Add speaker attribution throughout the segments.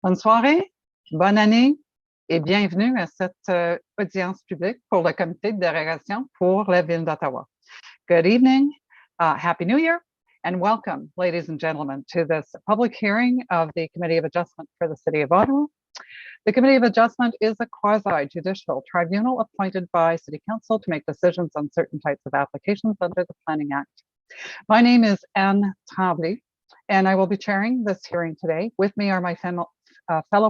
Speaker 1: Bonne soirée, bonne année et bienvenue à cette audience publique pour le comité de délégation pour la ville d'Ottawa. Good evening, Happy New Year, and welcome, ladies and gentlemen, to this public hearing of the Committee of Adjustment for the City of Ottawa. The Committee of Adjustment is a quasi-judicial tribunal appointed by City Council to make decisions on certain types of applications under the Planning Act. My name is Anne Tremblay, and I will be chairing this hearing today. With me are my fellow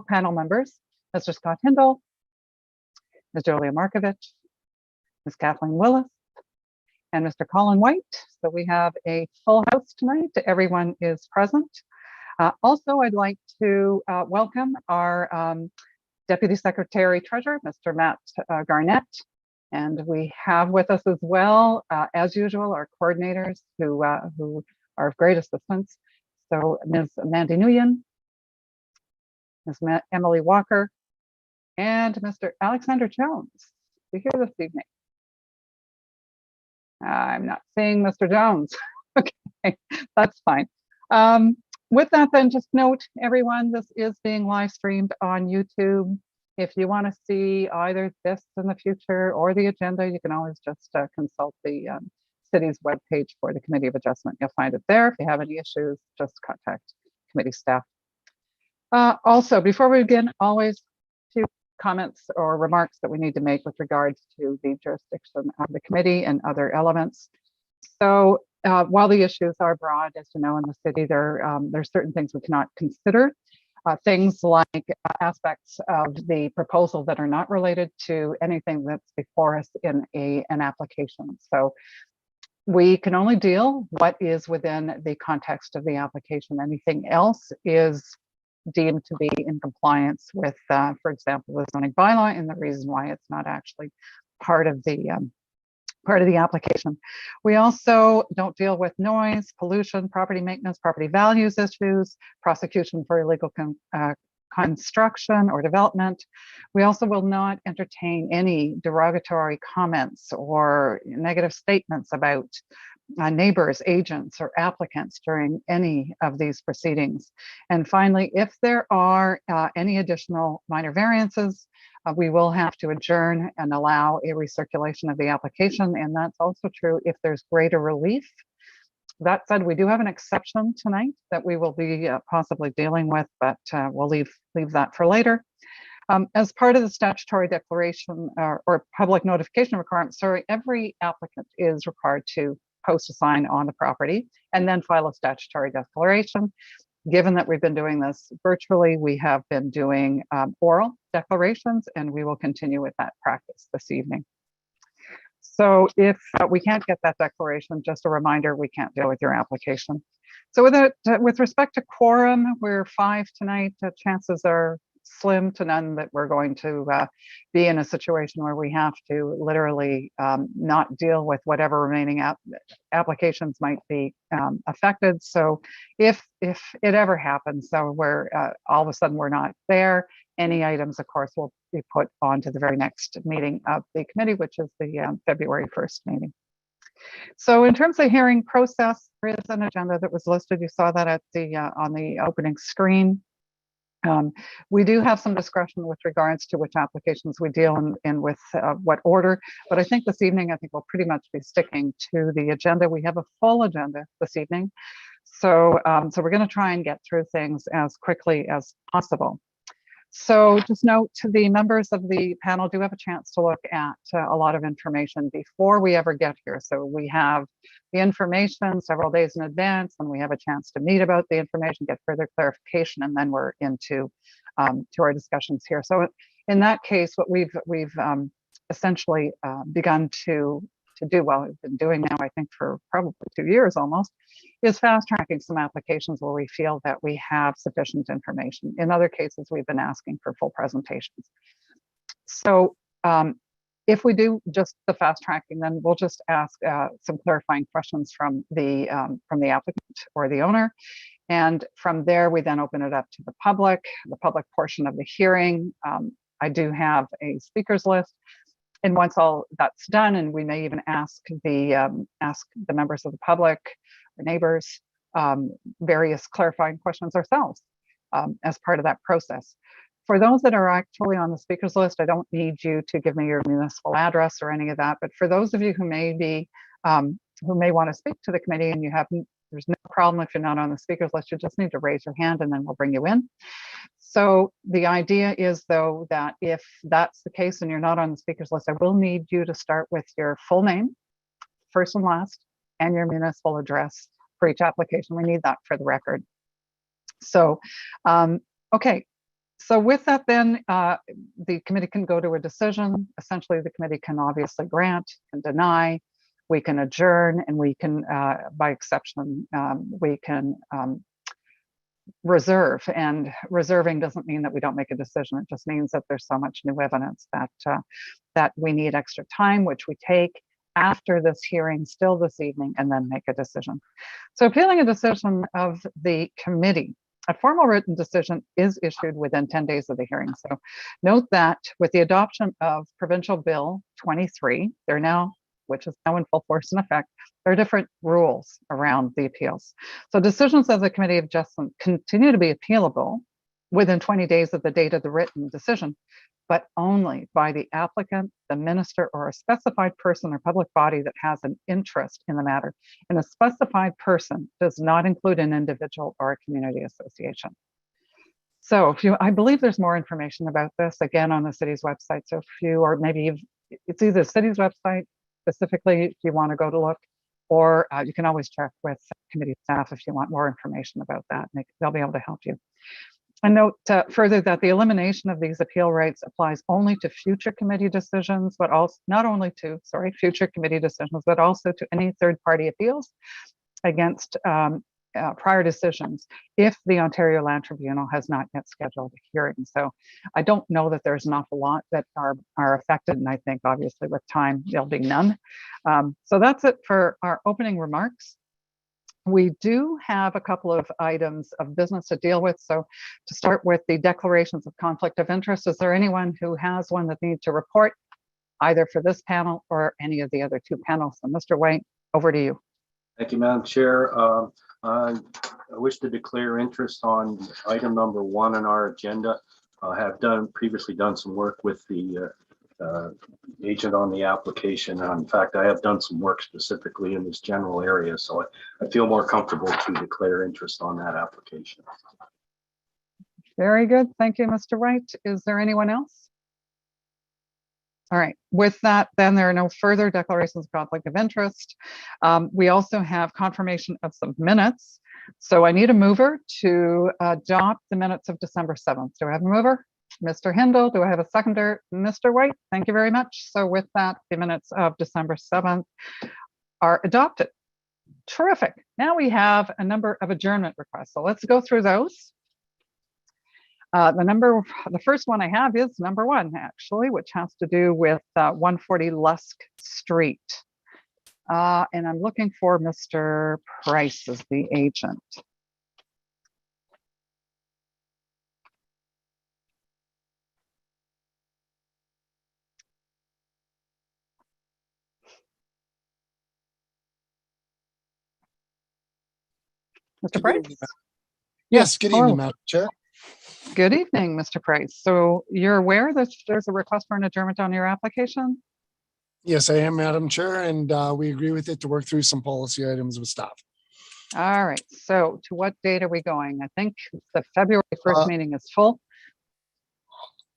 Speaker 1: panel members, Mr. Scott Hindle, Ms. Julia Markovich, Ms. Kathleen Willis, and Mr. Colin White. So we have a full house tonight. Everyone is present. Also, I'd like to welcome our Deputy Secretary Treasurer, Mr. Matt Garnett. And we have with us as well, as usual, our coordinators who are of great assistance. So Ms. Mandy Nguyen, Ms. Emily Walker, and Mr. Alexander Jones. We're here this evening. I'm not seeing Mr. Jones. Okay, that's fine. With that, then, just note, everyone, this is being live streamed on YouTube. If you want to see either this in the future or the agenda, you can always just consult the city's webpage for the Committee of Adjustment. You'll find it there. If you have any issues, just contact committee staff. Also, before we begin, always a few comments or remarks that we need to make with regards to the jurisdiction of the committee and other elements. So while the issues are broad, as you know, in the city, there's certain things we cannot consider. Things like aspects of the proposal that are not related to anything that's before us in an application. So we can only deal what is within the context of the application. Anything else is deemed to be in compliance with, for example, the zoning bylaw, and the reason why it's not actually part of the application. We also don't deal with noise, pollution, property maintenance, property values issues, prosecution for illegal construction or development. We also will not entertain any derogatory comments or negative statements about neighbors, agents, or applicants during any of these proceedings. And finally, if there are any additional minor variances, we will have to adjourn and allow a recirculation of the application. And that's also true if there's greater relief. That said, we do have an exception tonight that we will be possibly dealing with, but we'll leave that for later. As part of the statutory declaration or public notification requirement, every applicant is required to post a sign on the property and then file a statutory declaration. Given that we've been doing this virtually, we have been doing oral declarations, and we will continue with that practice this evening. So if we can't get that declaration, just a reminder, we can't deal with your application. So with respect to quorum, we're 5 tonight. Chances are slim to none that we're going to be in a situation where we have to literally not deal with whatever remaining applications might be affected. So if it ever happens, so where all of a sudden we're not there, any items, of course, will be put on to the very next meeting of the committee, which is the February 1st meeting. So in terms of hearing process, there is an agenda that was listed. You saw that at the on the opening screen. We do have some discretion with regards to which applications we deal in with what order, but I think this evening, we'll pretty much be sticking to the agenda. We have a full agenda this evening. So, so we're going to try and get through things as quickly as possible. So just note, the members of the panel do have a chance to look at a lot of information before we ever get here. So we have the information several days in advance, and we have a chance to meet about the information, get further clarification, and then we're into to our discussions here. So in that case, what we've essentially begun to do, well, we've been doing now, I think, for probably 2 years almost, is fast tracking some applications where we feel that we have sufficient information. In other cases, we've been asking for full presentations. So if we do just the fast tracking, then we'll just ask some clarifying questions from the applicant or the owner. And from there, we then open it up to the public portion of the hearing. I do have a speakers list. And once all that's done, and we may even ask the members of the public, or neighbors, various clarifying questions ourselves. as part of that process. For those that are actually on the speakers list, I don't need you to give me your municipal address or any of that, but for those of you who may want to speak to the committee and there's no problem if you're not on the speakers list, you just need to raise your hand and then we'll bring you in. So the idea is, though, that if that's the case and you're not on the speakers list, I will need you to start with your full name, first and last, and your municipal address for each application. We need that for the record. So, okay. So with that, then the committee can go to a decision. Essentially, the committee can obviously grant, can deny, we can adjourn, and we can, by exception, we can reserve. And reserving doesn't mean that we don't make a decision. It just means that there's so much new evidence that we need extra time, which we take after this hearing still this evening, and then make a decision. So appealing a decision of the committee. A formal written decision is issued within 10 days of the hearing. So note that with the adoption of Provincial Bill 23, which is now in full force and effect, there are different rules around the appeals. So decisions of the Committee of Adjustment continue to be appealable within 20 days of the date of the written decision, but only by the applicant, the minister, or a specified person or public body that has an interest in the matter. And a specified person does not include an individual or a community association. So I believe there's more information about this, again, on the city's website. So it's either the city's website specifically if you want to go to look, or you can always check with committee staff if you want more information about that. They'll be able to help you. And note further that the elimination of these appeal rights applies only to future committee decisions, but also future committee decisions, but also to any third-party appeals against prior decisions if the Ontario Land Tribunal has not yet scheduled a hearing. So I don't know that there's an awful lot that are affected, and I think obviously with time there'll be none. So that's it for our opening remarks. We do have a couple of items of business to deal with. So to start with the declarations of conflict of interest, is there anyone who has one that needs to report either for this panel or any of the other two panels? So Mr. White, over to you.
Speaker 2: Thank you, Madam Chair. I wish to declare interest on item number 1 on our agenda. I have previously done some work with the agent on the application. In fact, I have done some work specifically in this general area, so I feel more comfortable to declare interest on that application.
Speaker 1: Very good. Thank you, Mr. White. Is there anyone else? All right. With that, then there are no further declarations of conflict of interest. We also have confirmation of some minutes. So I need a mover to adopt the minutes of December 7th. Do I have a mover? Mr. Hindle. Do I have a seconder? Mr. White. Thank you very much. So with that, the minutes of December 7th are adopted. Terrific. Now we have a number of adjournment requests. So let's go through those. The first one I have is number 1, actually, which has to do with 140 Lusk Street. And I'm looking for Mr. Price as the agent. Mr. Price?
Speaker 3: Yes, good evening, Madam Chair.
Speaker 1: Good evening, Mr. Price. So you're aware that there's a request for an adjournment on your application?
Speaker 3: Yes, I am, Madam Chair, and we agree with it to work through some policy items with staff.
Speaker 1: All right. So to what date are we going? I think the February 1st meeting is full.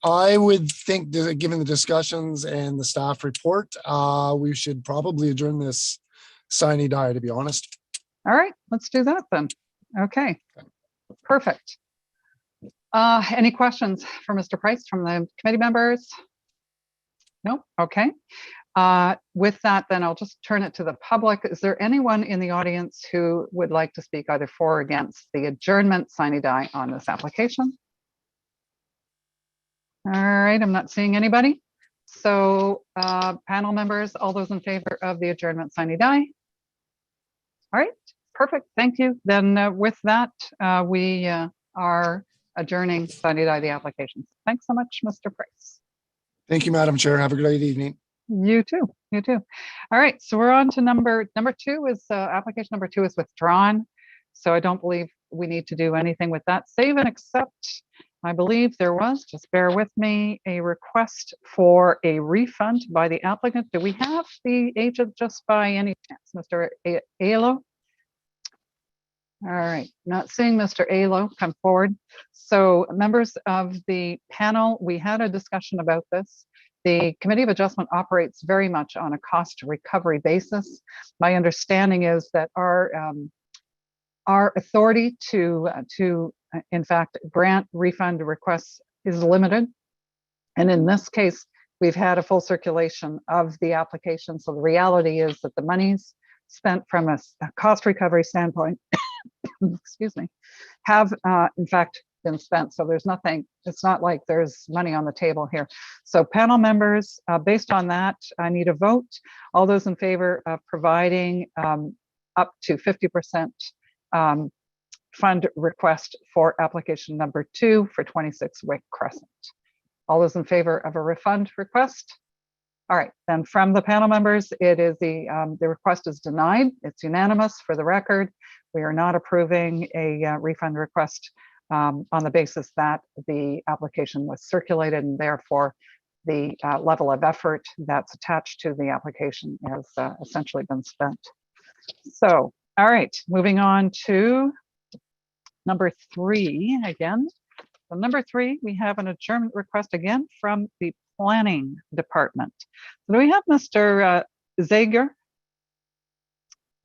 Speaker 3: I would think that given the discussions and the staff report, we should probably adjourn this sine die, to be honest.
Speaker 1: All right, let's do that then. Okay, perfect. Any questions for Mr. Price from the committee members? No? Okay. With that, then I'll just turn it to the public. Is there anyone in the audience who would like to speak either for or against the adjournment sine die on this application? All right, I'm not seeing anybody. So panel members, all those in favor of the adjournment sine die? All right, perfect, thank you. Then with that, we are adjourning sine die the applications. Thanks so much, Mr. Price.
Speaker 3: Thank you, Madam Chair. Have a great evening.
Speaker 1: You too, you too. All right, so we're on to number 2 is application number 2 is withdrawn. So I don't believe we need to do anything with that. Save and accept. I believe there was, just bear with me, a request for a refund by the applicant. Do we have the agent just by any chance, Mr. Alo? All right, not seeing Mr. Alo come forward. So members of the panel, we had a discussion about this. The Committee of Adjustment operates very much on a cost recovery basis. My understanding is that our authority to in fact grant refund requests is limited. And in this case, we've had a full circulation of the application. So the reality is that the monies spent from a cost recovery standpoint, excuse me, have in fact been spent. So there's nothing, it's not like there's money on the table here. So panel members, based on that, I need a vote. All those in favor of providing up to 50% fund request for application number 2 for 26 Wick Crescent. All those in favor of a refund request? All right, then from the panel members, it is the request is denied. It's unanimous for the record. We are not approving a refund request on the basis that the application was circulated and therefore the level of effort that's attached to the application has essentially been spent. So, all right, moving on to number 3 again. So number 3, we have an adjournment request again from the Planning Department. So do we have Mr. Zager,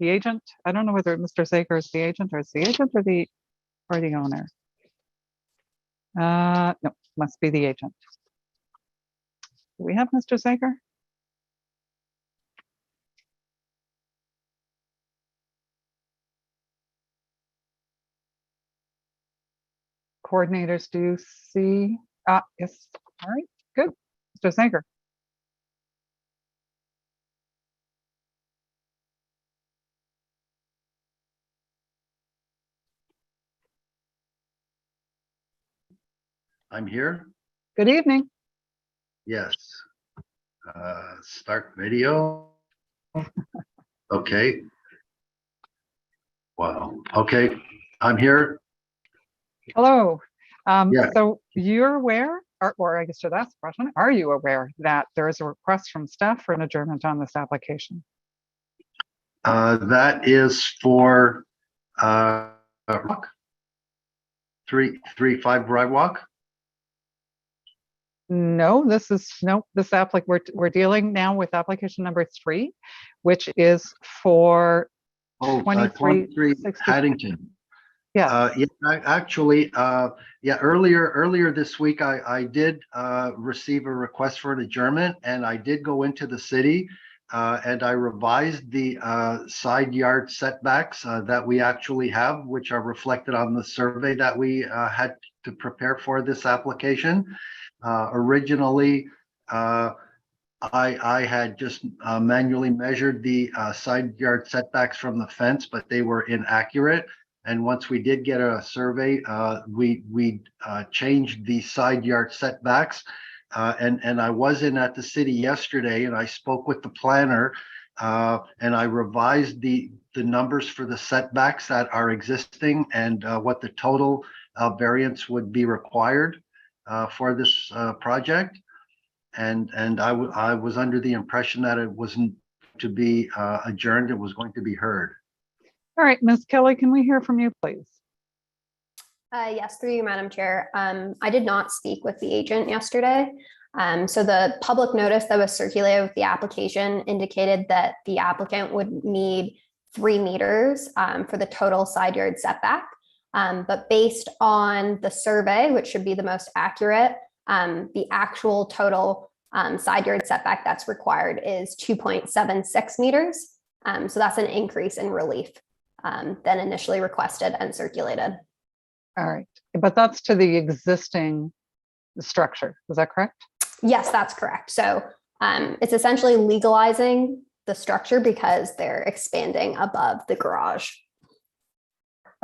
Speaker 1: the agent? I don't know whether Mr. Zager is the agent or the owner. No, must be the agent. Do we have Mr. Zager? Coordinators, do you see? Yes. All right, good. Mr. Zager.
Speaker 4: I'm here.
Speaker 1: Good evening.
Speaker 4: Yes. Start video. Okay. Wow. Okay. I'm here.
Speaker 1: Hello.
Speaker 4: Yeah.
Speaker 1: So you're aware, or I guess to ask the question, are you aware that there is a request from staff for an adjournment on this application?
Speaker 4: That is for Rock 335 Broad Walk.
Speaker 1: No, this we're dealing now with application number 3, which is for
Speaker 4: Oh,
Speaker 1: 23
Speaker 4: Haddington.
Speaker 1: Yeah.
Speaker 4: Earlier this week, I did receive a request for an adjournment, and I did go into the city and I revised the side yard setbacks that we actually have, which are reflected on the survey that we had to prepare for this application. Originally, I had just manually measured the side yard setbacks from the fence, but they were inaccurate. And once we did get a survey, we changed the side yard setbacks. And I was in at the city yesterday, and I spoke with the planner, and I revised the numbers for the setbacks that are existing and what the total variance would be required for this project. And I was under the impression that it wasn't to be adjourned, it was going to be heard.
Speaker 1: All right, Ms. Kelly, can we hear from you, please?
Speaker 5: Yes, through you, Madam Chair. I did not speak with the agent yesterday. So the public notice that was circulated with the application indicated that the applicant would need 3 meters for the total side yard setback. But based on the survey, which should be the most accurate, the actual total side yard setback that's required is 2.76 meters. So that's an increase in relief than initially requested and circulated.
Speaker 1: All right, but that's to the existing structure, is that correct?
Speaker 5: Yes, that's correct. So it's essentially legalizing the structure because they're expanding above the garage.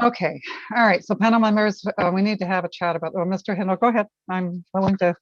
Speaker 1: Okay, all right, so panel members, we need to have a chat about, Mr. Hindle, go ahead. I'm willing to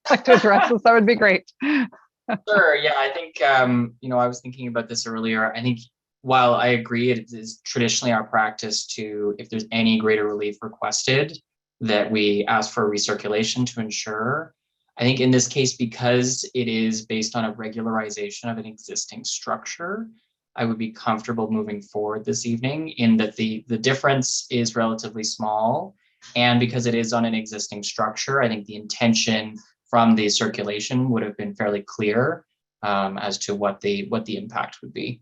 Speaker 1: like to address this, that would be great.
Speaker 6: Sure, yeah, I think, I was thinking about this earlier. I think while I agree it is traditionally our practice to, if there's any greater relief requested, that we ask for recirculation to ensure. I think in this case, because it is based on a regularization of an existing structure, I would be comfortable moving forward this evening in that the difference is relatively small. And because it is on an existing structure, I think the intention from the circulation would have been fairly clear as to what the impact would be.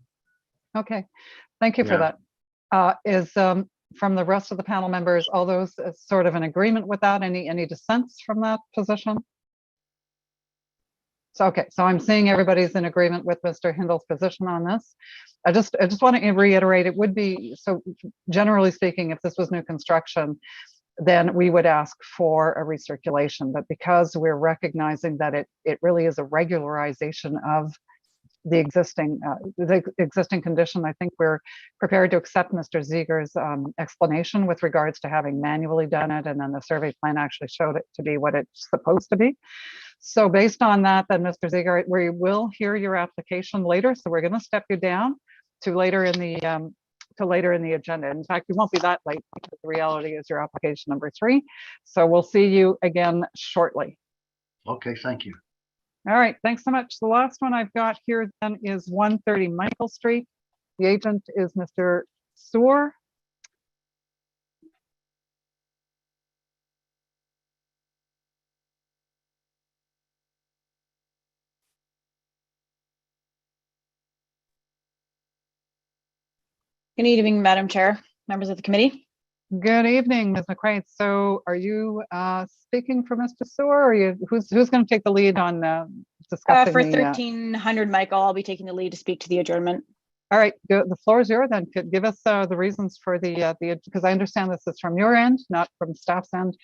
Speaker 1: Okay, thank you for
Speaker 2: Yeah.
Speaker 1: that. Is from the rest of the panel members, all those sort of in agreement with that? Any dissents from that position? So, okay, so I'm seeing everybody's in agreement with Mr. Hindle's position on this. I just want to reiterate, it would be, so generally speaking, if this was new construction, then we would ask for a recirculation. But because we're recognizing that it really is a regularization of the existing condition, I think we're prepared to accept Mr. Ziegler's explanation with regards to having manually done it, and then the survey plan actually showed it to be what it's supposed to be. So based on that, then Mr. Ziegler, we will hear your application later. So we're going to step you down to later in the agenda. In fact, you won't be that late because the reality is your application number 3. So we'll see you again shortly.
Speaker 4: Okay, thank you.
Speaker 1: All right, thanks so much. The last one I've got here then is 130 Michael Street. The agent is Mr. Sewer.
Speaker 7: Good evening, Madam Chair, members of the committee.
Speaker 1: Good evening, Ms. McQuaid. So are you speaking for Mr. Sewer, or who's going to take the lead on discussing
Speaker 7: For
Speaker 1: the
Speaker 7: 1300 Michael, I'll be taking the lead to speak to the adjournment.
Speaker 1: All right, the floor is yours then. Give us the reasons for the because I understand this is from your end, not from staff's end.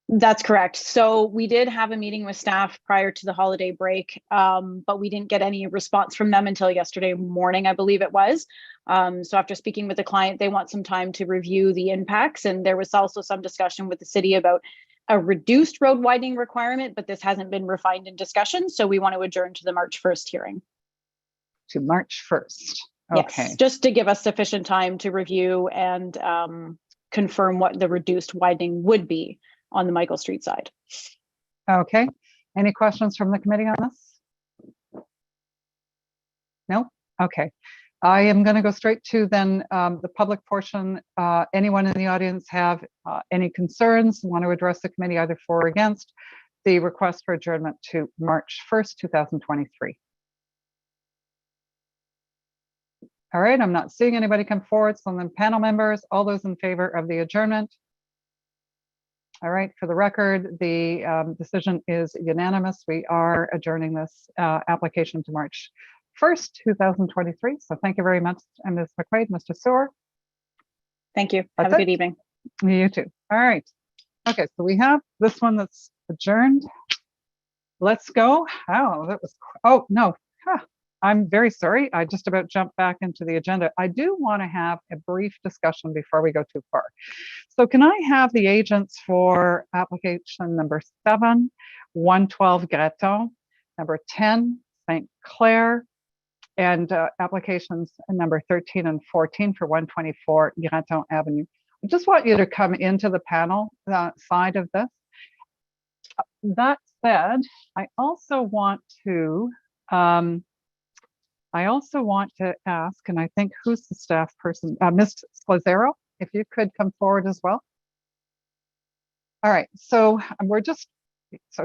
Speaker 7: That's correct. So we did have a meeting with staff prior to the holiday break, but we didn't get any response from them until yesterday morning, I believe it was. So after speaking with the client, they want some time to review the impacts. And there was also some discussion with the city about a reduced road widening requirement, but this hasn't been refined in discussion. So we want to adjourn to the March 1st hearing.
Speaker 1: To March 1st. Okay.
Speaker 7: Yes, just to give us sufficient time to review and confirm what the reduced widening would be on the Michael Street side.
Speaker 1: Okay. Any questions from the committee on this? No? Okay. I am going to go straight to then the public portion. Anyone in the audience have any concerns, want to address the committee either for or against the request for adjournment to March 1st, 2023? All right, I'm not seeing anybody come forward. So then panel members, all those in favor of the adjournment? All right, for the record, the decision is unanimous. We are adjourning this application to March 1st, 2023. So thank you very much, Ms. McQuaid, Mr. Sewer.
Speaker 7: Thank you.
Speaker 1: That's
Speaker 7: Have a
Speaker 1: it.
Speaker 7: good evening.
Speaker 1: You too. All right. Okay, so we have this one that's adjourned. Let's go. Oh, that was, oh, no. Huh. I'm very sorry. I just about jumped back into the agenda. I do want to have a brief discussion before we go too far. So can I have the agents for application number 7, 112 Graton, number 10, St. Clair, and applications number 13 and 14 for 124 Graton Avenue. I just want you to come into the panel side of this. That said, I also want to ask, and I think who's the staff person, Ms. Sklazero, if you could come forward as well. All right, so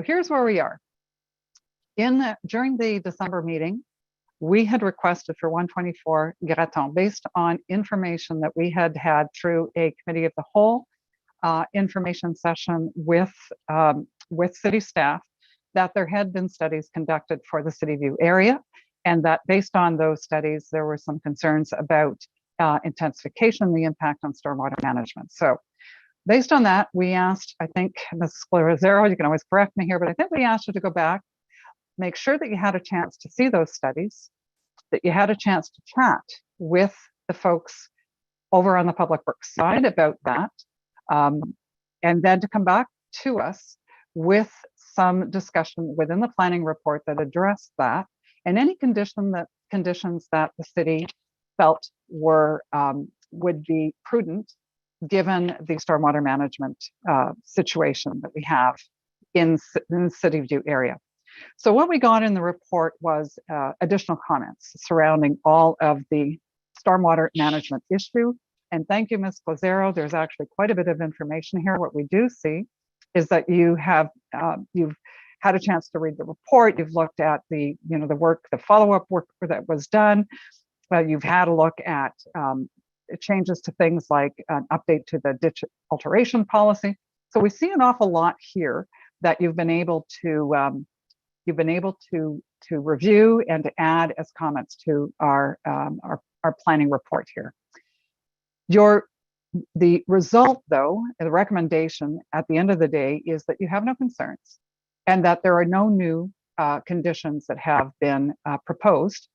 Speaker 1: here's where we are. During the December meeting, we had requested for 124 Graton, based on information that we had had through a committee of the whole information session with city staff, that there had been studies conducted for the City View area, and that based on those studies, there were some concerns about intensification, the impact on stormwater management. So based on that, we asked, I think, Ms. Sklazero, you can always correct me here, but I think we asked you to go back, make sure that you had a chance to see those studies, that you had a chance to chat with the folks over on the public works side about that, and then to come back to us with some discussion within the planning report that addressed that, and any conditions that the city felt were would be prudent given the stormwater management situation that we have in the City View area. So what we got in the report was additional comments surrounding all of the stormwater management issue. And thank you, Ms. Glazero. There's actually quite a bit of information here. What we do see is that you have you've had a chance to read the report. You've looked at the the work, the follow-up work that was done. You've had a look at changes to things like an update to the ditch alteration policy. So we see an awful lot here that you've been able to review and to add as comments to our planning report here. The result, though, the recommendation at the end of the day is that you have no concerns and that there are no new conditions that have been proposed.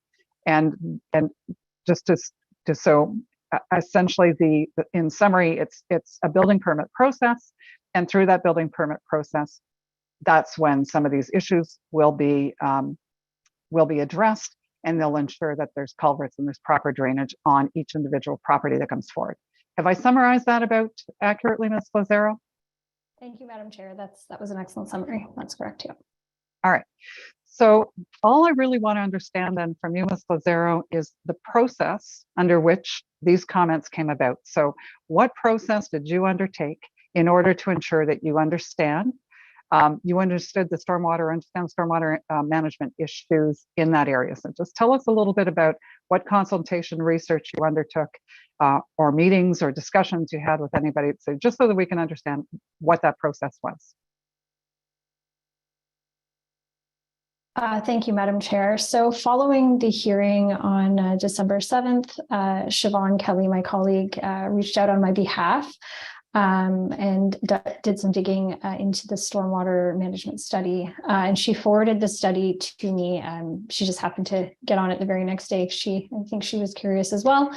Speaker 1: And just to so essentially in summary, it's a building permit process, and through that building permit process, that's when some of these issues will be addressed, and they'll ensure that there's culverts and there's proper drainage on each individual property that comes forward. Have I summarized that about accurately, Ms. Glazero?
Speaker 5: Thank you, Madam Chair. That was an excellent summary. That's correct, yeah.
Speaker 1: All right. So all I really want to understand then from you, Ms. Glazero, is the process under which these comments came about. So what process did you undertake in order to ensure that you understood the stormwater management issues in that area? So just tell us a little bit about what consultation research you undertook, or meetings or discussions you had with anybody, so just so that we can understand what that process was.
Speaker 8: Thank you, Madam Chair. So following the hearing on December 7th, Siobhan Kelly, my colleague, reached out on my behalf and did some digging into the stormwater management study. And she forwarded the study to me. She just happened to get on it the very next day. I think she was curious as well.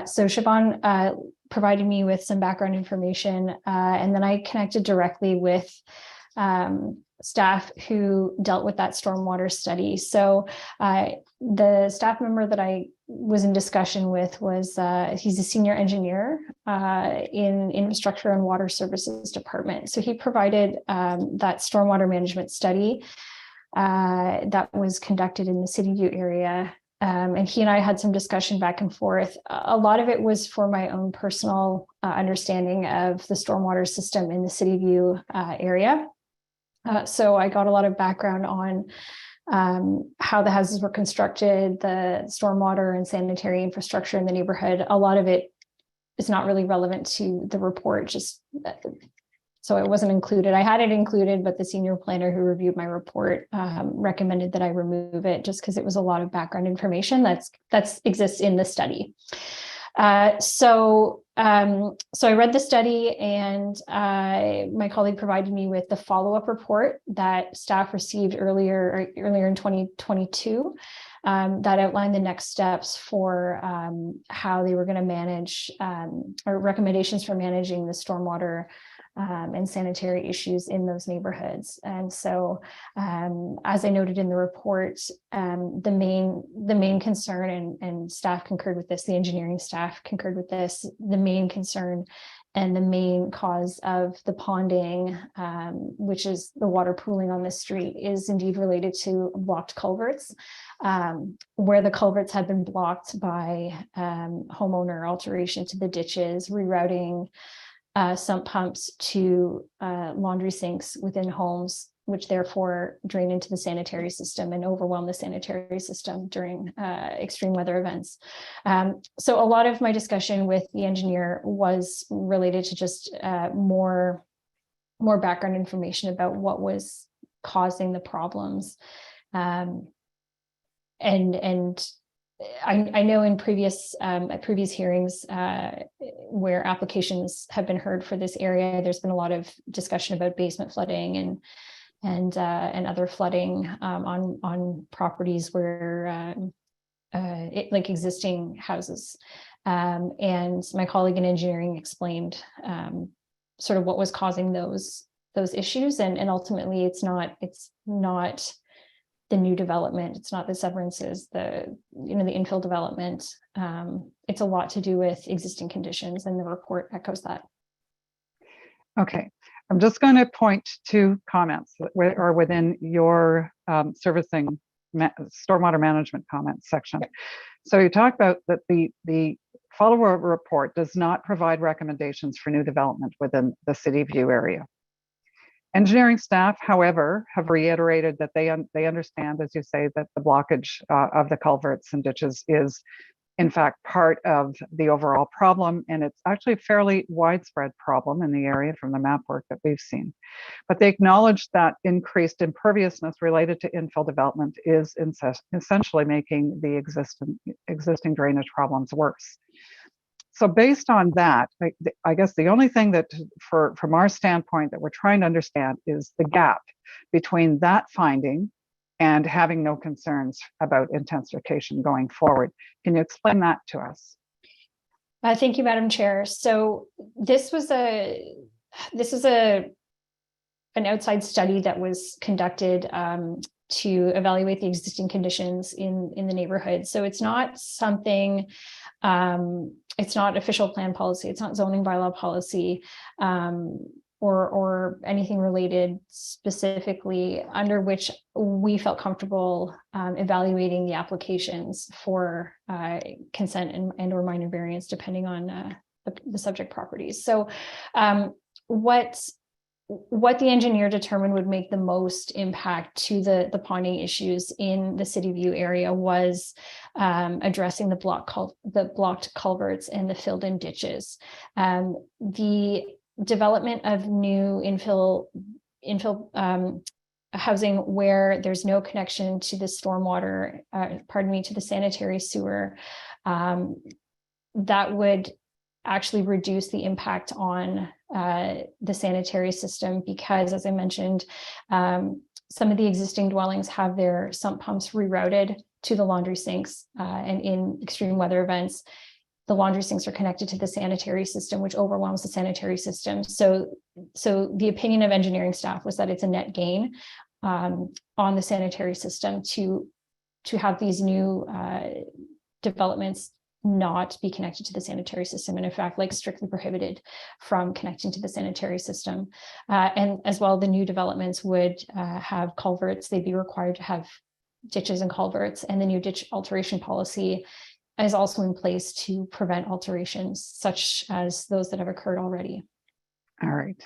Speaker 8: So Siobhan provided me with some background information, and then I connected directly with staff who dealt with that stormwater study. So the staff member that I was in discussion with was, he's a senior engineer in infrastructure and water services department. So he provided that stormwater management study that was conducted in the City View area. And he and I had some discussion back and forth. A lot of it was for my own personal understanding of the stormwater system in the City View area. So I got a lot of background on how the houses were constructed, the stormwater and sanitary infrastructure in the neighborhood. A lot of it is not really relevant to the report, so it wasn't included. I had it included, but the senior planner who reviewed my report recommended that I remove it just because it was a lot of background information that exists in the study. So I read the study, and my colleague provided me with the follow-up report that staff received earlier in 2022 that outlined the next steps for how they were going to manage or recommendations for managing the stormwater and sanitary issues in those neighborhoods. And so, as I noted in the report, the main concern, and staff concurred with this, the engineering staff concurred with this, the main concern and the main cause of the ponding, which is the water pooling on the street, is indeed related to blocked culverts, where the culverts had been blocked by homeowner alteration to the ditches, rerouting sump pumps to laundry sinks within homes, which therefore drain into the sanitary system and overwhelm the sanitary system during extreme weather events. So a lot of my discussion with the engineer was related to just more background information about what was causing the problems. And I know in previous hearings where applications have been heard for this area, there's been a lot of discussion about basement flooding and other flooding on properties where like existing houses. And my colleague in engineering explained sort of what was causing those issues, and ultimately it's not new development. It's not the severances, the infill development. It's a lot to do with existing conditions, and the report echoes that.
Speaker 1: Okay, I'm just going to point to comments that are within your stormwater management comments section. So you talk about that the follow-up report does not provide recommendations for new development within the City View area. Engineering staff, however, have reiterated that they understand, as you say, that the blockage of the culverts and ditches is in fact part of the overall problem, and it's actually a fairly widespread problem in the area from the map work that we've seen. But they acknowledge that increased imperviousness related to infill development is essentially making the existing drainage problems worse. So based on that, I guess the only thing that from our standpoint that we're trying to understand is the gap between that finding and having no concerns about intensification going forward. Can you explain that to us?
Speaker 8: Thank you, Madam Chair. So this was an outside study that was conducted to evaluate the existing conditions in the neighborhood. So it's not something, it's not official plan policy, it's not zoning bylaw policy, or anything related specifically, under which we felt comfortable evaluating the applications for consent and or minor variance, depending on the subject properties. So what the engineer determined would make the most impact to the ponding issues in the City View area was addressing the blocked culverts and the filled-in ditches. The development of new infill housing where there's no connection to the stormwater, to the sanitary sewer, that would actually reduce the impact on the sanitary system, because, as I mentioned, some of the existing dwellings have their sump pumps rerouted to the laundry sinks, and in extreme weather events, the laundry sinks are connected to the sanitary system, which overwhelms the sanitary system. So the opinion of engineering staff was that it's a net gain on the sanitary system to have these new developments not be connected to the sanitary system, and in fact, like strictly prohibited from connecting to the sanitary system. And as well, the new developments would have culverts. They'd be required to have ditches and culverts, and the new ditch alteration policy is also in place to prevent alterations such as those that have occurred already.
Speaker 1: All right.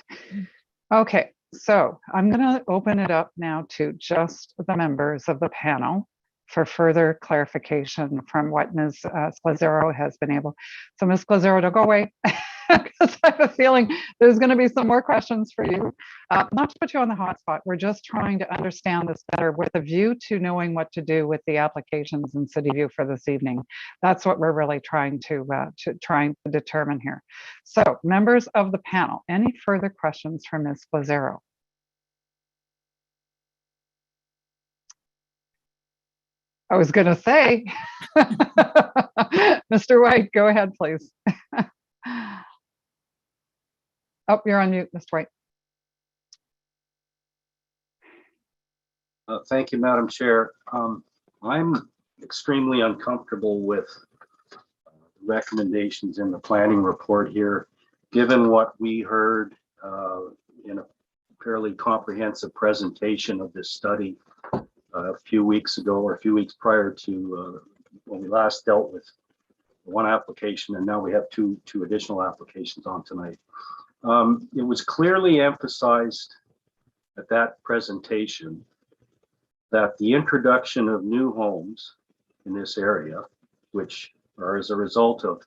Speaker 1: Okay, so I'm going to open it up now to just the members of the panel for further clarification from what Ms. Sklazero has been able. So Ms. Sklazero, don't go away, because I have a feeling there's going to be some more questions for you. Not to put you on the hot spot, we're just trying to understand this better with a view to knowing what to do with the applications in City View for this evening. That's what we're really trying to determine here. So members of the panel, any further questions for Ms. Sklazero? I was going to say, Mr. White, go ahead, please. Oh, you're on mute, Mr. White.
Speaker 2: Thank you, Madam Chair. I'm extremely uncomfortable with recommendations in the planning report here, given what we heard in a fairly comprehensive presentation of this study a few weeks ago, or a few weeks prior to when we last dealt with one application, and now we have two additional applications on tonight. It was clearly emphasized at that presentation that the introduction of new homes in this area, which are as a result of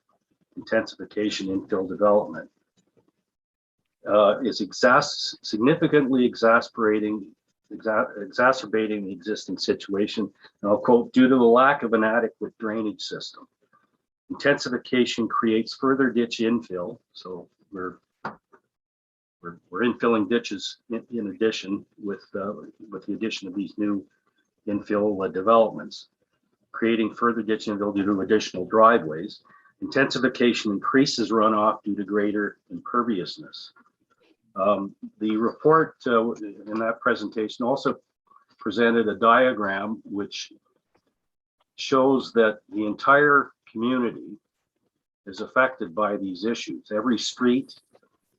Speaker 2: intensification infill development, is significantly exacerbating the existing situation. And I'll quote, "Due to the lack of an adequate drainage system, intensification creates further ditch infill." So we're infilling ditches in addition with the addition of these new infill developments, creating further ditch infill due to additional driveways. Intensification increases runoff due to greater imperviousness. The report in that presentation also presented a diagram which shows that the entire community is affected by these issues. Every street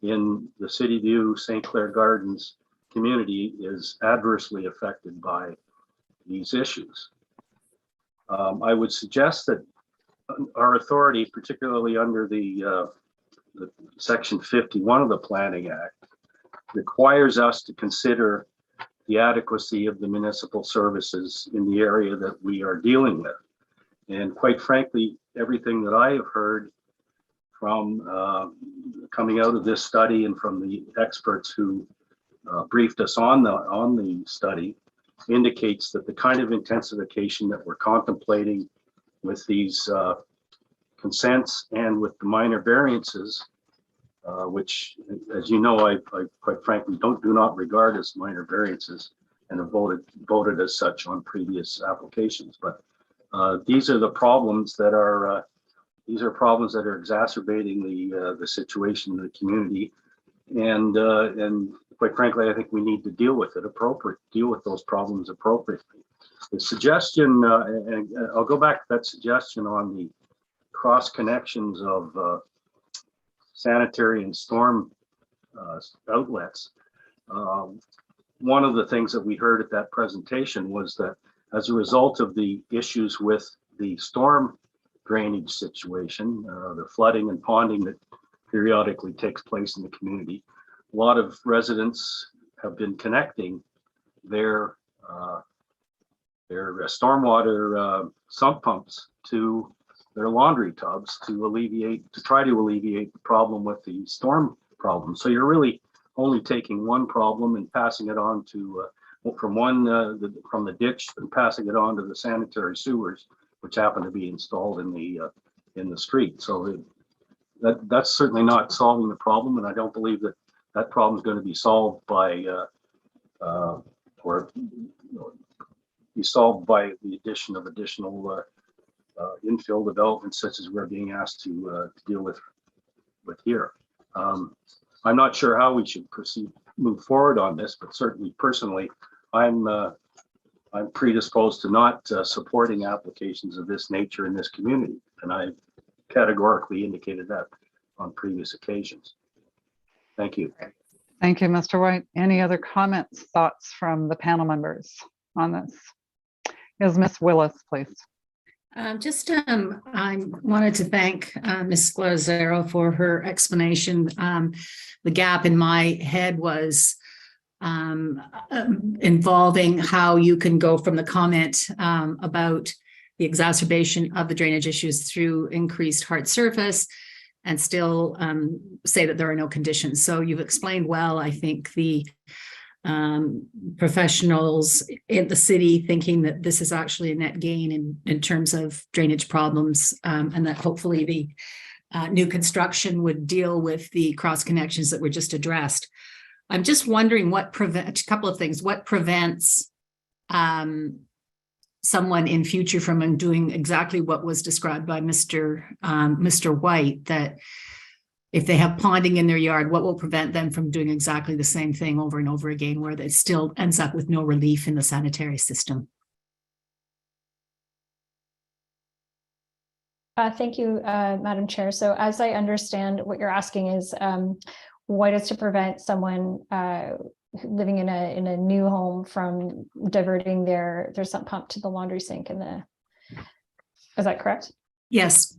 Speaker 2: in the City View St. Clair Gardens community is adversely affected by these issues. I would suggest that our authority, particularly under the Section 51 of the Planning Act, requires us to consider the adequacy of the municipal services in the area that we are dealing with. And quite frankly, everything that I have heard from coming out of this study and from the experts who briefed us on the study indicates that the kind of intensification that we're contemplating with these consents and with the minor variances, which, as you know, I quite frankly do not regard as minor variances and have voted as such on previous applications. But these are the problems that are exacerbating the situation in the community, and quite frankly, I think we need to deal with those problems appropriately. The suggestion, and I'll go back to that suggestion on the cross connections of sanitary and storm outlets. One of the things that we heard at that presentation was that as a result of the issues with the storm drainage situation, the flooding and ponding that periodically takes place in the community, a lot of residents have been connecting their stormwater sump pumps to their laundry tubs to try to alleviate the problem with the storm problem. So you're really only taking one problem and passing it on to from the ditch and passing it on to the sanitary sewers, which happen to be installed in the street. So that's certainly not solving the problem, and I don't believe that problem is going to be solved by the addition of additional infill development such as we're being asked to deal with here. I'm not sure how we should move forward on this, but certainly personally, I'm predisposed to not supporting applications of this nature in this community, and I categorically indicated that on previous occasions. Thank you.
Speaker 1: Thank you, Mr. White. Any other comments, thoughts from the panel members on this? Is Ms. Willis, please?
Speaker 9: I wanted to thank Ms. Glazero for her explanation. The gap in my head was involving how you can go from the comment about the exacerbation of the drainage issues through increased hard surface and still say that there are no conditions. So you've explained well, I think, the professionals in the city thinking that this is actually a net gain in terms of drainage problems, and that hopefully the new construction would deal with the cross connections that were just addressed. I'm just wondering a couple of things. What prevents someone in future from doing exactly what was described by Mr. White, that if they have ponding in their yard, what will prevent them from doing exactly the same thing over and over again, where it still ends up with no relief in the sanitary system?
Speaker 8: Thank you, Madam Chair. So as I understand, what you're asking is what is to prevent someone living in a new home from diverting their sump pump to the laundry sink is that correct?
Speaker 9: Yes.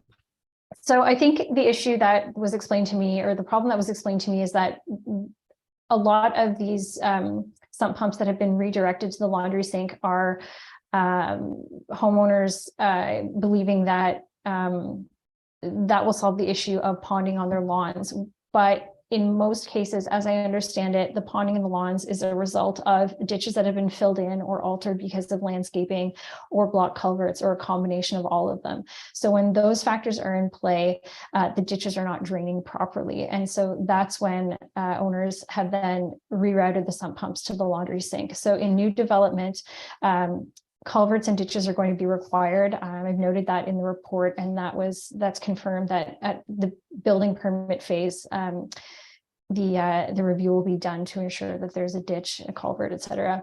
Speaker 8: So I think the issue that was explained to me, or the problem that was explained to me, is that a lot of these sump pumps that have been redirected to the laundry sink are homeowners believing that that will solve the issue of ponding on their lawns. But in most cases, as I understand it, the ponding in the lawns is a result of ditches that have been filled in or altered because of landscaping or block culverts, or a combination of all of them. So when those factors are in play, the ditches are not draining properly. And so that's when owners have then rerouted the sump pumps to the laundry sink. So in new development, culverts and ditches are going to be required. I've noted that in the report, and that's confirmed that at the building permit phase, the review will be done to ensure that there's a ditch, a culvert, et cetera.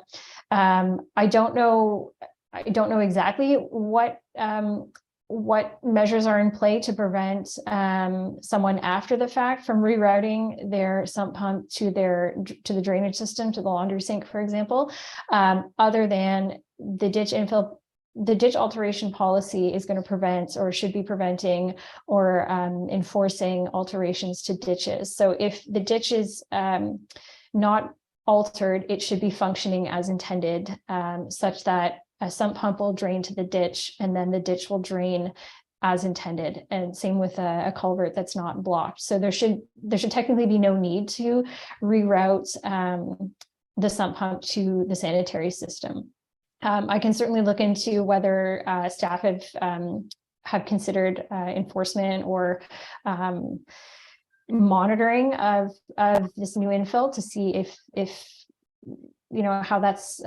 Speaker 8: I don't know exactly what measures are in play to prevent someone after the fact from rerouting their sump pump to the drainage system, to the laundry sink, for example, other than the ditch infill. The ditch alteration policy is going to prevent, or should be preventing, or enforcing alterations to ditches. So if the ditch is not altered, it should be functioning as intended, such that a sump pump will drain to the ditch, and then the ditch will drain as intended. And same with a culvert that's not blocked. So there should technically be no need to reroute the sump pump to the sanitary system. I can certainly look into whether staff have considered enforcement or monitoring of this new infill to see if how that's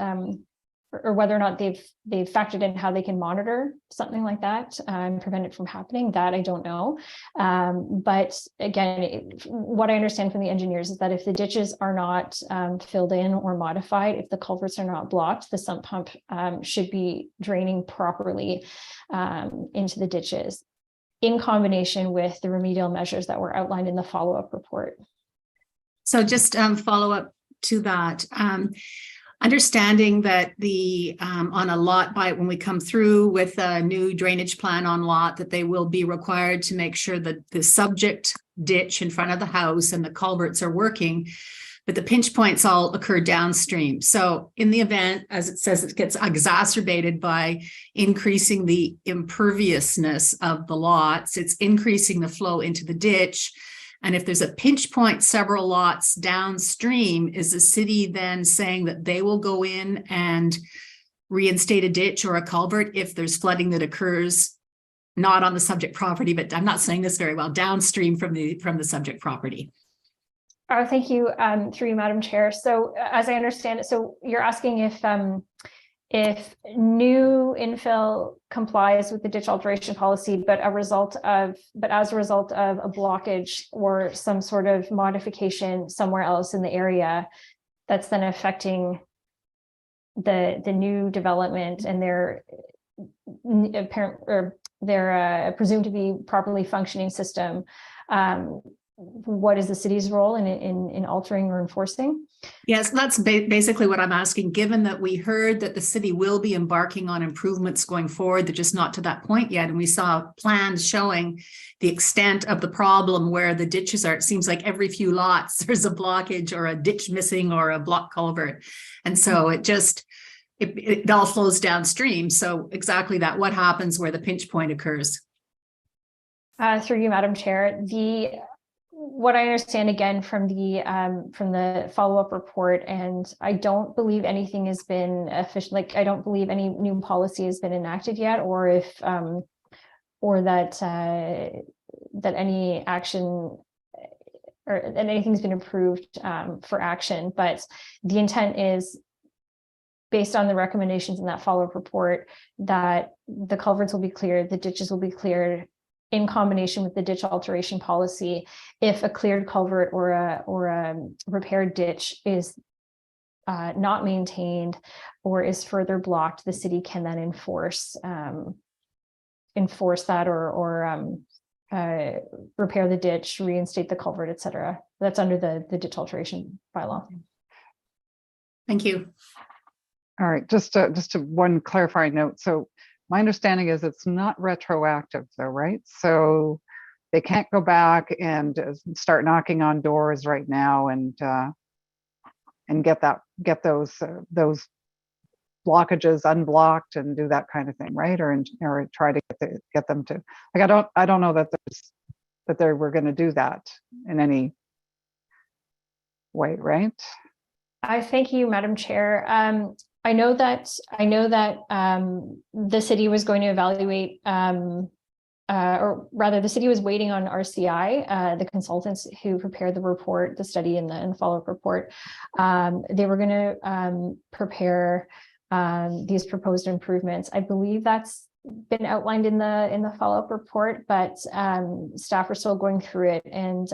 Speaker 8: or whether or not they've factored in how they can monitor something like that and prevent it from happening. That I don't know. But again, what I understand from the engineers is that if the ditches are not filled in or modified, if the culverts are not blocked, the sump pump should be draining properly into the ditches, in combination with the remedial measures that were outlined in the follow-up report.
Speaker 9: So just follow up to that. Understanding that the on a lot when we come through with a new drainage plan on lot, that they will be required to make sure that the subject ditch in front of the house and the culverts are working, but the pinch points all occur downstream. So in the event, as it says, it gets exacerbated by increasing the imperviousness of the lots, it's increasing the flow into the ditch. And if there's a pinch point several lots downstream, is the city then saying that they will go in and reinstate a ditch or a culvert if there's flooding that occurs not on the subject property, but I'm not saying this very well, downstream from the subject property?
Speaker 8: Thank you, through you, Madam Chair. So as I understand it, so you're asking if new infill complies with the ditch alteration policy, but as a result of a blockage or some sort of modification somewhere else in the area, that's then affecting the new development, and they're apparent, or they're presumed to be properly functioning system. What is the city's role in altering or enforcing?
Speaker 9: Yes, that's basically what I'm asking. Given that we heard that the city will be embarking on improvements going forward, they're just not to that point yet. And we saw plans showing the extent of the problem where the ditches are, it seems like every few lots, there's a blockage or a ditch missing or a block culvert. And so it all flows downstream. So exactly that, what happens where the pinch point occurs?
Speaker 8: Through you, Madam Chair, what I understand again from the follow-up report, and I don't believe anything has been official, like I don't believe any new policy has been enacted yet, or if or that any action or that anything's been approved for action. But the intent is, based on the recommendations in that follow-up report, that the culverts will be cleared, the ditches will be cleared, in combination with the ditch alteration policy. If a cleared culvert or a repaired ditch is not maintained or is further blocked, the city can then enforce that or repair the ditch, reinstate the culvert, etc. That's under the ditch alteration bylaw.
Speaker 9: Thank you.
Speaker 1: All right, just one clarifying note. So my understanding is it's not retroactive though, right? So they can't go back and start knocking on doors right now and get those blockages unblocked and do that kind of thing, right? Or try to get them to, like, I don't know that they were going to do that in any way, right?
Speaker 8: I thank you, Madam Chair. I know that the city was going to evaluate, or rather the city was waiting on RCI, the consultants who prepared the report, the study and the follow-up report. They were going to prepare these proposed improvements. I believe that's been outlined in the follow-up report, but staff are still going through it, and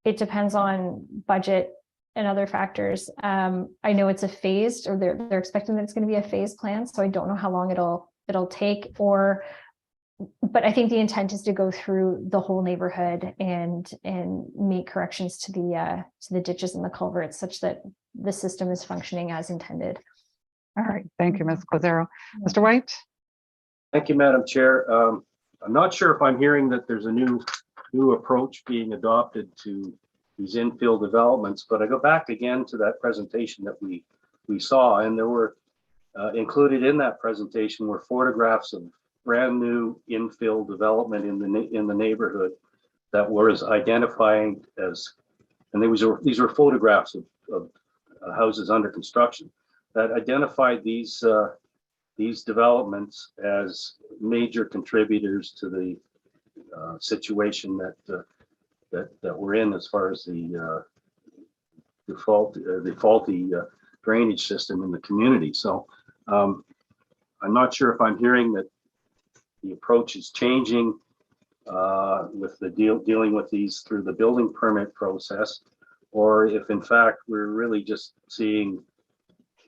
Speaker 8: it depends on budget and other factors. I know it's a phased, or they're expecting that it's going to be a phased plan, so I don't know how long it'll take, but I think the intent is to go through the whole neighborhood and make corrections to the ditches and the culverts such that the system is functioning as intended.
Speaker 1: All right, thank you, Ms. Clazzaro. Mr. White?
Speaker 2: Thank you, Madam Chair. I'm not sure if I'm hearing that there's a new approach being adopted to these infill developments, but I go back again to that presentation that we saw, and there were included in that presentation were photographs of brand new infill development in the neighborhood that was identifying as, and these were photographs of houses under construction that identified these developments as major contributors to the situation that we're in as far as the faulty drainage system in the community. So I'm not sure if I'm hearing that the approach is changing with the dealing with these through the building permit process, or if in fact we're really just seeing,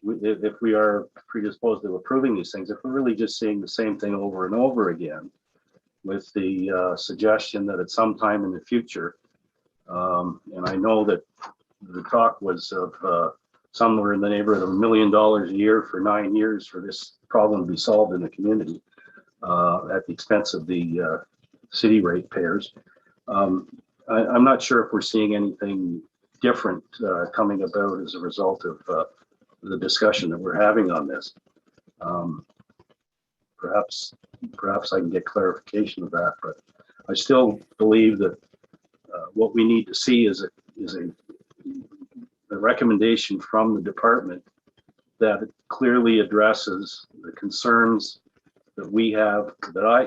Speaker 2: if we are predisposed to approving these things, if we're really just seeing the same thing over and over again, with the suggestion that at some time in the future, and I know that the talk was of somewhere in the neighborhood of $1 million a year for 9 years for this problem to be solved in the community at the expense of the city ratepayers. I'm not sure if we're seeing anything different coming about as a result of the discussion that we're having on this. Perhaps I can get clarification of that, but I still believe that what we need to see is a recommendation from the department that clearly addresses the concerns that we have, that I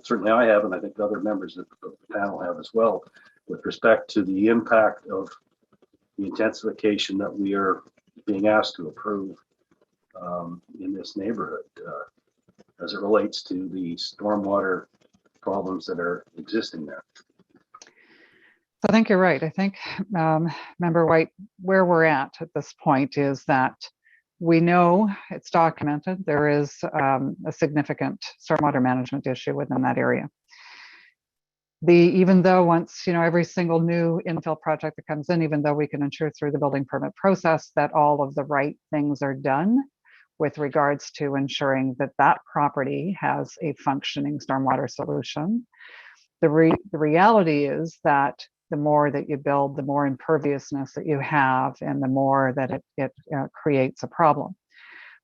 Speaker 2: certainly I have, and I think other members of the panel have as well, with respect to the impact of the intensification that we are being asked to approve in this neighborhood as it relates to the stormwater problems that are existing there.
Speaker 1: So I think you're right. I think, Member White, where we're at this point is that we know it's documented. There is a significant stormwater management issue within that area. Even though once, every single new infill project that comes in, even though we can ensure through the building permit process that all of the right things are done with regards to ensuring that that property has a functioning stormwater solution, the reality is that the more that you build, the more imperviousness that you have, and the more that it creates a problem.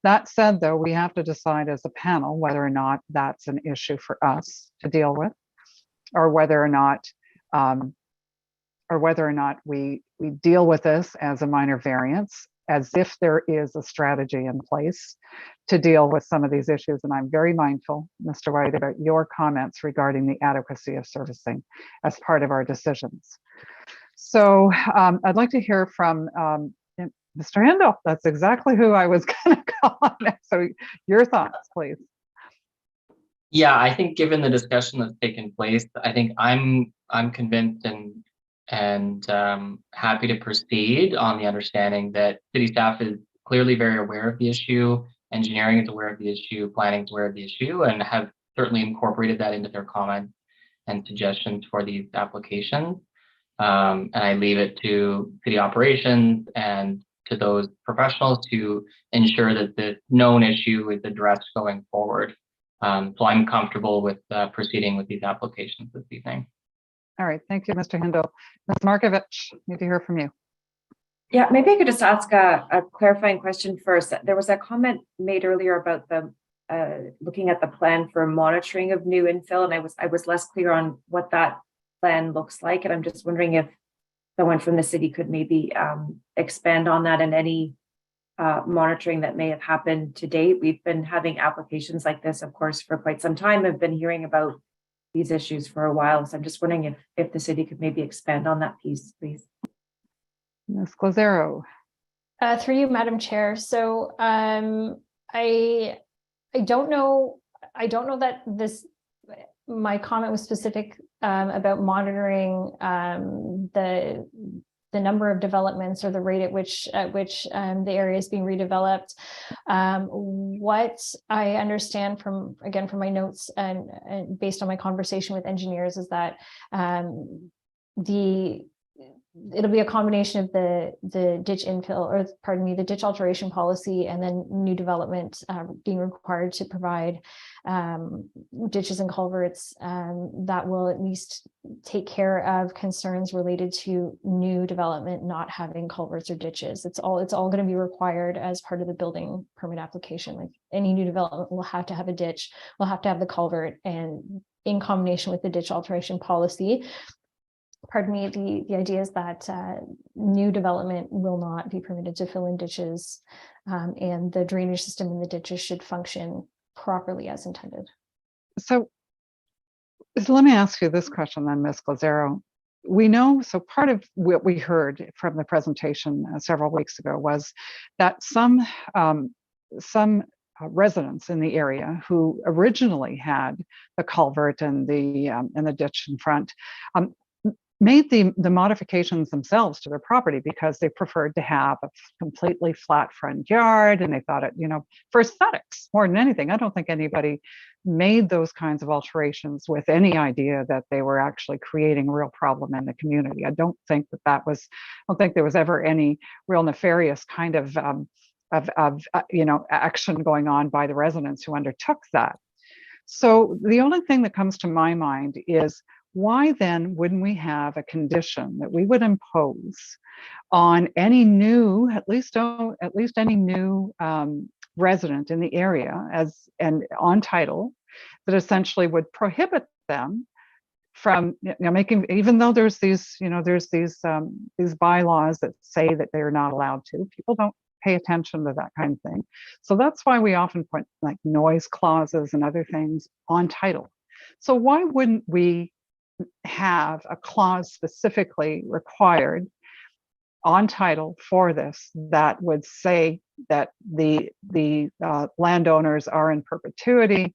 Speaker 1: That said, though, we have to decide as a panel whether or not that's an issue for us to deal with, or whether or not we deal with this as a minor variance, as if there is a strategy in place to deal with some of these issues. And I'm very mindful, Mr. White, about your comments regarding the adequacy of servicing as part of our decisions. So I'd like to hear from Mr. Handel. That's exactly who I was going to call on next. So your thoughts, please.
Speaker 6: Yeah, I think given the discussion that's taken place, I think I'm convinced and happy to proceed on the understanding that city staff is clearly very aware of the issue, engineering is aware of the issue, planning is aware of the issue, and have certainly incorporated that into their comments and suggestions for these applications. And I leave it to city operations and to those professionals to ensure that the known issue is addressed going forward. So I'm comfortable with proceeding with these applications this evening.
Speaker 1: All right, thank you, Mr. Handel. Ms. Markovich, need to hear from you.
Speaker 10: Yeah, maybe I could just ask a clarifying question first. There was a comment made earlier about the looking at the plan for monitoring of new infill, and I was less clear on what that plan looks like, and I'm just wondering if someone from the city could maybe expand on that and any monitoring that may have happened to date. We've been having applications like this, of course, for quite some time. I've been hearing about these issues for a while, so I'm just wondering if the city could maybe expand on that piece, please.
Speaker 1: Ms. Clazzaro.
Speaker 8: Through you, Madam Chair. So I don't know that my comment was specific about monitoring the the number of developments or the rate at which the area is being redeveloped. What I understand from my notes and based on my conversation with engineers is that it'll be a combination of the ditch infill, or pardon me, the ditch alteration policy, and then new development being required to provide ditches and culverts that will at least take care of concerns related to new development not having culverts or ditches. It's all going to be required as part of the building permit application. Like any new development will have to have a ditch, will have to have the culvert, and in combination with the ditch alteration policy, pardon me, the idea is that new development will not be permitted to fill in ditches, and the drainage system in the ditches should function properly as intended.
Speaker 1: So let me ask you this question then, Ms. Glazero. We know, so part of what we heard from the presentation several weeks ago was that some residents in the area who originally had the culvert and the ditch in front made the modifications themselves to their property because they preferred to have a completely flat front yard, and they thought it, for aesthetics more than anything. I don't think anybody made those kinds of alterations with any idea that they were actually creating a real problem in the community. I don't think there was ever any real nefarious kind of action going on by the residents who undertook that. So the only thing that comes to my mind is, why then wouldn't we have a condition that we would impose on any new, at least any new resident in the area and on title, that essentially would prohibit them from making, even though there's these bylaws that say that they're not allowed to, people don't pay attention to that kind of thing. So that's why we often put like noise clauses and other things on title. So why wouldn't we have a clause specifically required on title for this that would say that the landowners are in perpetuity,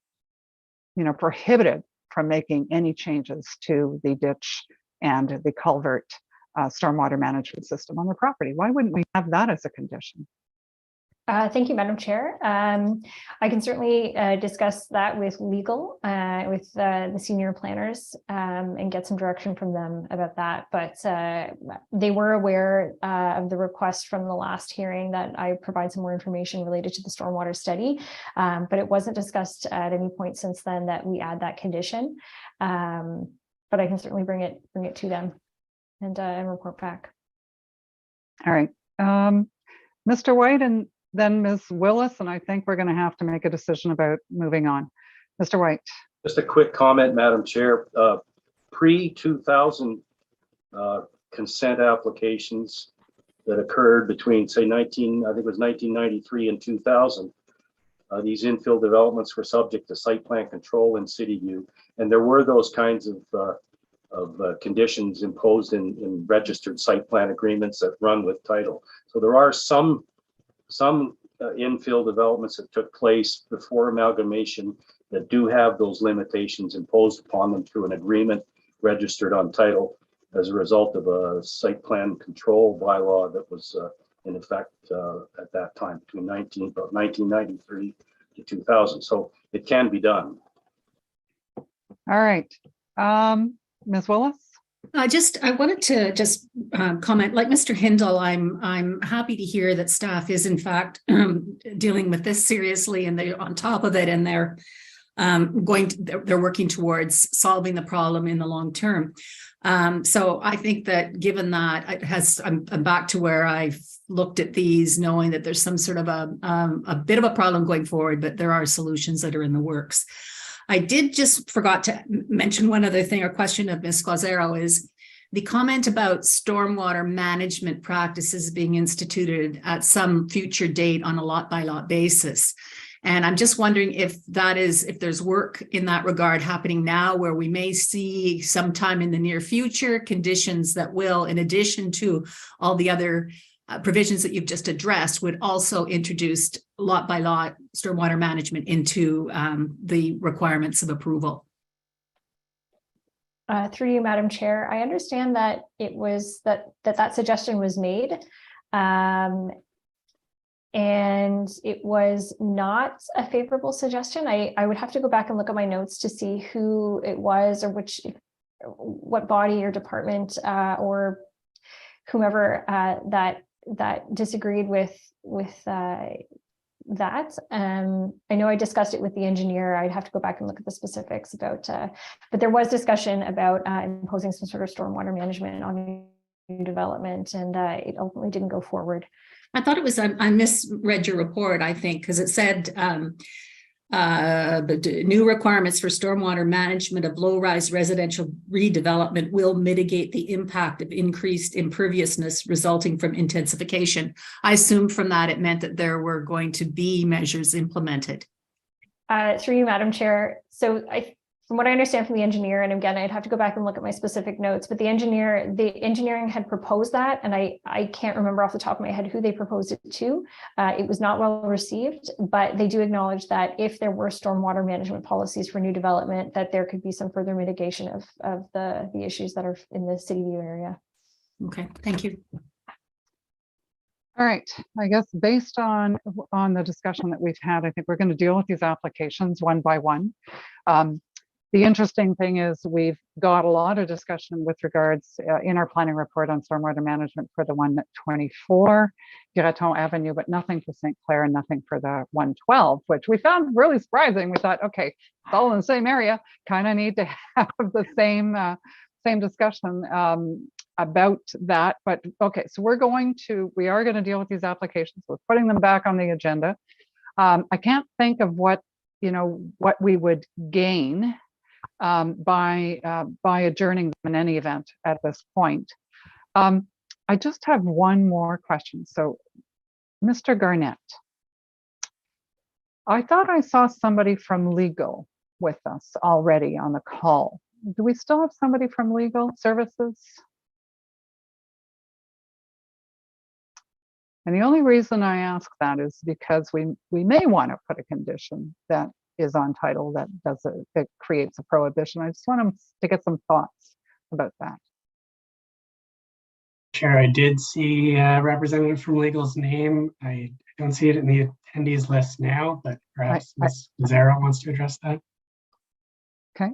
Speaker 1: prohibited from making any changes to the ditch and the culvert stormwater management system on their property? Why wouldn't we have that as a condition?
Speaker 8: Thank you, Madam Chair. I can certainly discuss that with legal, with the senior planners, and get some direction from them about that. But they were aware of the request from the last hearing that I provide some more information related to the stormwater study. But it wasn't discussed at any point since then that we add that condition. But I can certainly bring it to them and report back.
Speaker 1: All right, Mr. White, and then Ms. Willis, and I think we're going to have to make a decision about moving on. Mr. White.
Speaker 2: Just a quick comment, Madam Chair. Pre-2000 consent applications that occurred between, say, I think it was 1993 and 2000. These infill developments were subject to site plan control in city view, and there were those kinds of conditions imposed in registered site plan agreements that run with title. So there are some infill developments that took place before amalgamation that do have those limitations imposed upon them through an agreement registered on title as a result of a site plan control bylaw that was in effect at that time between 1993 to 2000. So it can be done.
Speaker 1: All right, Ms. Willis.
Speaker 9: I wanted to just comment, like Mr. Hindle, I'm happy to hear that staff is in fact dealing with this seriously, and they're on top of it, and they're working towards solving the problem in the long term. So I think that given that I'm back to where I've looked at these, knowing that there's some sort of a bit of a problem going forward, but there are solutions that are in the works. I did just forgot to mention one other thing or question of Ms. Glazero is the comment about stormwater management practices being instituted at some future date on a lot by lot basis. And I'm just wondering if there's work in that regard happening now, where we may see sometime in the near future conditions that will, in addition to all the other provisions that you've just addressed, would also introduce lot by lot stormwater management into the requirements of approval.
Speaker 8: Through you, Madam Chair, I understand that it was that suggestion was made. And it was not a favorable suggestion. I would have to go back and look at my notes to see who it was or what body or department or whomever that disagreed with that. I know I discussed it with the engineer. I'd have to go back and look at the specifics about, but there was discussion about imposing some sort of stormwater management on new development, and it ultimately didn't go forward.
Speaker 9: I thought it was, I misread your report, I think, because it said but new requirements for stormwater management of low-rise residential redevelopment will mitigate the impact of increased imperviousness resulting from intensification. I assumed from that it meant that there were going to be measures implemented.
Speaker 8: Through you, Madam Chair. So from what I understand from the engineer, and again, I'd have to go back and look at my specific notes, but the engineering had proposed that, and I can't remember off the top of my head who they proposed it to. It was not well received, but they do acknowledge that if there were stormwater management policies for new development, that there could be some further mitigation of the issues that are in the City View area.
Speaker 9: Okay, thank you.
Speaker 1: All right, I guess based on the discussion that we've had, I think we're going to deal with these applications one by one. The interesting thing is we've got a lot of discussion with regards in our planning report on stormwater management for the 124 Giraton Avenue, but nothing for St. Clair and nothing for the 112, which we found really surprising. We thought, okay, it's all in the same area, kind of need to have the same discussion about that. But okay, so we are going to deal with these applications. We're putting them back on the agenda. I can't think of what we would gain by adjourning them in any event at this point. I just have one more question. So, Mr. Garnett, I thought I saw somebody from legal with us already on the call. Do we still have somebody from legal services? And the only reason I ask that is because we may want to put a condition that is on title that creates a prohibition. I just want to get some thoughts about that.
Speaker 11: Chair, I did see a representative from legal's name. I don't see it in the attendees list now, but perhaps Ms. Mazzaro wants to address that.
Speaker 1: Okay.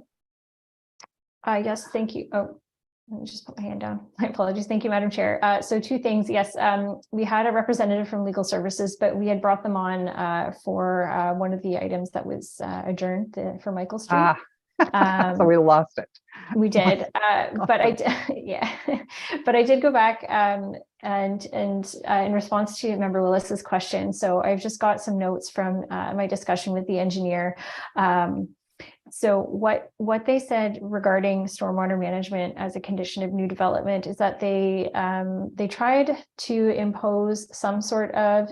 Speaker 8: Yes, thank you. Oh, let me just put my hand down. My apologies. Thank you, Madam Chair. So two things. Yes, we had a representative from legal services, but we had brought them on for one of the items that was adjourned for Michael Street.
Speaker 1: So we lost it.
Speaker 8: We did, but I did go back and in response to Member Willis's question. So I've just got some notes from my discussion with the engineer. So what they said regarding stormwater management as a condition of new development is that they tried to impose some sort of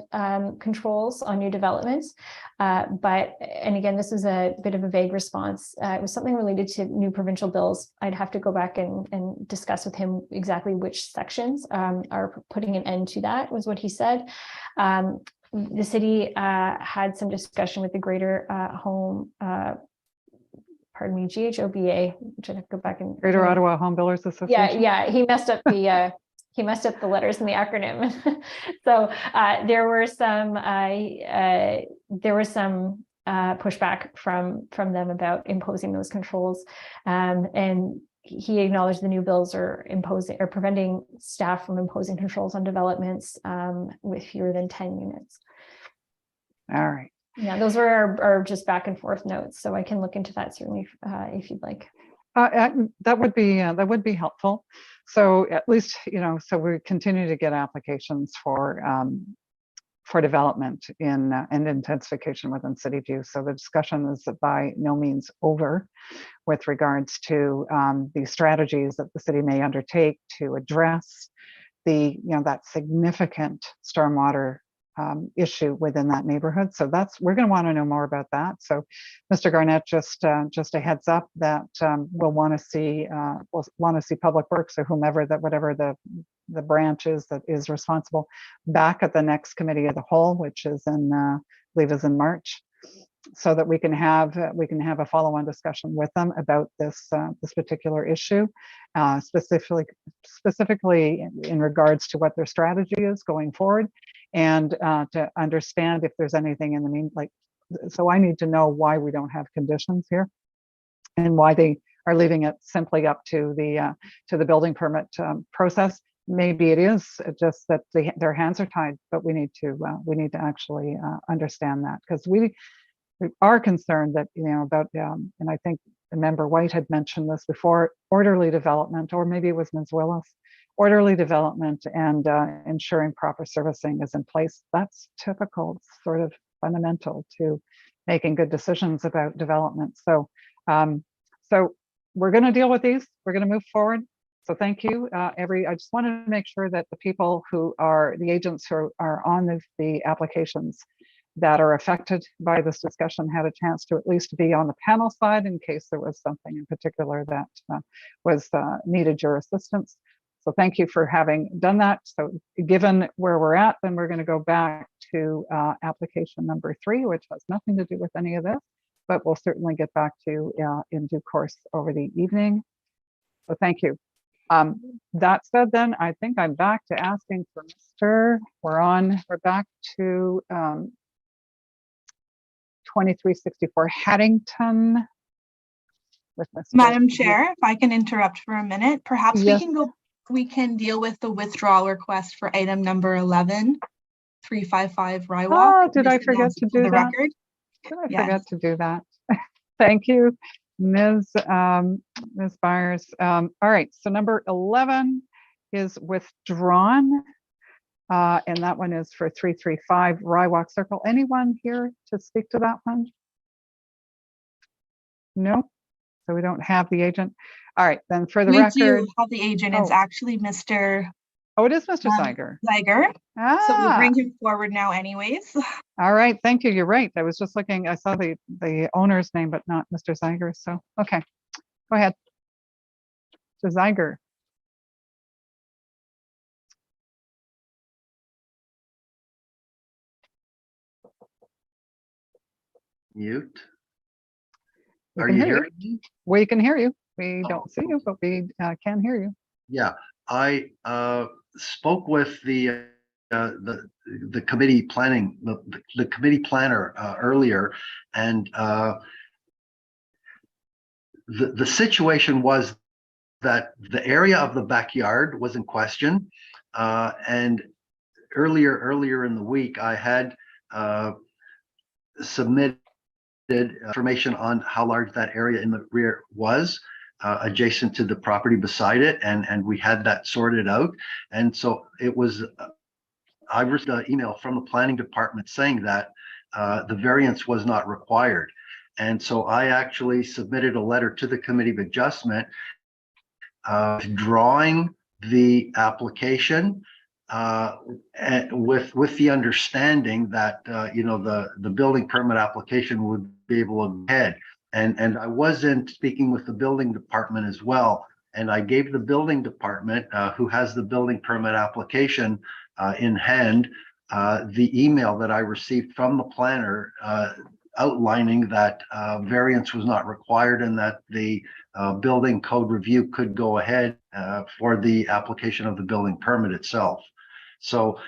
Speaker 8: controls on new developments, and again, this is a bit of a vague response. It was something related to new provincial bills. I'd have to go back and discuss with him exactly which sections are putting an end to that, was what he said. The city had some discussion with the Greater GHOBA, which I have to go back and
Speaker 1: Greater Ottawa Home Builders Association.
Speaker 8: Yeah, he messed up the he messed up the letters in the acronym. So there was some pushback from them about imposing those controls, and he acknowledged the new bills are preventing staff from imposing controls on developments with fewer than 10 units.
Speaker 1: All right.
Speaker 8: Yeah, those were our just back and forth notes, so I can look into that certainly if you'd like.
Speaker 1: That would be helpful. So at least so we continue to get applications for development and intensification within City View. So the discussion is by no means over with regards to the strategies that the city may undertake to address that significant stormwater issue within that neighborhood. So we're going to want to know more about that. So Mr. Garnett, just a heads up that we'll want to see Public Works or whomever whatever the branch is that is responsible back at the next committee of the whole, which is I believe is in March. so that we can have a follow-on discussion with them about this particular issue, specifically in regards to what their strategy is going forward, and to understand if there's anything in the so I need to know why we don't have conditions here, and why they are leaving it simply up to the building permit process. Maybe it is just that their hands are tied, but we need to actually understand that, because we are concerned that, about, and I think Member White had mentioned this before, orderly development, or maybe it was Ms. Willis, orderly development and ensuring proper servicing is in place. That's typical, sort of fundamental to making good decisions about development. So, so we're going to deal with these. We're going to move forward. So thank you, I just wanted to make sure that the people who are the agents who are on the applications that are affected by this discussion had a chance to at least be on the panel side in case there was something in particular that needed your assistance. So thank you for having done that. So given where we're at, then we're going to go back to application number 3, which has nothing to do with any of this, but we'll certainly get back to in due course over the evening. So thank you. That said, then I think I'm back to asking for we're back to 2364 Haddington. With Mr.
Speaker 12: Madam Chair, if I can interrupt for a minute, perhaps
Speaker 1: Yes.
Speaker 12: we can deal with the withdrawal request for item number 11, 355 Rye Walk.
Speaker 1: Oh, did I forget to do that?
Speaker 12: Record.
Speaker 1: Did I forget to do that? Thank you, Ms. Byers. All right, so number 11 is withdrawn. And that one is for 335 Rye Walk Circle. Anyone here to speak to that one? No, so we don't have the agent. All right, then for the record.
Speaker 12: We do have the agent. It's
Speaker 1: Oh.
Speaker 12: actually Mr.
Speaker 1: Oh, it is Mr. Zeiger.
Speaker 12: Zeiger. So we'll
Speaker 1: Ah,
Speaker 12: bring him forward now anyways.
Speaker 1: all right, thank you. You're right. I was just looking, I saw the owner's name, but not Mr. Zeiger. So, okay, go ahead. Mr. Zeiger.
Speaker 4: Mute.
Speaker 1: We
Speaker 4: Are
Speaker 1: can
Speaker 4: you
Speaker 1: hear you.
Speaker 4: hearing me?
Speaker 1: We can hear you. We
Speaker 4: Oh,
Speaker 1: don't see you, but we can hear you.
Speaker 4: Yeah, I spoke with the committee planning, the committee planner earlier, and the situation was that the area of the backyard was in question, and earlier in the week I had submitted information on how large that area in the rear was, adjacent to the property beside it, and we had that sorted out. And so it was, I received an email from the planning department saying that the variance was not required. And so I actually submitted a letter to the Committee of Adjustment drawing the application with the understanding that the building permit application would be able to head. And I wasn't speaking with the building department as well. And I gave the building department, who has the building permit application in hand, the email that I received from the planner outlining that variance was not required and that the building code review could go ahead for the application of the building permit itself. So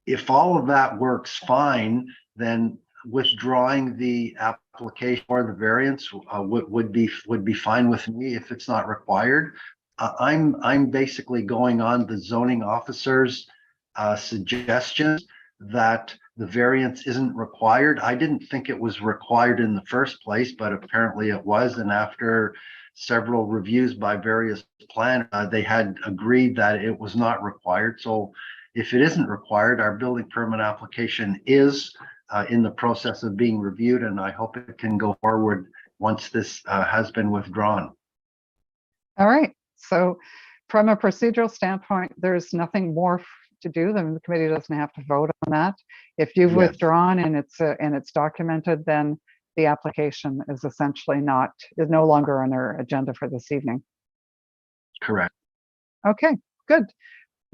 Speaker 4: if all of that works fine, then withdrawing the application for the variance would be fine with me if it's not required. I'm basically going on the zoning officer's suggestions that the variance isn't required. I didn't think it was required in the first place, but apparently it was. And after several reviews by various planners, they had agreed that it was not required. So if it isn't required, our building permit application is in the process of being reviewed, and I hope it can go forward once this has been withdrawn.
Speaker 1: All right. So from a procedural standpoint, there's nothing more to do. The committee doesn't have to vote on that. If you've
Speaker 4: Yes.
Speaker 1: withdrawn and it's documented, then the application is essentially is no longer on our agenda for this evening.
Speaker 4: Correct.
Speaker 1: Okay, good.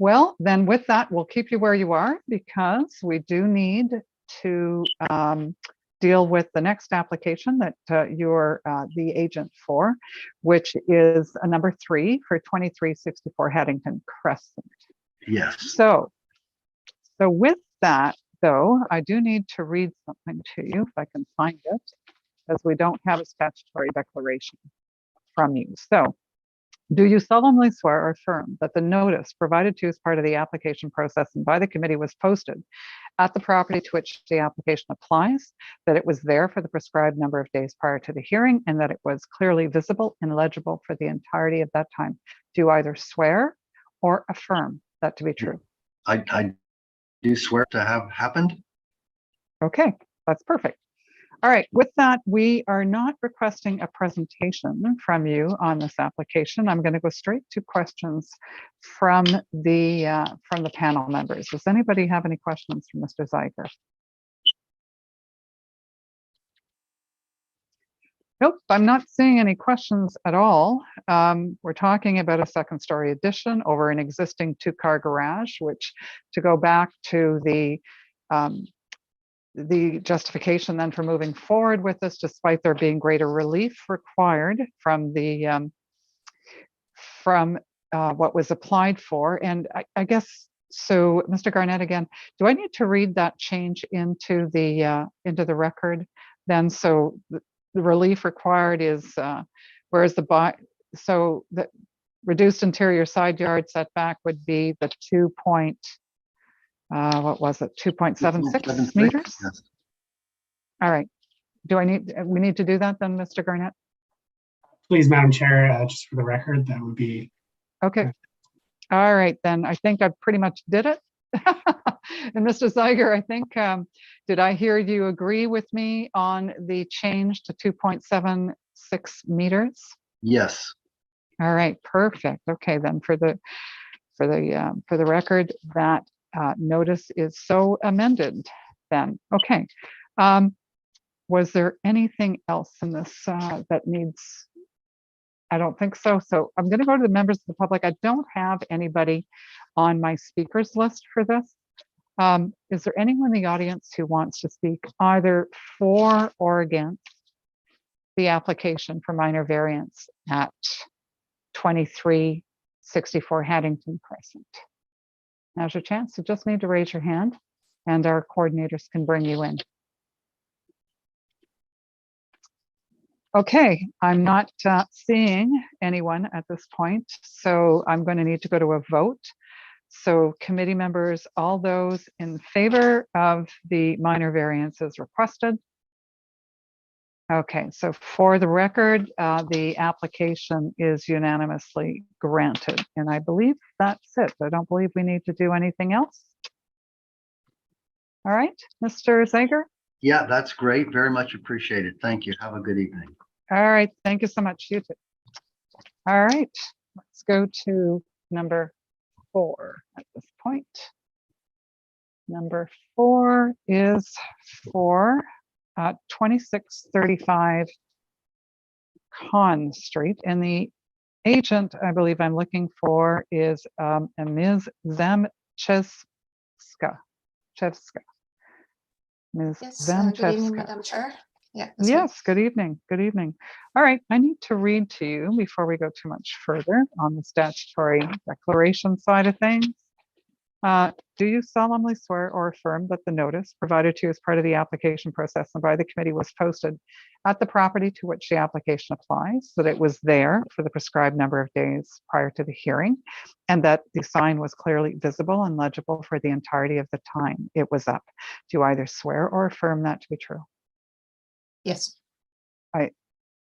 Speaker 1: Well, then with that, we'll keep you where you are because we do need to deal with the next application that you're the agent for, which is a number 3 for 2364 Haddington Crescent.
Speaker 4: Yes.
Speaker 1: So with that, though, I do need to read something to you if I can find it, because we don't have a statutory declaration from you. So, do you solemnly swear or affirm that the notice provided to you as part of the application process and by the committee was posted at the property to which the application applies, that it was there for the prescribed number of days prior to the hearing, and that it was clearly visible and legible for the entirety of that time? Do you either swear or affirm that to be true?
Speaker 4: I do swear to have happened.
Speaker 1: Okay, that's perfect. All right, with that, we are not requesting a presentation from you on this application. I'm going to go straight to questions from the panel members. Does anybody have any questions for Mr. Zeiger? Nope, I'm not seeing any questions at all. We're talking about a second-story addition over an existing 2-car garage, which, to go back to the justification then for moving forward with this, despite there being greater relief required from the what was applied for. And I guess, so Mr. Garnett, again, do I need to read that change into the record then? So the relief required is, whereas so the reduced interior side yard setback would be the 2.76 meters?
Speaker 4: Yes.
Speaker 1: All right. We need to do that then, Mr. Garnett?
Speaker 11: Please, Madam Chair, just for the record, that would be.
Speaker 1: Okay. All right, then I think I pretty much did it. And Mr. Zeiger, I think, did I hear you agree with me on the change to 2.76 meters?
Speaker 4: Yes.
Speaker 1: All right, perfect. Okay, then for the record, that notice is so amended then. Okay. Was there anything else in this that needs? I don't think so. So I'm going to go to the members of the public. I don't have anybody on my speakers list for this. Is there anyone in the audience who wants to speak either for or against the application for minor variance at 2364 Haddington Crescent? Now's your chance. You just need to raise your hand and our coordinators can bring you in. Okay, I'm not seeing anyone at this point, so I'm going to need to go to a vote. So committee members, all those in favor of the minor variances requested. Okay, so for the record, the application is unanimously granted, and I believe that's it. I don't believe we need to do anything else. All right, Mr. Zeiger?
Speaker 4: Yeah, that's great. Very much appreciated. Thank you. Have a good evening.
Speaker 1: All right, thank you so much. You too. All right, let's go to number 4 at this point. Number 4 is for 2635 Conn Street, and the agent I believe I'm looking for is a Ms. Zamchevska. Ms.
Speaker 13: Yes,
Speaker 1: Zamchevska.
Speaker 13: good evening, Madam Chair. Yeah.
Speaker 1: Yes, good evening. Good evening. All right, I need to read to you before we go too much further on the statutory declaration side of things. Do you solemnly swear or affirm that the notice provided to you as part of the application process and by the committee was posted at the property to which the application applies, that it was there for the prescribed number of days prior to the hearing, and that the sign was clearly visible and legible for the entirety of the time it was up? Do you either swear or affirm that to be true?
Speaker 13: Yes.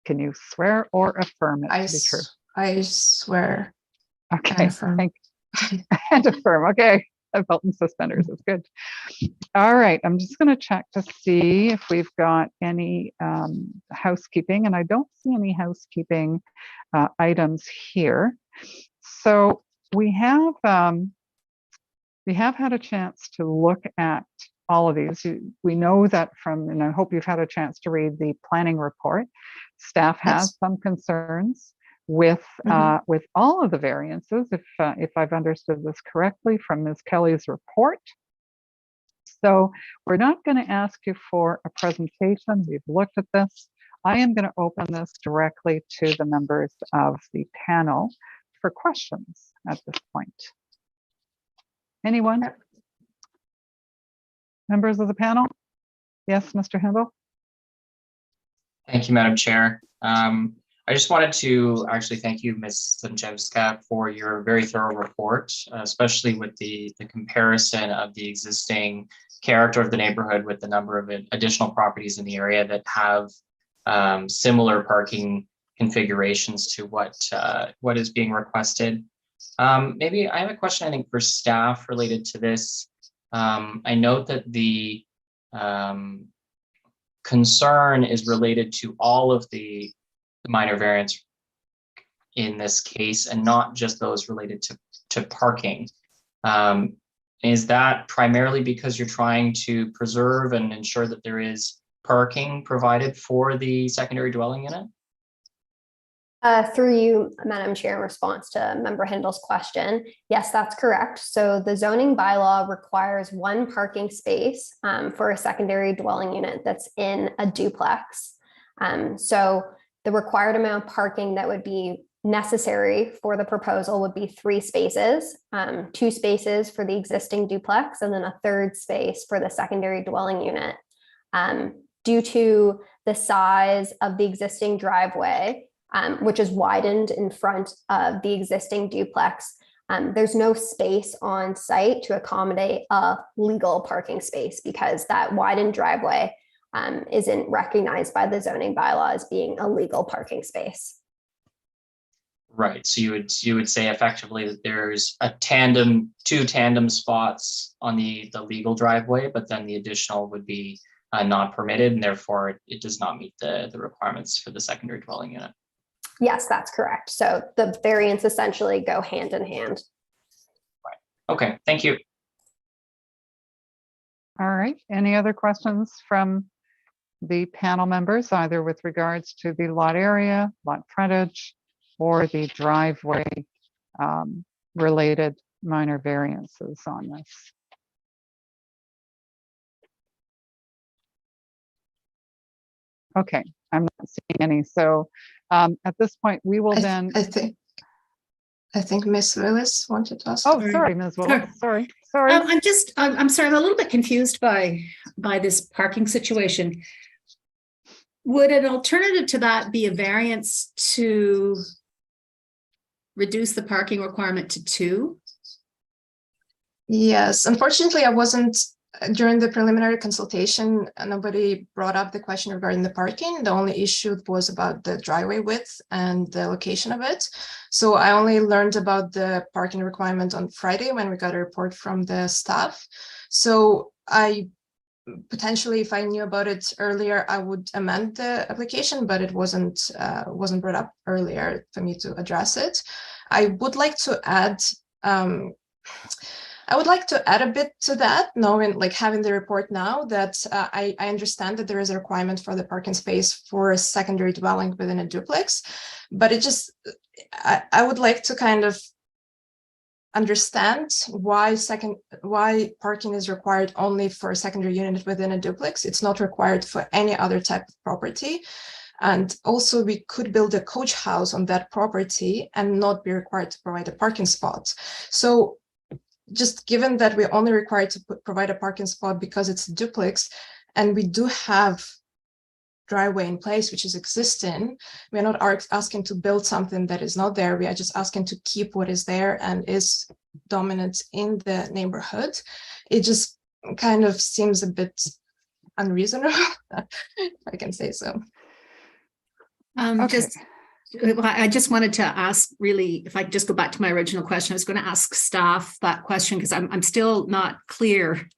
Speaker 1: Can you swear or affirm it to be true?
Speaker 13: I swear.
Speaker 1: Okay,
Speaker 13: And affirm.
Speaker 1: thank you. And affirm. Okay, belt and suspenders is good. All right, I'm just going to check to see if we've got any housekeeping, and I don't see any housekeeping items here. So we have had a chance to look at all of these. We know that from, and I hope you've had a chance to read the planning report. Staff has some concerns with all of the variances, if I've understood this correctly from Ms. Kelly's report. So we're not going to ask you for a presentation. We've looked at this. I am going to open this directly to the members of the panel for questions at this point. Anyone? Members of the panel? Yes, Mr. Hindle?
Speaker 6: Thank you, Madam Chair. I just wanted to actually thank you, Ms. Zimchevska, for your very thorough report, especially with the comparison of the existing character of the neighborhood with the number of additional properties in the area that have similar parking configurations to what is being requested. Maybe I have a question, I think, for staff related to this. I note that the concern is related to all of the minor variants in this case and not just those related to parking. Is that primarily because you're trying to preserve and ensure that there is parking provided for the secondary dwelling unit?
Speaker 5: Through you, Madam Chair, in response to Member Hindle's question, yes, that's correct. So the zoning bylaw requires one parking space for a secondary dwelling unit that's in a duplex. So the required amount of parking that would be necessary for the proposal would be 3 spaces, 2 spaces for the existing duplex, and then a 3rd space for the secondary dwelling unit. Due to the size of the existing driveway, which is widened in front of the existing duplex, there's no space on site to accommodate a legal parking space because that widened driveway isn't recognized by the zoning bylaw as being a legal parking space.
Speaker 6: Right. So you would say effectively that there's two tandem spots on the legal driveway, but then the additional would be not permitted, and therefore it does not meet the requirements for the secondary dwelling unit.
Speaker 5: Yes, that's correct. So the variants essentially go hand in hand.
Speaker 6: Right. Okay. Thank you.
Speaker 1: All right. Any other questions from the panel members, either with regards to the lot area, lot frontage, or the driveway related minor variances on this? Okay, I'm not seeing any. So at this point, we will then.
Speaker 13: I think Ms. Willis wanted to ask.
Speaker 1: Oh, sorry, Ms. Willis. Sorry.
Speaker 9: I'm sorry. I'm a little bit confused by this parking situation. Would an alternative to that be a variance to reduce the parking requirement to 2?
Speaker 13: Yes, unfortunately, I wasn't during the preliminary consultation. Nobody brought up the question regarding the parking. The only issue was about the driveway width and the location of it. So I only learned about the parking requirement on Friday when we got a report from the staff. So I potentially, if I knew about it earlier, I would amend the application, but it wasn't brought up earlier for me to address it. I would like to add a bit to that, knowing, like, having the report now that I understand that there is a requirement for the parking space for a secondary dwelling within a duplex, but I would like to kind of understand why parking is required only for a secondary unit within a duplex. It's not required for any other type of property. And also we could build a coach house on that property and not be required to provide a parking spot. So just given that we're only required to provide a parking spot because it's a duplex, and we do have driveway in place, which is existing, we're not asking to build something that is not there. We are just asking to keep what is there and is dominant in the neighborhood. It just kind of seems a bit unreasonable, if I can say so.
Speaker 1: Okay.
Speaker 9: I just wanted to ask, really, if I could just go back to my original question, I was going to ask staff that question because I'm still not clear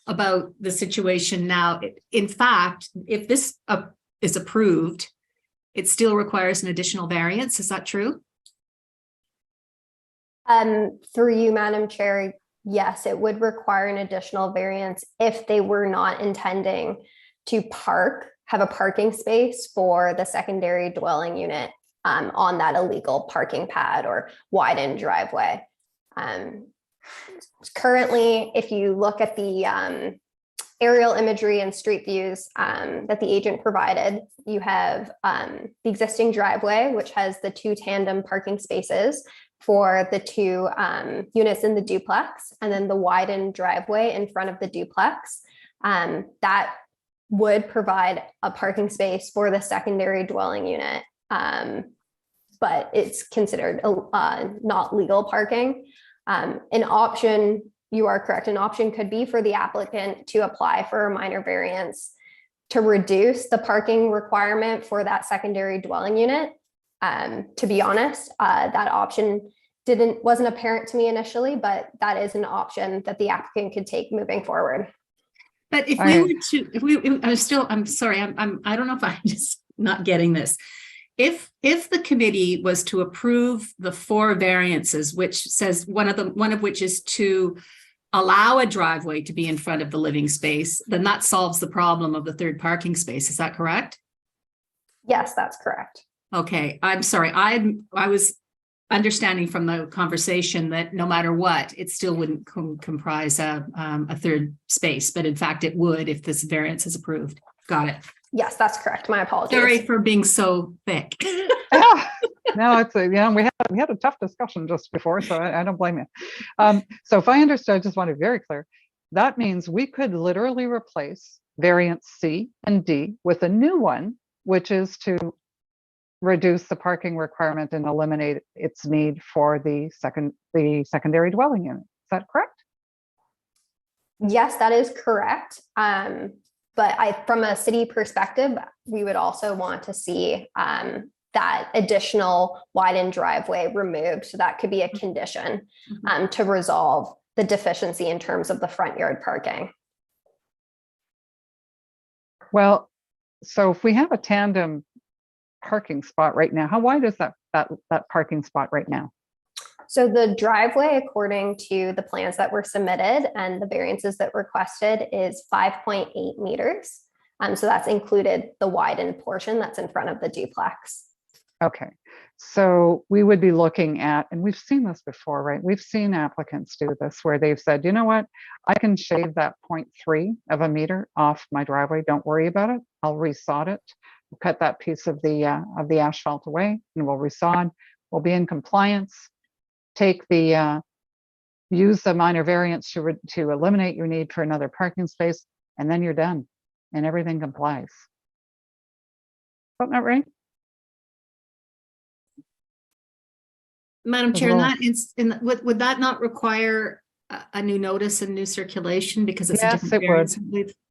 Speaker 9: about the situation now. In fact, if this is approved, it still requires an additional variance. Is that true?
Speaker 5: Through you, Madam Chair, yes, it would require an additional variance if they were not intending to have a parking space for the secondary dwelling unit on that illegal parking pad or widened driveway. Currently, if you look at the aerial imagery and street views that the agent provided, you have the existing driveway, which has the 2 tandem parking spaces for the 2 units in the duplex, and then the widened driveway in front of the duplex. That would provide a parking space for the secondary dwelling unit, but it's considered not legal parking. An option, you are correct, an option could be for the applicant to apply for a minor variance to reduce the parking requirement for that secondary dwelling unit. To be honest, that option wasn't apparent to me initially, but that is an option that the applicant could take moving forward.
Speaker 9: But if we were to, I'm sorry, I don't know if I'm just not getting this. If the committee was to approve the 4 variances, which says one of which is to allow a driveway to be in front of the living space, then that solves the problem of the 3rd parking space. Is that correct?
Speaker 5: Yes, that's correct.
Speaker 9: Okay, I'm sorry. I was understanding from the conversation that no matter what, it still wouldn't comprise a 3rd space, but in fact it would if this variance is approved. Got it.
Speaker 5: Yes, that's correct. My apologies.
Speaker 9: Sorry for being so thick.
Speaker 1: No, it's we had a tough discussion just before, so I don't blame you. So if I understood, I just want to be very clear. That means we could literally replace variance C and D with a new one, which is to reduce the parking requirement and eliminate its need for the secondary dwelling unit. Is that correct?
Speaker 5: Yes, that is correct. But from a city perspective, we would also want to see that additional widened driveway removed. So that could be a condition to resolve the deficiency in terms of the front yard parking.
Speaker 1: Well, so if we have a tandem parking spot right now, how wide is that parking spot right now?
Speaker 5: So the driveway, according to the plans that were submitted and the variances that requested, is 5.8 meters. So that's included the widened portion that's in front of the duplex.
Speaker 1: Okay, so we would be looking at, and we've seen this before, right? We've seen applicants do this where they've said, you know what, I can shave that 0.3 of a meter off my driveway. Don't worry about it. I'll resod it. We'll cut that piece of the asphalt away and we'll resod. We'll be in compliance. Take the use the minor variance to eliminate your need for another parking space, and then you're done, and everything complies. Isn't that right?
Speaker 9: Madam Chair, would that not require a new notice and new circulation because it's a different variance?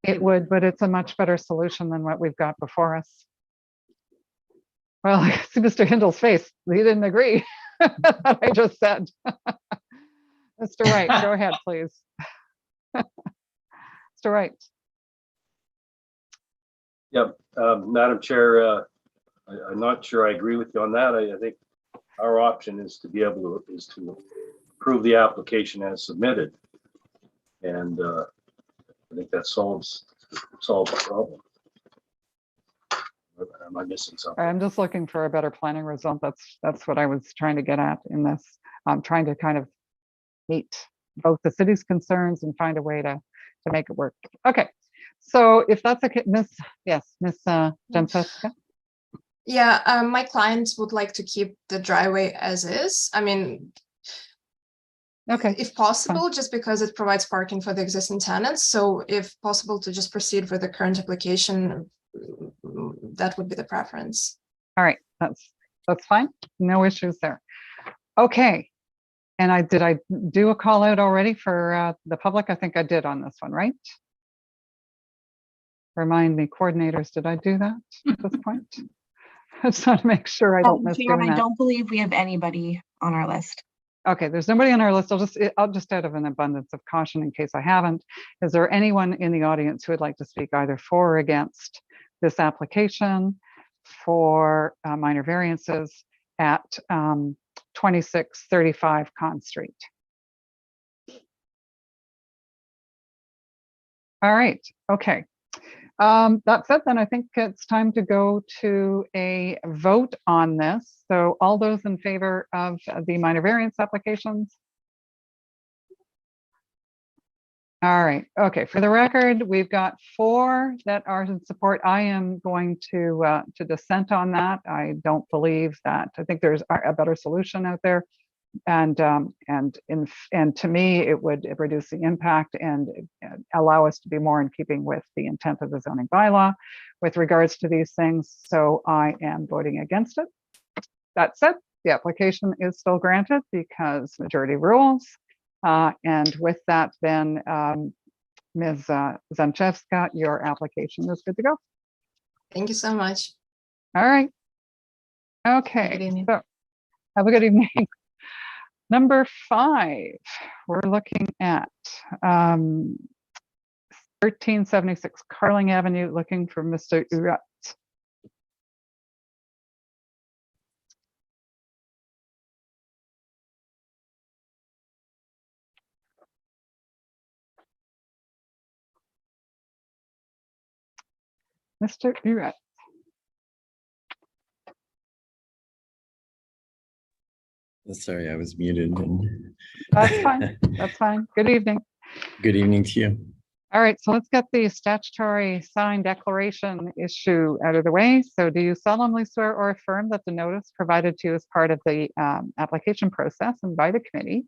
Speaker 1: It would, but it's a much better solution than what we've got before us. Well, I see Mr. Hindel's face. He didn't agree. I just said. Mr. Wright, go ahead, please. Mr. Wright.
Speaker 2: Yep, Madam Chair, I'm not sure I agree with you on that. I think our option is to be able to approve the application as submitted, and I think that solves the problem. Am I missing something?
Speaker 1: I'm just looking for a better planning result. That's what I was trying to get at in this. I'm trying to kind of meet both the city's concerns and find a way to make it work. Okay, so if that's okay, Miss Jamseska.
Speaker 13: Yeah, my clients would like to keep the driveway as is. I mean,
Speaker 1: okay,
Speaker 13: if possible, just because it provides parking for the existing tenants. So if possible, to just proceed with the current application, that would be the preference.
Speaker 1: All right, that's fine. No issues there. Okay, and did I do a call out already for the public? I think I did on this one, right? Remind me, coordinators, did I do that at this point? I just want to make sure I don't miss doing that.
Speaker 12: I don't believe we have anybody on our list.
Speaker 1: Okay, there's nobody on our list. I'll just out of an abundance of caution in case I haven't. Is there anyone in the audience who would like to speak either for or against this application for minor variances at 2635 Con Street? All right, okay. That said, then I think it's time to go to a vote on this. So all those in favor of the minor variance applications? All right. Okay. For the record, we've got 4 that are in support. I am going to dissent on that. I don't believe that. I think there's a better solution out there, and to me, it would reduce the impact and allow us to be more in keeping with the intent of the zoning bylaw with regards to these things. So I am voting against it. That said, the application is still granted because majority rules. And with that, then, Ms. Zanchevska, your application is good to go.
Speaker 13: Thank you so much.
Speaker 1: All right.
Speaker 13: Good
Speaker 1: Okay,
Speaker 13: evening.
Speaker 1: so have a good evening. Number 5, we're looking at 1376 Carling Avenue, looking for Mr. Urat. Mr. Urat.
Speaker 14: Sorry, I was muted.
Speaker 1: That's fine. That's fine. Good evening.
Speaker 14: Good evening to you.
Speaker 1: All right, so let's get the statutory signed declaration issue out of the way. So do you solemnly swear or affirm that the notice provided to you as part of the application process and by the committee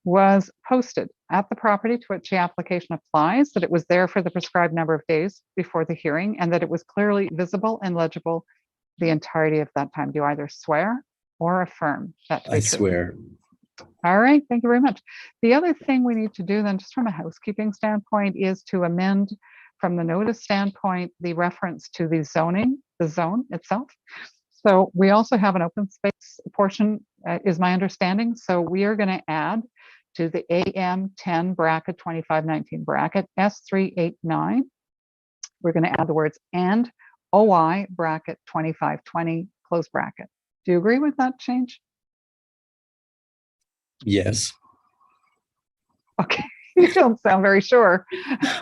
Speaker 1: was posted at the property to which the application applies, that it was there for the prescribed number of days before the hearing, and that it was clearly visible and legible the entirety of that time? Do you either swear or affirm that to be
Speaker 14: I
Speaker 1: true?
Speaker 14: swear.
Speaker 1: All right, thank you very much. The other thing we need to do then, just from a housekeeping standpoint, is to amend from the notice standpoint, the reference to the zoning, the zone itself. So we also have an open space portion, is my understanding. So we are going to add to the AM 10 bracket 2519 bracket S389. We're going to add the words and OI bracket 2520 close bracket. Do you agree with that change?
Speaker 14: Yes.
Speaker 1: Okay, you don't sound very sure.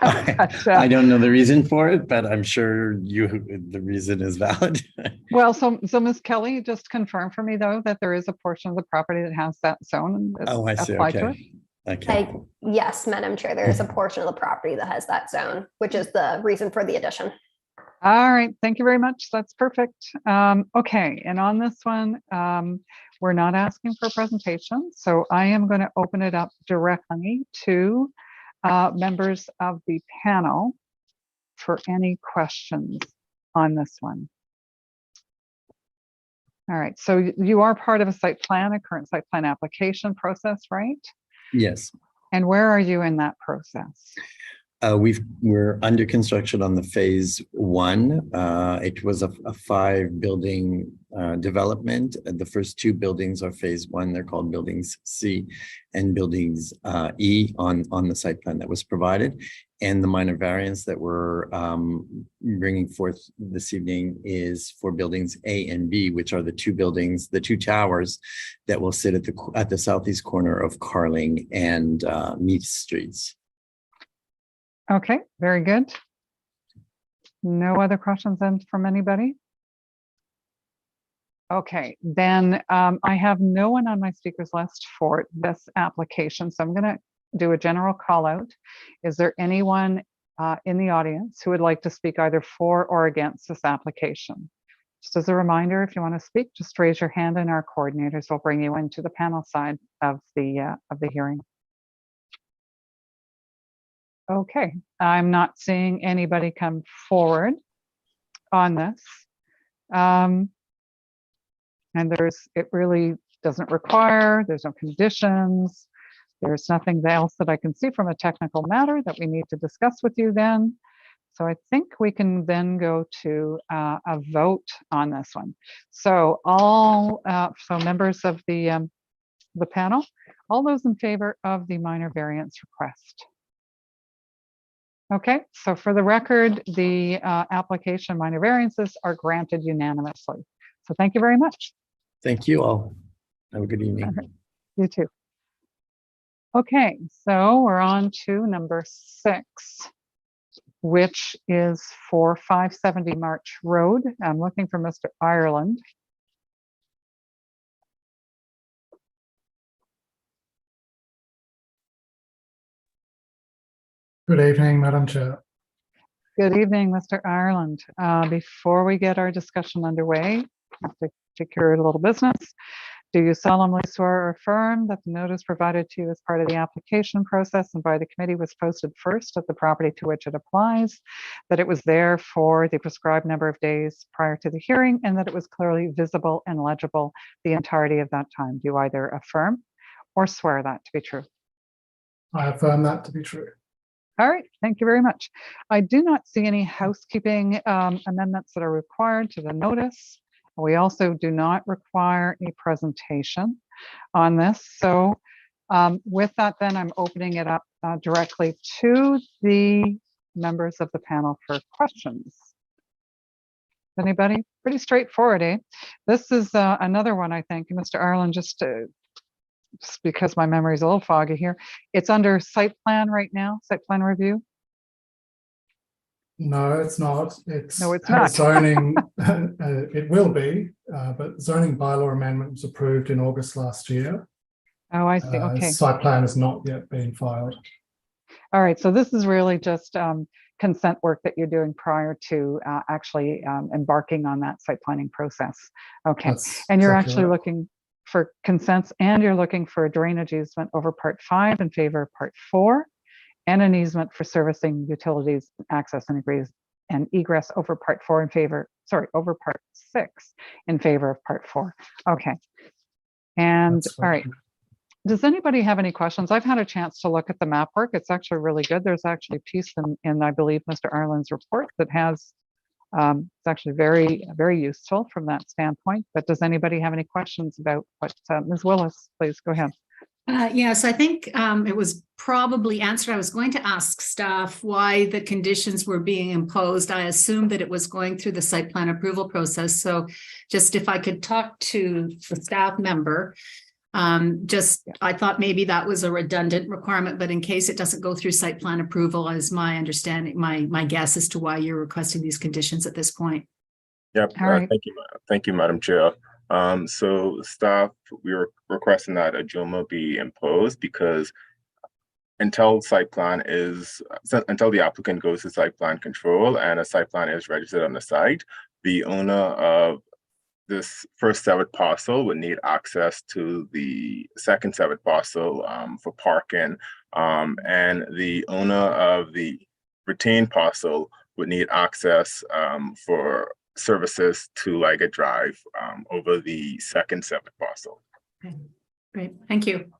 Speaker 14: I don't know the reason for it, but I'm sure the reason is valid.
Speaker 1: Well, so Ms. Kelly just confirmed for me though that there is a portion of the property that has that zone and
Speaker 14: Oh, I see.
Speaker 1: applied to it.
Speaker 14: Okay. Okay.
Speaker 5: Yes, Madam Chair, there is a portion of the property that has that zone, which is the reason for the addition.
Speaker 1: All right, thank you very much. That's perfect. Okay, and on this one, we're not asking for a presentation, so I am going to open it up directly to members of the panel for any questions on this one. All right, so you are part of a site plan, a current site plan application process, right?
Speaker 14: Yes.
Speaker 1: And where are you in that process?
Speaker 14: We're under construction on the phase 1. It was a 5-building development. The first 2 buildings are phase 1. They're called buildings C and buildings E on the site plan that was provided. And the minor variance that we're bringing forth this evening is for buildings A and B, which are the 2 buildings, the 2 towers that will sit at the southeast corner of Carling and Meath Streets.
Speaker 1: Okay, very good. No other questions then from anybody? Okay, then I have no one on my speakers list for this application, so I'm going to do a general call out. Is there anyone in the audience who would like to speak either for or against this application? Just as a reminder, if you want to speak, just raise your hand and our coordinators will bring you into the panel side of the hearing. Okay, I'm not seeing anybody come forward on this. And it really doesn't require, there's no conditions. There's nothing else that I can see from a technical matter that we need to discuss with you then. So I think we can then go to a vote on this one. So so members of the panel, all those in favor of the minor variance request? Okay, so for the record, the application minor variances are granted unanimously. So thank you very much.
Speaker 14: Thank you all. Have a good evening.
Speaker 1: Right. You too. Okay, so we're on to number 6, which is for 570 March Road. I'm looking for Mr. Ireland.
Speaker 15: Good evening, Madam Chair.
Speaker 1: Good evening, Mr. Ireland. Before we get our discussion underway, I have to take care of a little business. Do you solemnly swear or affirm that the notice provided to you as part of the application process and by the committee was posted first at the property to which it applies, that it was there for the prescribed number of days prior to the hearing, and that it was clearly visible and legible the entirety of that time? Do you either affirm or swear that to be true?
Speaker 15: I affirm that to be true.
Speaker 1: All right, thank you very much. I do not see any housekeeping amendments that are required to the notice. We also do not require a presentation on this. So with that, then I'm opening it up directly to the members of the panel for questions. Anybody? Pretty straightforward, eh? This is another one, I think, Mr. Ireland, just because my memory is a little foggy here. It's under site plan right now, site plan review.
Speaker 15: No, it's not.
Speaker 1: No, it's not.
Speaker 15: Zoning, it will be, but zoning bylaw amendment was approved in August last year.
Speaker 1: Oh, I see. Okay.
Speaker 15: Site plan has not yet been filed.
Speaker 1: All right. So this is really just consent work that you're doing prior to actually embarking on that site planning process. Okay. And you're actually looking for consents, and you're looking for a drainage easement over part 5 in favor of part 4, and an easement for servicing utilities, access and egress over part 4 in favor, over part 6 in favor of part 4. Okay. And all right. Does anybody have any questions? I've had a chance to look at the map work. It's actually really good. There's actually a piece in I believe, Mr. Ireland's report that has, it's actually very, very useful from that standpoint. But does anybody have any questions about what, Ms. Willis, please go ahead.
Speaker 9: Yes, I think it was probably answered. I was going to ask staff why the conditions were being imposed. I assumed that it was going through the site plan approval process. So just if I could talk to the staff member, I thought maybe that was a redundant requirement, but in case it doesn't go through site plan approval, is my understanding, my guess as to why you're requesting these conditions at this point.
Speaker 16: Yep. Thank you, Madam Chair. So staff, we were requesting that a JOMA be imposed because until the applicant goes to site plan control and a site plan is registered on the site, the owner of this first severed parcel would need access to the second severed parcel for parking, and the owner of the retained parcel would need access for services to Liget Drive over the second severed parcel.
Speaker 9: Okay, great, thank you.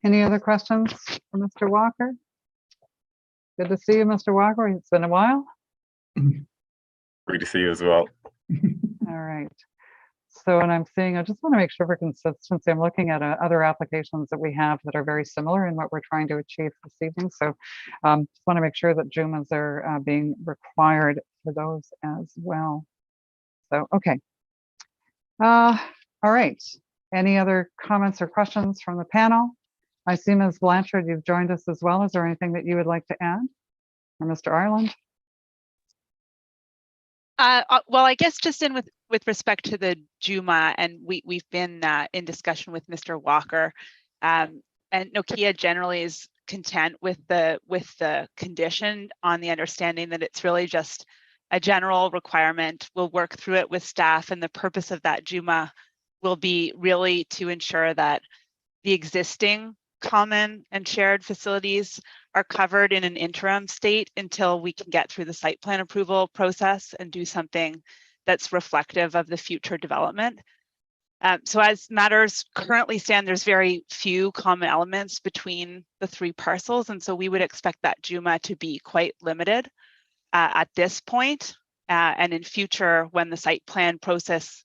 Speaker 1: Any other questions for Mr. Walker? Good to see you, Mr. Walker. It's been a while.
Speaker 16: Great to see you as well.
Speaker 1: All right. So, and I'm seeing, I just want to make sure for consistency, I'm looking at other applications that we have that are very similar in what we're trying to achieve this evening. So just want to make sure that JUMAs are being required for those as well. So, okay. All right. Any other comments or questions from the panel? I see Ms. Blanchard, you've joined us as well. Is there anything that you would like to add? Or Mr. Ireland?
Speaker 17: Well, I guess just in with respect to the JUMA, and we've been in discussion with Mr. Walker, and Nokia generally is content with the condition on the understanding that it's really just a general requirement. We'll work through it with staff, and the purpose of that JUMA will be really to ensure that the existing common and shared facilities are covered in an interim state until we can get through the site plan approval process and do something that's reflective of the future development. So as matters currently stand, there's very few common elements between the 3 parcels. And so we would expect that JUMA to be quite limited at this point. And in future, when the site plan process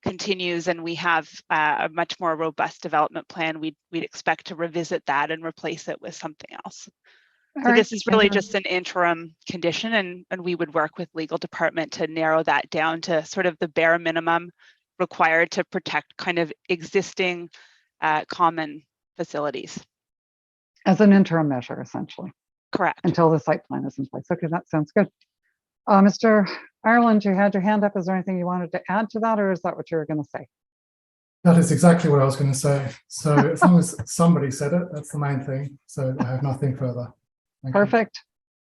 Speaker 17: continues and we have a much more robust development plan, we'd expect to revisit that and replace it with something else. So this is really just an interim condition, and we would work with legal department to narrow that down to sort of the bare minimum required to protect kind of existing common facilities.
Speaker 1: As an interim measure, essentially.
Speaker 17: Correct.
Speaker 1: Until the site plan is in place. Okay, that sounds good. Mr. Ireland, you had your hand up. Is there anything you wanted to add to that, or is that what you were going to say?
Speaker 15: That is exactly what I was going to say. So as long as somebody said it, that's the main thing. So I have nothing further. Thank you.
Speaker 1: Perfect.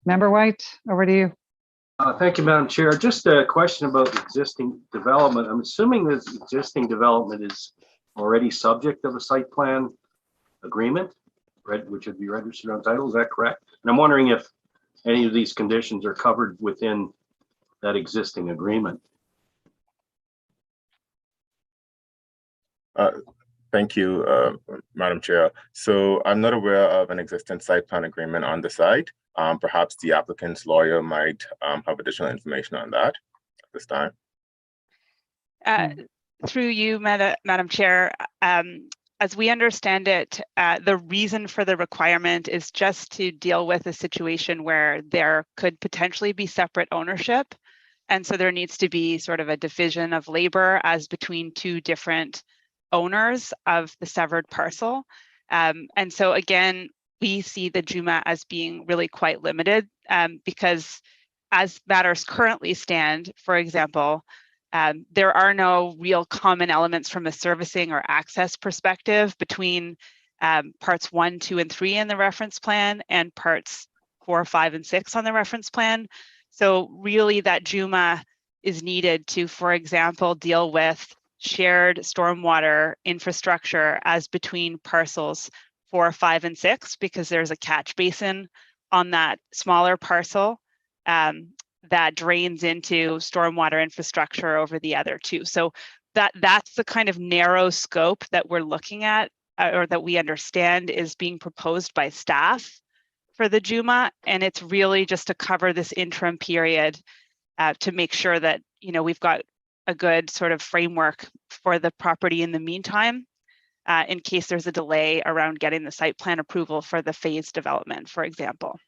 Speaker 1: Member White, over to you.
Speaker 2: Thank you, Madam Chair. Just a question about the existing development. I'm assuming this existing development is already subject of a site plan agreement, which would be registered on title. Is that correct? And I'm wondering if any of these conditions are covered within that existing agreement.
Speaker 16: Thank you, Madam Chair. So I'm not aware of an existing site plan agreement on the site. Perhaps the applicant's lawyer might have additional information on that at this time.
Speaker 17: Through you, Madam Chair, as we understand it, the reason for the requirement is just to deal with a situation where there could potentially be separate ownership. And so there needs to be sort of a division of labor as between two different owners of the severed parcel. And so again, we see the JUMA as being really quite limited because as matters currently stand, for example, there are no real common elements from a servicing or access perspective between parts 1, 2, and 3 in the reference plan and parts 4, 5, and 6 on the reference plan. So really that JUMA is needed to, for example, deal with shared stormwater infrastructure as between parcels 4, 5, and 6, because there's a catch basin on that smaller parcel that drains into stormwater infrastructure over the other two. So that's the kind of narrow scope that we're looking at or that we understand is being proposed by staff for the JUMA. And it's really just to cover this interim period to make sure that, you know, we've got a good sort of framework for the property in the meantime, in case there's a delay around getting the site plan approval for the phase development, for example.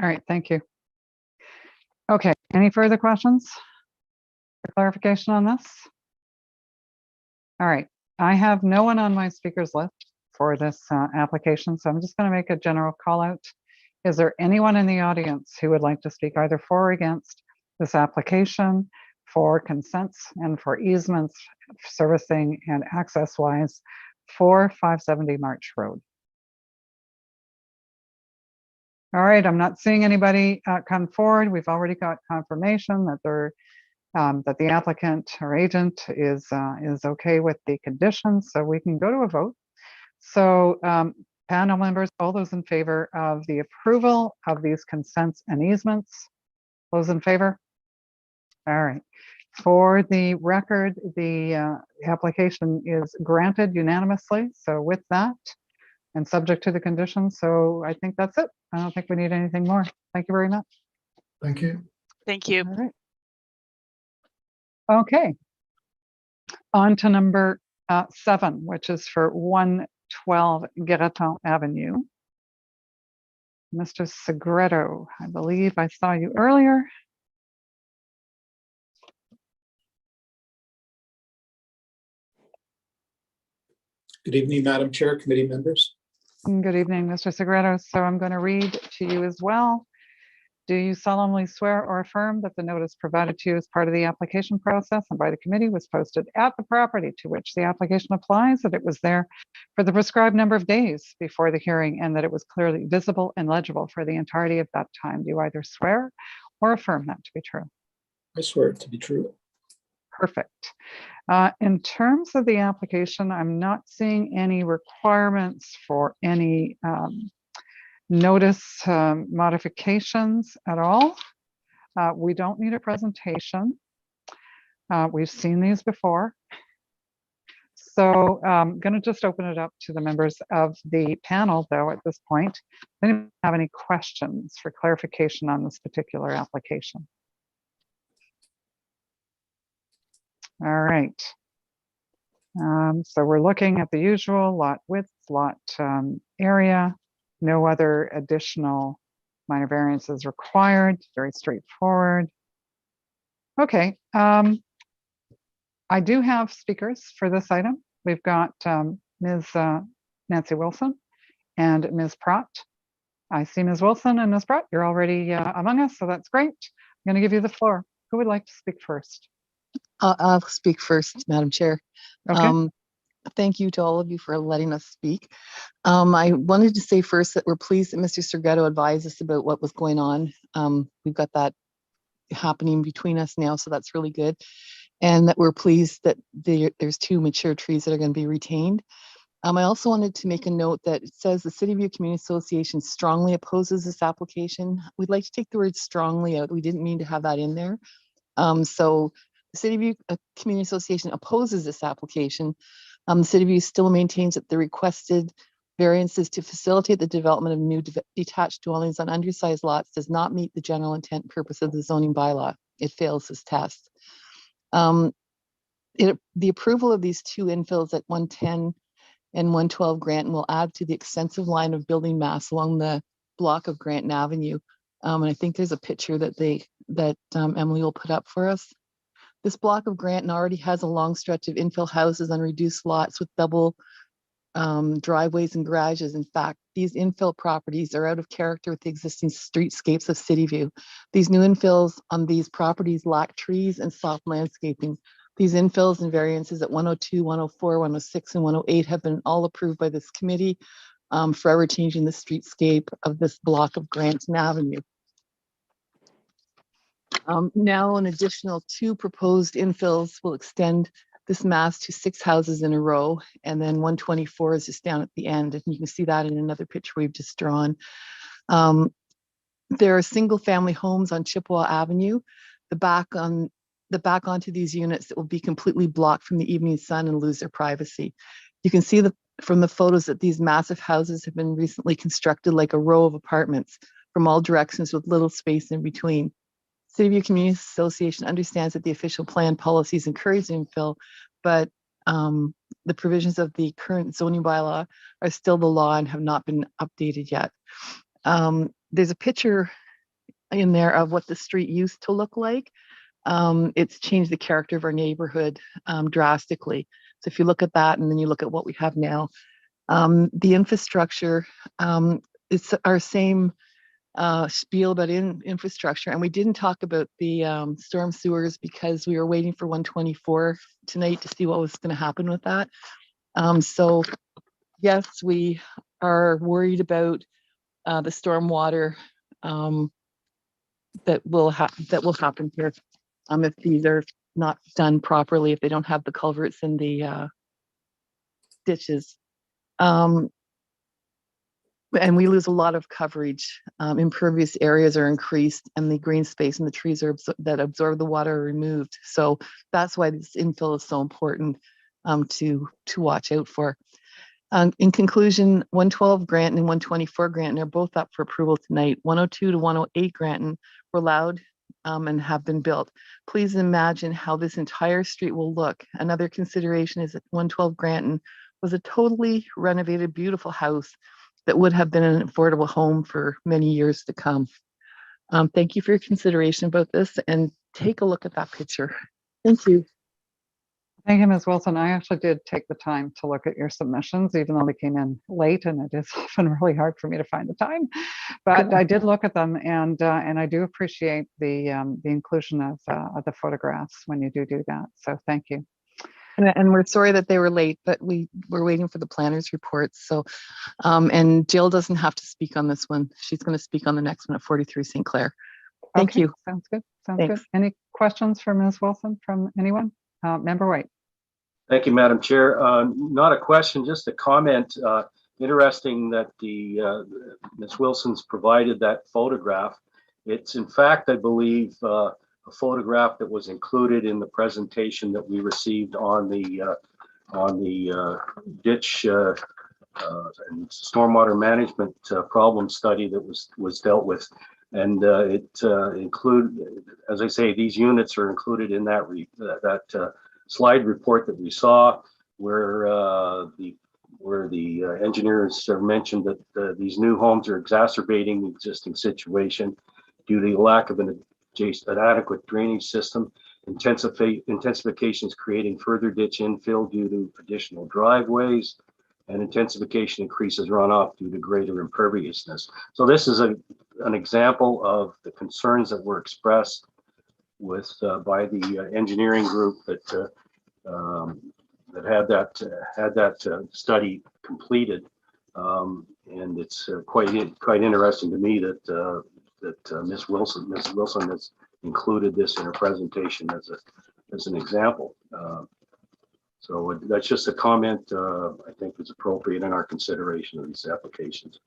Speaker 1: All right, thank you. Okay, any further questions or clarification on this? All right, I have no one on my speakers list for this application, so I'm just going to make a general call out. Is there anyone in the audience who would like to speak either for or against this application for consents and for easements, servicing and access wise for 570 March Road? All right, I'm not seeing anybody come forward. We've already got confirmation that that the applicant or agent is okay with the conditions, so we can go to a vote. So panel members, all those in favor of the approval of these consents and easements, those in favor? All right. For the record, the application is granted unanimously. So with that, and subject to the conditions. So I think that's it. I don't think we need anything more. Thank you very much.
Speaker 15: Thank you.
Speaker 17: Thank you.
Speaker 1: All right. Okay. On to number 7, which is for 112 Guéreton Avenue. Mr. Segreto, I believe I saw you earlier.
Speaker 18: Good evening, Madam Chair, committee members.
Speaker 1: Good evening, Mr. Segreto. So I'm going to read to you as well. Do you solemnly swear or affirm that the notice provided to you as part of the application process and by the committee was posted at the property to which the application applies, that it was there for the prescribed number of days before the hearing, and that it was clearly visible and legible for the entirety of that time? Do you either swear or affirm that to be true?
Speaker 18: I swear it to be true.
Speaker 1: Perfect. In terms of the application, I'm not seeing any requirements for any notice modifications at all. We don't need a presentation. We've seen these before. So I'm going to just open it up to the members of the panel, though, at this point. Does anyone have any questions for clarification on this particular application? All right. So we're looking at the usual lot width, lot area, no other additional minor variances required, very straightforward. Okay, I do have speakers for this item. We've got Ms. Nancy Wilson and Ms. Pratt. I see Ms. Wilson and Ms. Pratt, you're already among us, so that's great. I'm going to give you the floor. Who would like to speak first?
Speaker 19: I'll speak first, Madam Chair.
Speaker 1: Okay.
Speaker 19: Thank you to all of you for letting us speak. I wanted to say first that we're pleased that Mr. Sergetto advised us about what was going on. We've got that happening between us now, so that's really good. And that we're pleased that there's 2 mature trees that are going to be retained. I also wanted to make a note that it says the City View Community Association strongly opposes this application. We'd like to take the word strongly out. We didn't mean to have that in there. So the City View Community Association opposes this application. The City View still maintains that the requested variances to facilitate the development of new detached dwellings on undersized lots does not meet the general intent and purpose of the zoning bylaw. It fails this test. The approval of these 2 infills at 110 and 112 Granton will add to the extensive line of building mass along the block of Granton Avenue. And I think there's a picture that Emily will put up for us. This block of Granton already has a long stretch of infill houses on reduced lots with double driveways and garages. In fact, these infill properties are out of character with the existing streetscapes of City View. These new infills on these properties lack trees and soft landscaping. These infills and variances at 102, 104, 106, and 108 have been all approved by this committee, forever changing the streetscape of this block of Granton Avenue. Now an additional 2 proposed infills will extend this mass to 6 houses in a row, and then 124 is just down at the end, and you can see that in another picture we've just drawn. There are single family homes on Chippewa Avenue. The back onto these units that will be completely blocked from the evening sun and lose their privacy. You can see from the photos that these massive houses have been recently constructed like a row of apartments from all directions with little space in between. City View Community Association understands that the official plan policies encourage infill, but the provisions of the current zoning bylaw are still the law and have not been updated yet. There's a picture in there of what the street used to look like. It's changed the character of our neighborhood drastically. So if you look at that and then you look at what we have now, the infrastructure is our same spiel about infrastructure, and we didn't talk about the storm sewers because we were waiting for 124 tonight to see what was going to happen with that. So yes, we are worried about the storm water that will happen here if these are not done properly, if they don't have the culverts in the ditches. And we lose a lot of coverage. Impervious areas are increased and the green space and the trees that absorb the water are removed. So that's why this infill is so important to watch out for. In conclusion, 112 Granton and 124 Granton are both up for approval tonight. 102 to 108 Granton were allowed and have been built. Please imagine how this entire street will look. Another consideration is that 112 Granton was a totally renovated, beautiful house that would have been an affordable home for many years to come. Thank you for your consideration about this, and take a look at that picture. Thank you.
Speaker 1: Thank you, Ms. Wilson. I actually did take the time to look at your submissions, even though they came in late, and it is often really hard for me to find the time. But I did look at them, and I do appreciate the inclusion of the photographs when you do that. So thank you.
Speaker 19: And we're sorry that they were late, but we were waiting for the planner's reports. So, and Jill doesn't have to speak on this one. She's going to speak on the next one at 43 St. Clair. Thank you.
Speaker 1: Sounds good. Sounds good. Any questions for Ms. Wilson from anyone? Member White.
Speaker 2: Thank you, Madam Chair. Not a question, just a comment. Interesting that Ms. Wilson's provided that photograph. It's in fact, I believe, a photograph that was included in the presentation that we received on the ditch and stormwater management problem study that was dealt with, and it include, as I say, these units are included in that slide report that we saw, where the engineers mentioned that these new homes are exacerbating the existing situation due to the lack of an adequate drainage system. Intensification is creating further ditch infill due to additional driveways, and intensification increases runoff due to greater imperviousness. So this is an example of the concerns that were expressed with by the engineering group that had that study completed, and it's quite interesting to me that Ms. Wilson has included this in her presentation as an example. So that's just a comment I think is appropriate in our consideration of these applications.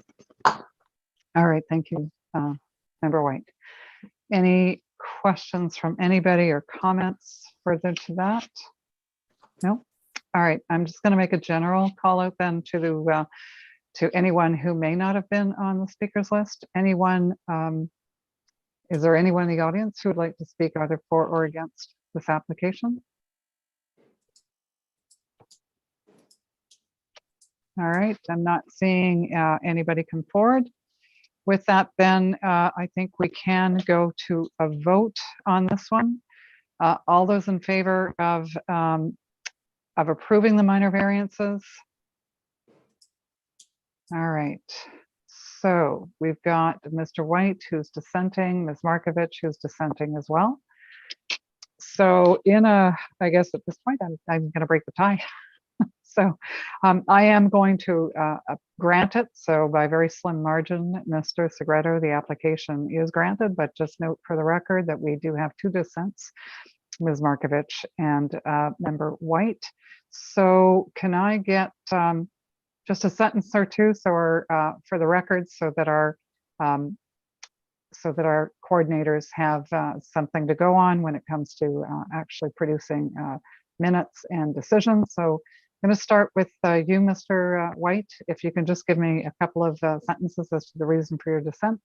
Speaker 1: All right, thank you, Member White. Any questions from anybody or comments further to that? No? All right, I'm just going to make a general call out then to anyone who may not have been on the speakers list. Anyone, is there anyone in the audience who would like to speak either for or against this application? All right, I'm not seeing anybody come forward. With that, then I think we can go to a vote on this one. All those in favor of approving the minor variances? All right. So we've got Mr. White who's dissenting, Ms. Markovich who's dissenting as well. So I guess at this point, I'm going to break the tie. So I am going to grant it. So by very slim margin, Mr. Segreto, the application is granted, but just note for the record that we do have two dissents, Ms. Markovich and Member White. So can I get just a sentence or two for the record so that our coordinators have something to go on when it comes to actually producing minutes and decisions. So I'm going to start with you, Mr. White. If you can just give me a couple of sentences as to the reason for your dissent.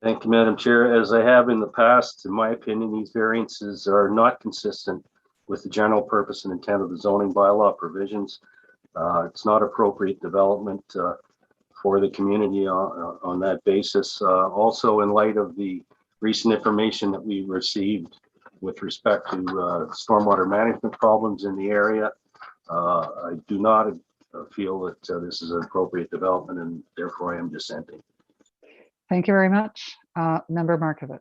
Speaker 2: Thank you, Madam Chair. As I have in the past, in my opinion, these variances are not consistent with the general purpose and intent of the zoning bylaw provisions. It's not appropriate development for the community on that basis. Also, in light of the recent information that we received with respect to stormwater management problems in the area, I do not feel that this is an appropriate development, and therefore I am dissenting.
Speaker 1: Thank you very much. Member Markovich.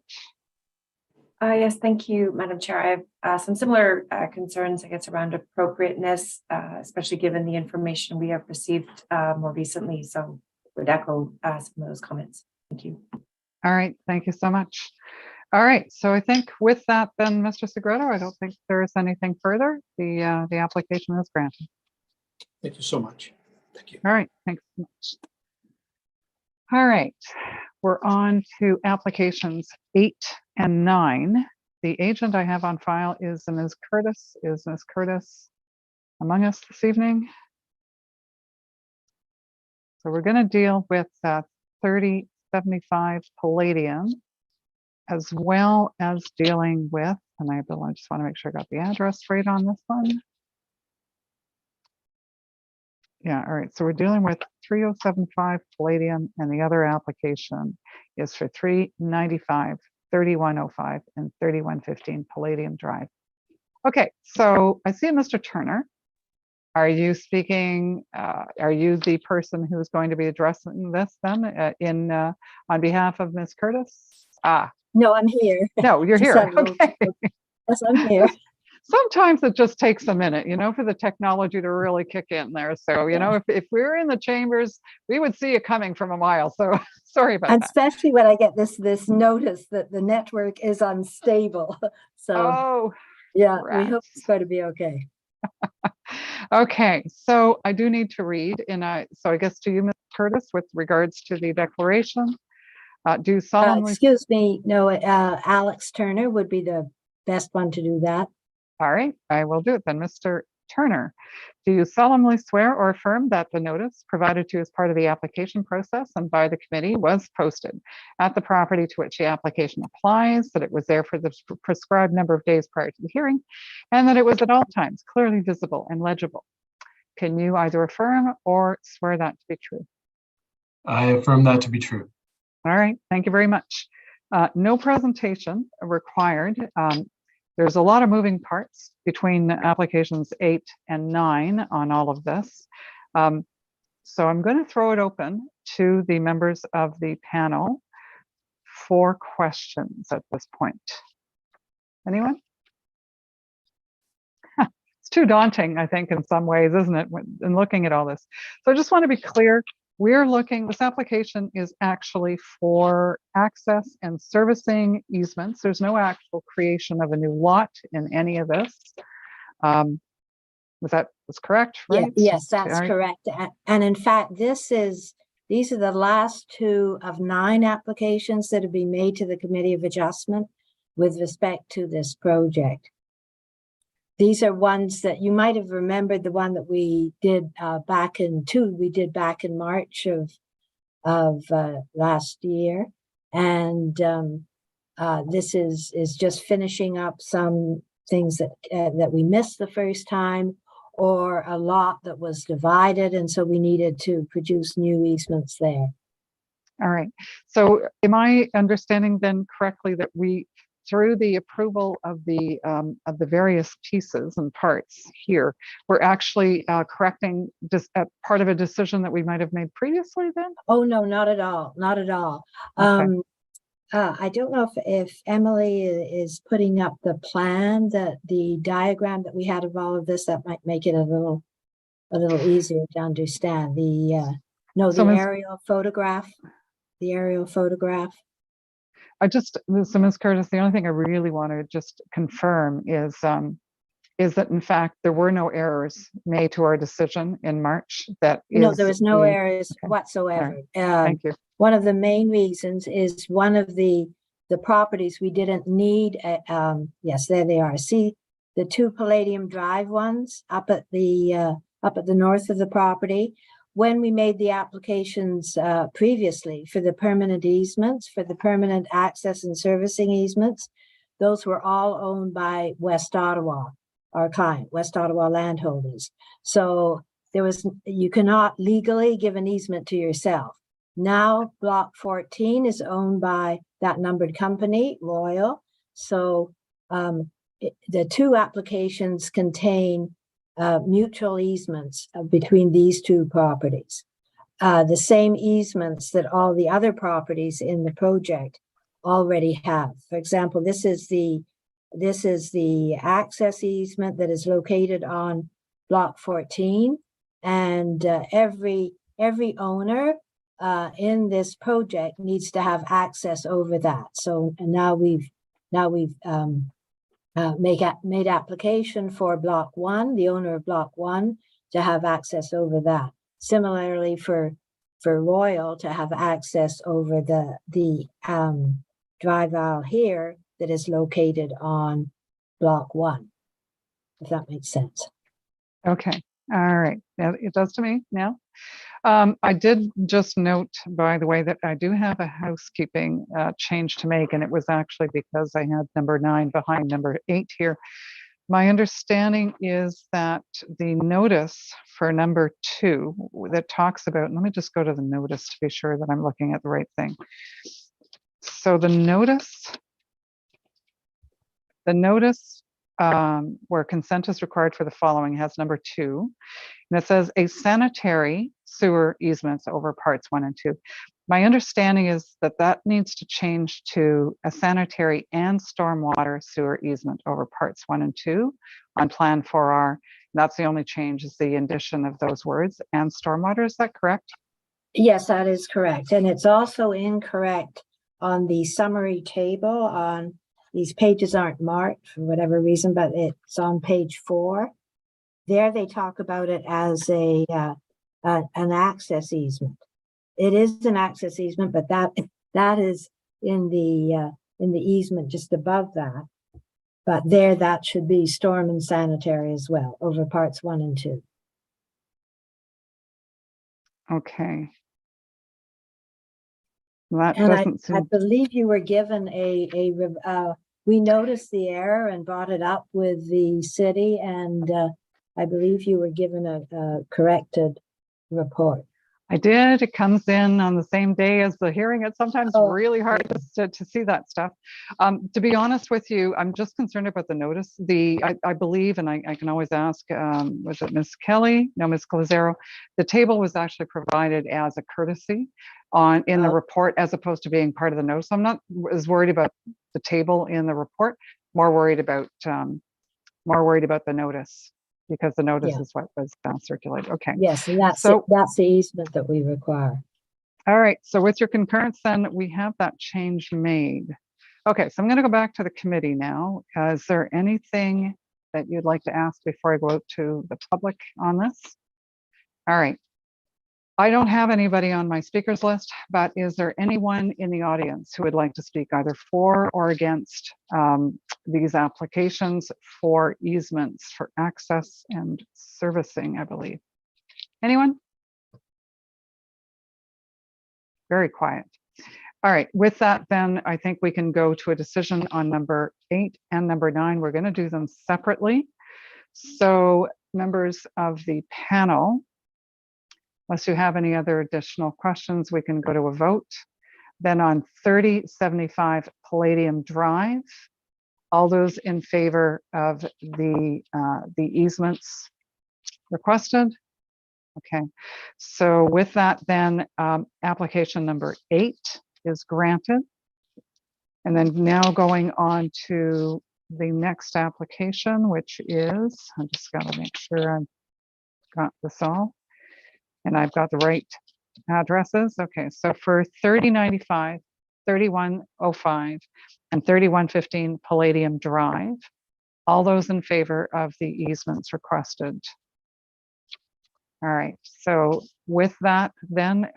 Speaker 10: Yes, thank you, Madam Chair. I have some similar concerns, I guess, around appropriateness, especially given the information we have received more recently. So would echo some of those comments. Thank you.
Speaker 1: All right, thank you so much. All right, so I think with that then, Mr. Segreto, I don't think there is anything further. The application is granted.
Speaker 18: Thank you so much. Thank you.
Speaker 1: All right, thanks so much. All right, we're on to applications 8 and 9. The agent I have on file is Ms. Curtis. Is Ms. Curtis among us this evening? So we're going to deal with 3075 Palladium, as well as dealing with, and I just want to make sure I got the address right on this one. Yeah, all right, so we're dealing with 3075 Palladium, and the other application is for 395, 3105, and 3115 Palladium Drive. Okay, so I see Mr. Turner. Are you speaking, are you the person who's going to be addressing this then on behalf of Ms. Curtis?
Speaker 20: No, I'm here.
Speaker 1: No, you're here. Okay.
Speaker 20: Yes, I'm here.
Speaker 1: Sometimes it just takes a minute, for the technology to really kick in there. So, if we were in the chambers, we would see it coming from a mile. So sorry about that.
Speaker 20: Especially when I get this notice that the network is unstable. So yeah, we hope it's going to be okay.
Speaker 1: Okay, so I do need to read, so I guess to you, Ms. Curtis, with regards to the declaration, do you solemnly...
Speaker 20: excuse me, no, Alex Turner would be the best one to do that.
Speaker 1: All right, I will do it then. Mr. Turner, do you solemnly swear or affirm that the notice provided to you as part of the application process and by the committee was posted at the property to which the application applies, that it was there for the prescribed number of days prior to the hearing, and that it was at all times clearly visible and legible? Can you either affirm or swear that to be true?
Speaker 18: I affirm that to be true.
Speaker 1: All right, thank you very much. No presentation required. There's a lot of moving parts between applications 8 and 9 on all of this. So I'm going to throw it open to the members of the panel for questions at this point. Anyone? It's too daunting, I think, in some ways, isn't it, in looking at all this? So I just want to be clear. This application is actually for access and servicing easements. There's no actual creation of a new lot in any of this. Was correct, right?
Speaker 20: Yes, that's correct. And in fact, these are the last 2 of 9 applications that have been made to the Committee of Adjustment with respect to this project. These are ones that you might have remembered, the one that we did back in March of last year. And this is just finishing up some things that we missed the first time, or a lot that was divided, and so we needed to produce new easements there.
Speaker 1: All right. So am I understanding then correctly that we, through the approval of the various pieces and parts here, we're actually correcting just part of a decision that we might have made previously then?
Speaker 20: Oh, no, not at all. Not at all.
Speaker 1: Okay.
Speaker 20: I don't know if Emily is putting up the plan, the diagram that we had of all of this, that might make it a little easier to understand. Aerial photograph. The aerial photograph.
Speaker 1: So Ms. Curtis, the only thing I really want to just confirm is that in fact there were no errors made to our decision in March.
Speaker 20: No, there was no errors whatsoever.
Speaker 1: Right. Thank you.
Speaker 20: One of the main reasons is one of the properties we didn't need. Yes, there they are. See the 2 Palladium Drive ones up at the north of the property. When we made the applications previously for the permanent easements, for the permanent access and servicing easements, those were all owned by West Ottawa, our client, West Ottawa landholders. So you cannot legally give an easement to yourself. Now, Block 14 is owned by that numbered company, Royal. So the 2 applications contain mutual easements between these 2 properties. The same easements that all the other properties in the project already have. For example, this is the access easement that is located on Block 14, and every owner in this project needs to have access over that. So, and now we've made application for Block 1, the owner of Block 1, to have access over that. Similarly, for Royal to have access over the drive aisle here that is located on Block 1, if that makes sense.
Speaker 1: Okay. All right. Now it does to me now. I did just note, by the way, that I do have a housekeeping change to make, and it was actually because I had number 9 behind number 8 here. My understanding is that the notice for number 2 that talks about, let me just go to the notice to be sure that I'm looking at the right thing. So the notice where consent is required for the following has number 2. And it says a sanitary sewer easements over parts 1 and 2. My understanding is that needs to change to a sanitary and stormwater sewer easement over parts 1 and 2 on Plan 4R. That's the only change, is the addition of those words and stormwater. Is that correct?
Speaker 20: Yes, that is correct. And it's also incorrect on the summary table. On these pages aren't marked for whatever reason, but it's on page 4. There they talk about it as an access easement. It is an access easement, but that is in the easement just above that. But there, that should be storm and sanitary as well over parts 1 and 2.
Speaker 1: Okay. That
Speaker 20: And
Speaker 1: doesn't
Speaker 20: I
Speaker 1: seem.
Speaker 20: believe you were given we noticed the error and brought it up with the city, and I believe you were given a corrected report.
Speaker 1: I did. It comes in on the same day as the hearing. It's sometimes really hard to see that stuff. To be honest with you, I'm just concerned about the notice. I believe, and I can always ask, was it Ms. Kelly? No, Ms. Calzero. The table was actually provided as a courtesy in the report as opposed to being part of the notice. I'm not as worried about the table in the report. more worried about the notice, because the notice
Speaker 20: Yeah.
Speaker 1: is what was circulated. Okay.
Speaker 20: Yes, and that's
Speaker 1: So
Speaker 20: that's the easement that we require.
Speaker 1: all right, so with your concurrence, then we have that change made. Okay, so I'm going to go back to the committee now. Is there anything that you'd like to ask before I go out to the public on this? All right. I don't have anybody on my speakers list, but is there anyone in the audience who would like to speak either for or against these applications for easements for access and servicing, I believe? Anyone? Very quiet. All right, with that, then I think we can go to a decision on number 8 and number 9. We're going to do them separately. So members of the panel, unless you have any other additional questions, we can go to a vote. Then on 3075 Palladium Drive, all those in favor of the easements requested? Okay, so with that, then application number 8 is granted. And then now going on to the next application, which is, I just got to make sure I've got this all and I've got the right addresses. Okay, so for 3095, 3105, and 3115 Palladium Drive, all those in favor of the easements requested? All right, so with that, then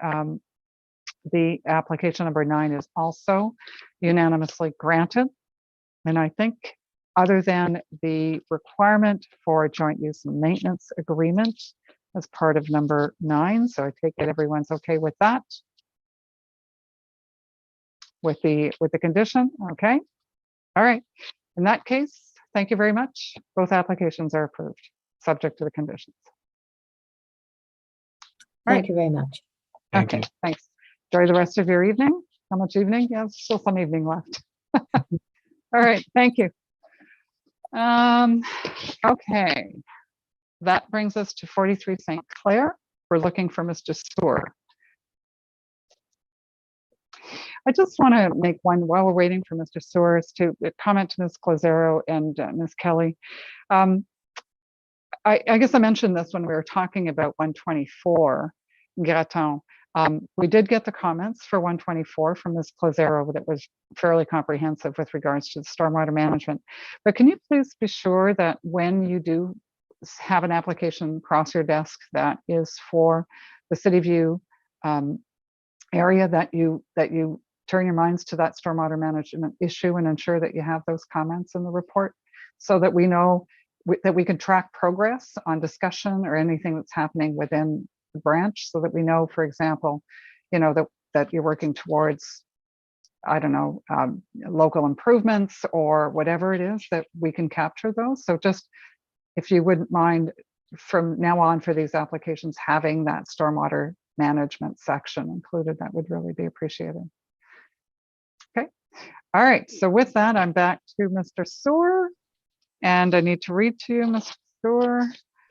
Speaker 1: the application number 9 is also unanimously granted. And I think other than the requirement for a joint use and maintenance agreement as part of number 9, so I take it everyone's okay with that? With the condition, okay? All right, in that case, thank you very much. Both applications are approved, subject to the conditions.
Speaker 20: Thank you very much.
Speaker 1: Okay, thanks. Enjoy the rest of your evening. How much evening? Yeah, there's still some evening left. All right, thank you. Okay, that brings us to 43 St. Clair. We're looking for Mr. Sewer. I just want to make one, while we're waiting for Mr. Sewer, to comment to Ms. Closero and Ms. Kelly. I guess I mentioned this when we were talking about 124 Graton. We did get the comments for 124 from Ms. Closero that was fairly comprehensive with regards to the stormwater management. But can you please be sure that when you do have an application across your desk that is for the City View area, that you turn your minds to that stormwater management issue and ensure that you have those comments in the report, so that we know that we can track progress on discussion or anything that's happening within the branch, so that we know, for example, that you're working towards, I don't know, local improvements or whatever it is, that we can capture those. So just, if you wouldn't mind from now on for these applications having that stormwater management section included, that would really be appreciated. Okay. All right. So with that, I'm back to Mr. Sewer, and I need to read to you, Mr. Sewer.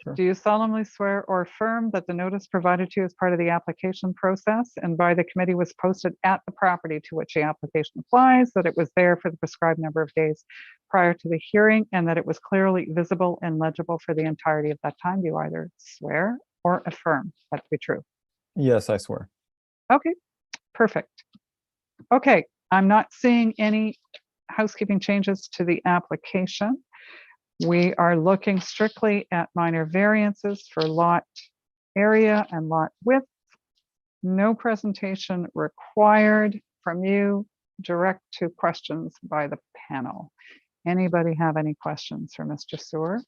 Speaker 1: Sure. Do you solemnly swear or affirm that the notice provided to you as part of the application process and by the committee was posted at the property to which the application applies, that it was there for the prescribed number of days prior to the hearing, and that it was clearly visible and legible for the entirety of that time? Do you either swear or affirm that to be true?
Speaker 21: Yes, I swear.
Speaker 1: Okay, perfect. Okay, I'm not seeing any housekeeping changes to the application. We are looking strictly at minor variances for lot area and lot width. No presentation required from you. Direct to questions by the panel. Anybody have any questions for Mr. Sewer?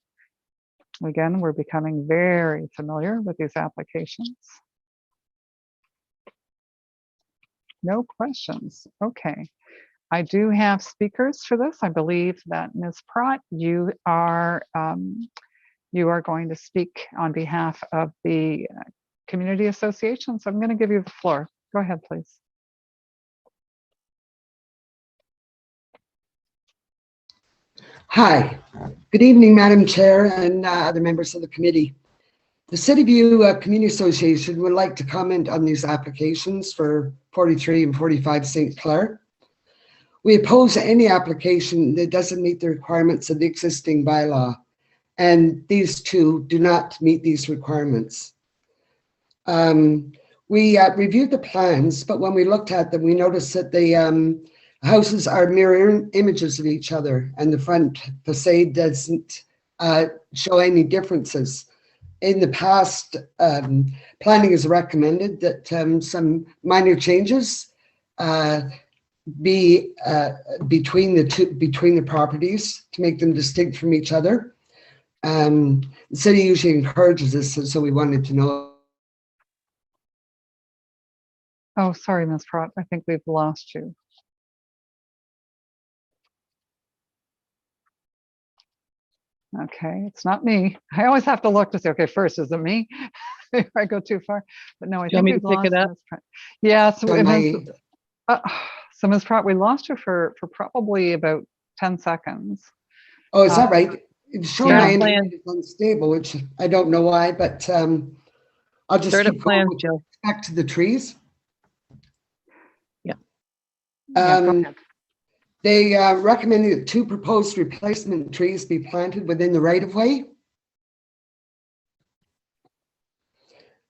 Speaker 1: Again, we're becoming very familiar with these applications. No questions. Okay. I do have speakers for this. I believe that Ms. Pratt, you are going to speak on behalf of the community association. So I'm going to give you the floor. Go ahead, please.
Speaker 22: Hi, good evening, Madam Chair and other members of the committee. The City View Community Association would like to comment on these applications for 43 and 45 St. Clair. We oppose any application that doesn't meet the requirements of the existing bylaw, and these two do not meet these requirements. We reviewed the plans, but when we looked at them, we noticed that the houses are mirror images of each other, and the front facade doesn't show any differences. In the past, planning has recommended that some minor changes be between the properties to make them distinct from each other. The city usually encourages this, so we wanted to know.
Speaker 1: Oh, sorry, Ms. Pratt. I think we've lost you. Okay, it's not me. I always have to look to say, okay, first, is it me? If I go too far. But no, I think we've lost Ms. Pratt. Yeah, so, so Ms. Pratt, we lost you for probably about 10 seconds.
Speaker 22: Oh, is that right? It's showing my
Speaker 1: yeah.
Speaker 22: internet is unstable, which I don't know why, but I'll just keep going with back to the trees.
Speaker 1: Yeah.
Speaker 22: They recommended that 2 proposed replacement trees be planted within the right-of-way.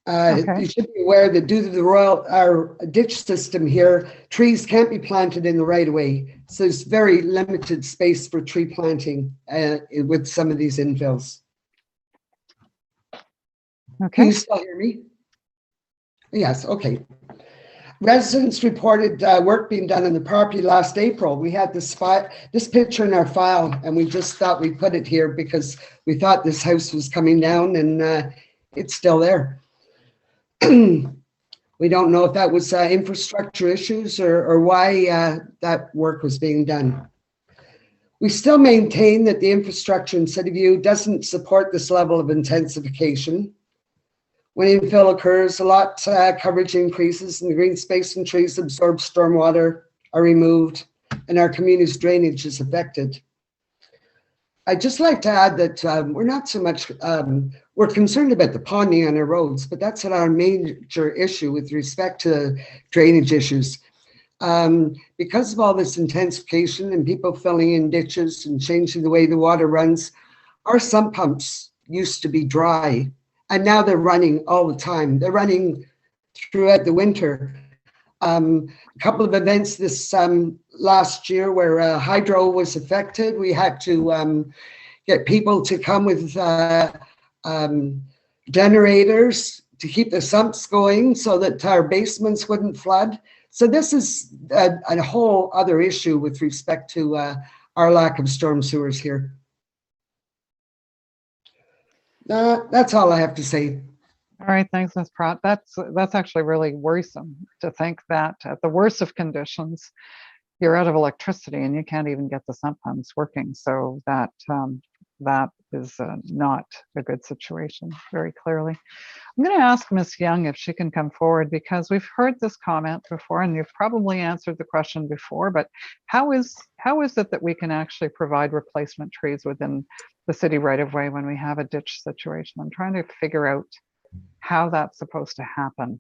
Speaker 22: You should be aware that due to our ditch system here, trees can't be planted in the right-of-way. So there's very limited space for tree planting with some of these infills.
Speaker 1: Okay.
Speaker 22: Can you still hear me? Yes, okay. Residents reported work being done on the property last April. We had this picture in our file, and we just thought we'd put it here because we thought this house was coming down, and it's still there. We don't know if that was infrastructure issues or why that work was being done. We still maintain that the infrastructure in City View doesn't support this level of intensification. When infill occurs, a lot coverage increases and the green space and trees absorb stormwater, are removed, and our community's drainage is affected. I'd just like to add that we're not so much, we're concerned about the ponding on our roads, but that's not our major issue with respect to drainage issues. Because of all this intensification and people filling in ditches and changing the way the water runs, our sump pumps used to be dry. And now they're running all the time. They're running throughout the winter. A couple of events this last year where hydro was affected. We had to get people to come with generators to keep the sumps going so that our basements wouldn't flood. So this is a whole other issue with respect to our lack of storm sewers here. That's all I have to say.
Speaker 1: All right, thanks, Ms. Pratt. That's actually really worrisome to think that at the worst of conditions, you're out of electricity and you can't even get the sump pumps working. So that is not a good situation, very clearly. I'm going to ask Ms. Young if she can come forward because we've heard this comment before and you've probably answered the question before, but how is it that we can actually provide replacement trees within the city right-of-way when we have a ditch situation? I'm trying to figure out how that's supposed to happen.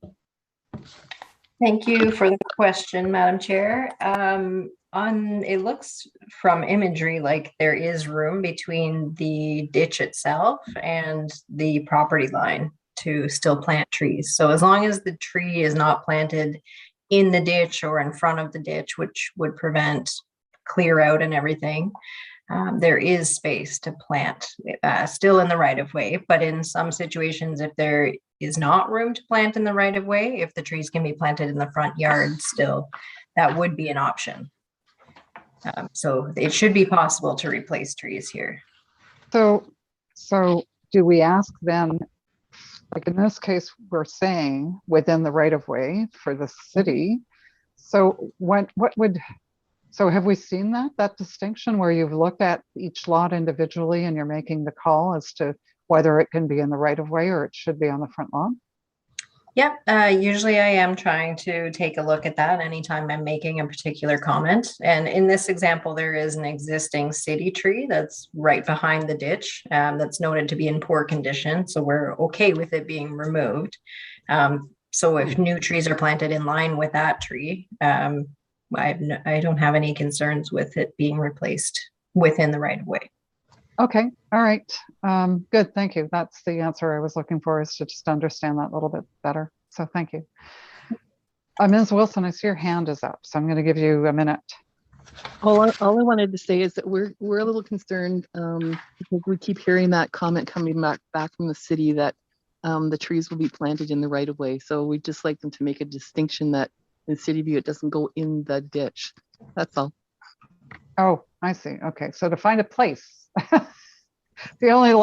Speaker 3: Thank you for the question, Madam Chair. It looks from imagery like there is room between the ditch itself and the property line to still plant trees. So as long as the tree is not planted in the ditch or in front of the ditch, which would prevent clear out and everything, there is space to plant still in the right of way. But in some situations, if there is not room to plant in the right of way, if the trees can be planted in the front yard still, that would be an option. So it should be possible to replace trees here.
Speaker 1: So do we ask them, like in this case, we're saying within the right of way for the city. So so have we seen that distinction where you've looked at each lot individually and you're making the call as to whether it can be in the right of way or it should be on the front lawn?
Speaker 3: Yep. Usually I am trying to take a look at that anytime I'm making a particular comment. And in this example, there is an existing city tree that's right behind the ditch that's noted to be in poor condition. So we're okay with it being removed. So if new trees are planted in line with that tree, I don't have any concerns with it being replaced within the right of way.
Speaker 1: Okay, all right. Good, thank you. That's the answer I was looking for, is to just understand that a little bit better. So thank you. Ms. Wilson, I see your hand is up, so I'm going to give you a minute.
Speaker 19: All I wanted to say is that we're a little concerned because we keep hearing that comment coming back from the city that the trees will be planted in the right of way. So we'd just like them to make a distinction that in City View it doesn't go in the ditch. That's all.
Speaker 1: Oh, I see. Okay, so to find a place, the only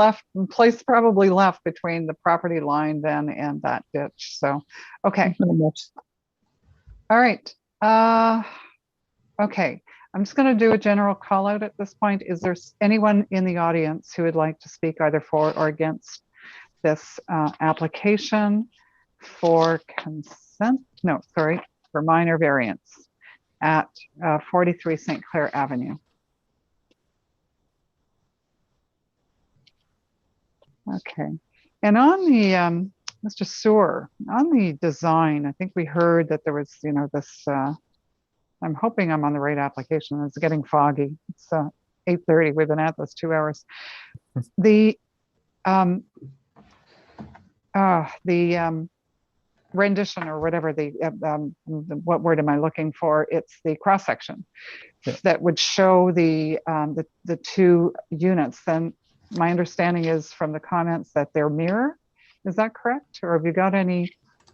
Speaker 1: place probably left between the property line then and that ditch. So, okay. All right. Okay. I'm just going to do a general call out at this point. Is there anyone in the audience who would like to speak either for or against this application for consent? No, sorry, for minor variance at 43 St. Clair Avenue? Okay. And on the Mr. Sewer, on the design, I think we heard that there was, you know, this, I'm hoping I'm on the right application. It's getting foggy. It's 8:30. We've been at this 2 hours. The rendition or whatever what word am I looking for? It's the cross section that would show the two units. Then my understanding is from the comments that they're mirror. Is that correct? Or have you got any?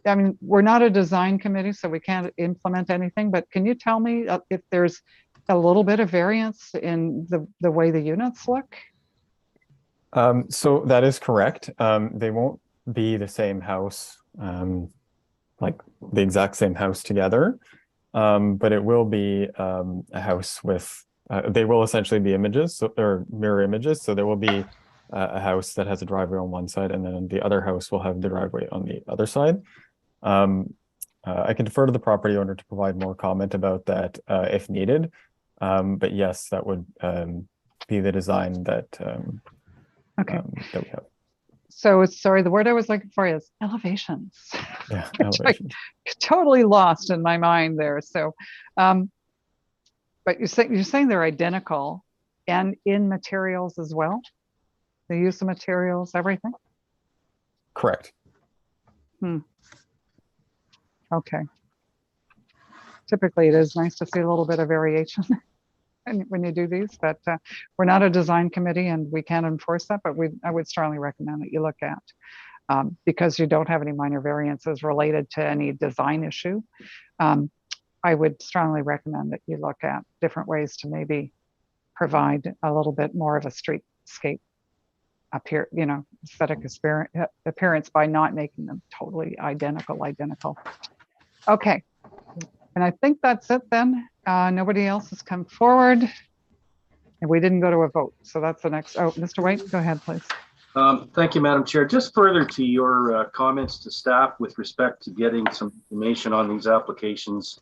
Speaker 1: I mean, we're not a design committee, so we can't implement anything, but can you tell me if there's a little bit of variance in the way the units look?
Speaker 7: So that is correct. They won't be the same house, like the exact same house together, but it will be a house with, they will essentially be images, so or mirror images. So there will be a house that has a driveway on one side, and then the other house will have the driveway on the other side. I can defer to the property owner to provide more comment about that if needed. But yes, that would be the design that
Speaker 1: Okay.
Speaker 7: that we have.
Speaker 1: So it's, sorry, the word I was looking for is elevations.
Speaker 7: Yeah,
Speaker 1: elevation. Totally lost in my mind there. So, but you're saying they're identical and in materials as well? The use of materials, everything?
Speaker 7: Correct.
Speaker 1: Okay. Typically, it is nice to see a little bit of variation when you do these, but we're not a design committee and we can't enforce that, but I would strongly recommend that you look at, because you don't have any minor variances related to any design issue. I would strongly recommend that you look at different ways to maybe provide a little bit more of a streetscape appear, you know, aesthetic appearance by not making them totally identical. Okay. And I think that's it then. Nobody else has come forward and we didn't go to a vote. So that's the next. Oh, Mr. White, go ahead, please.
Speaker 2: Thank you, Madam Chair. Just further to your comments to staff with respect to getting some information on these applications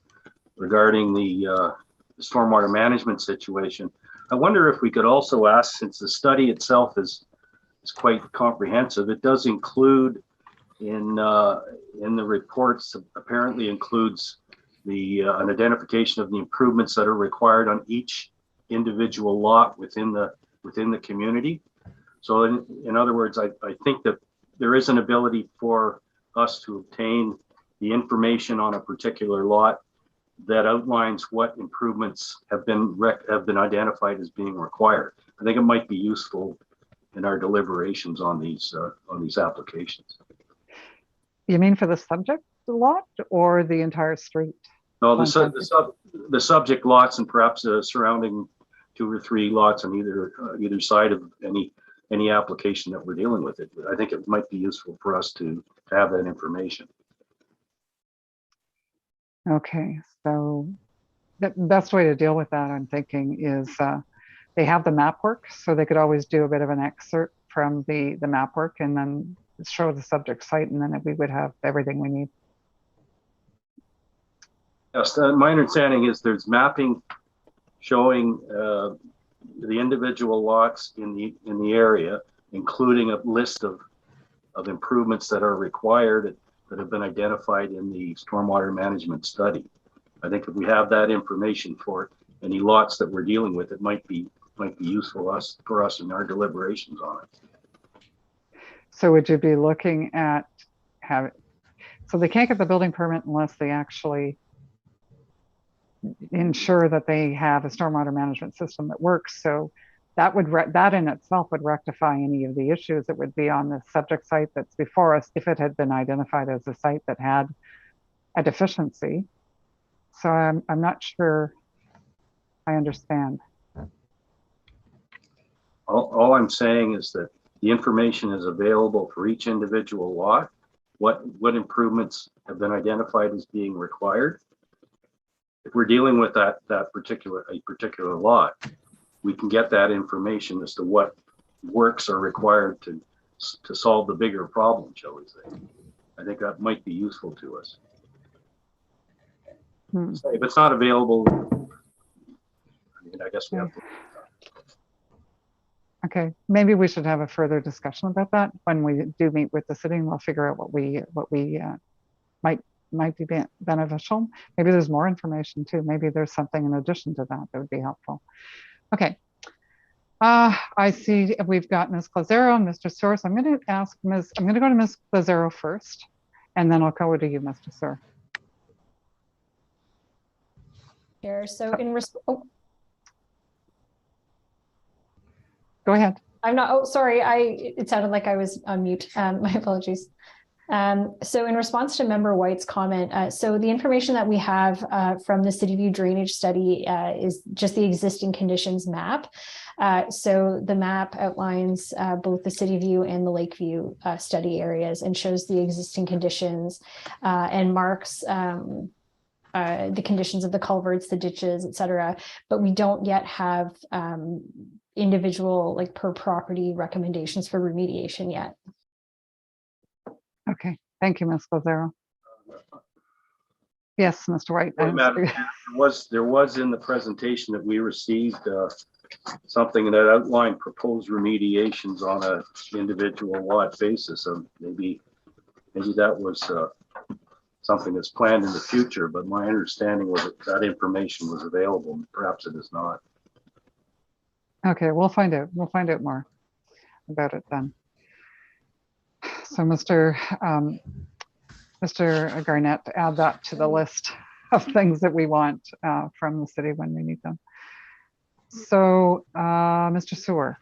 Speaker 2: regarding the stormwater management situation. I wonder if we could also ask, since the study itself is quite comprehensive, it does include in the reports, apparently includes an identification of the improvements that are required on each individual lot within the community. So in other words, I think that there is an ability for us to obtain the information on a particular lot that outlines what improvements have been identified as being required. I think it might be useful in our deliberations on these applications.
Speaker 1: You mean for the subject lot or the entire street?
Speaker 2: No, the subject lots and perhaps surrounding 2 or 3 lots on either side of any application that we're dealing with. I think it might be useful for us to have that information.
Speaker 1: Okay, so the best way to deal with that, I'm thinking, is they have the map work, so they could always do a bit of an excerpt from the map work and then show the subject site, and then we would have everything we need.
Speaker 2: Yes, my understanding is there's mapping showing the individual lots in the area, including a list of improvements that are required that have been identified in the stormwater management study. I think if we have that information for any lots that we're dealing with, it might be useful for us in our deliberations on it.
Speaker 1: So would you be looking at so they can't get the building permit unless they actually ensure that they have a stormwater management system that works. So that that in itself would rectify any of the issues that would be on the subject site that's before us if it had been identified as a site that had a deficiency. So I'm not sure I understand.
Speaker 2: All I'm saying is that the information is available for each individual lot. What improvements have been identified as being required? If we're dealing with a particular lot, we can get that information as to what works are required to solve the bigger problem, shall we say. I think that might be useful to us. So if it's not available, I mean, I guess we have to.
Speaker 1: Okay, maybe we should have a further discussion about that when we do meet with the city, and we'll figure out what we might be beneficial. Maybe there's more information too. Maybe there's something in addition to that that would be helpful. Okay. I see we've got Ms. Glazero and Mr. Source. I'm going to go to Ms. Glazero first, and then I'll go to you, Mr. Source.
Speaker 8: Chair, so in
Speaker 1: Go ahead.
Speaker 8: I'm not, oh, sorry, it sounded like I was on mute. My apologies. So in response to Member White's comment, so the information that we have from the City View drainage study is just the existing conditions map. So the map outlines both the City View and the Lakeview study areas and shows the existing conditions and marks the conditions of the culverts, the ditches, et cetera. But we don't yet have individual, like per property recommendations for remediation yet.
Speaker 1: Okay, thank you, Ms. Glazero. Yes, Mr. White.
Speaker 2: There was in the presentation that we received something that outlined proposed remediations on an individual lot basis. So maybe that was something that's planned in the future, but my understanding was that information was available. Perhaps it is not.
Speaker 1: Okay, we'll find out. We'll find out more about it then. So Mr. Garnett, add that to the list of things that we want from the city when we need them. So Mr. Sewer.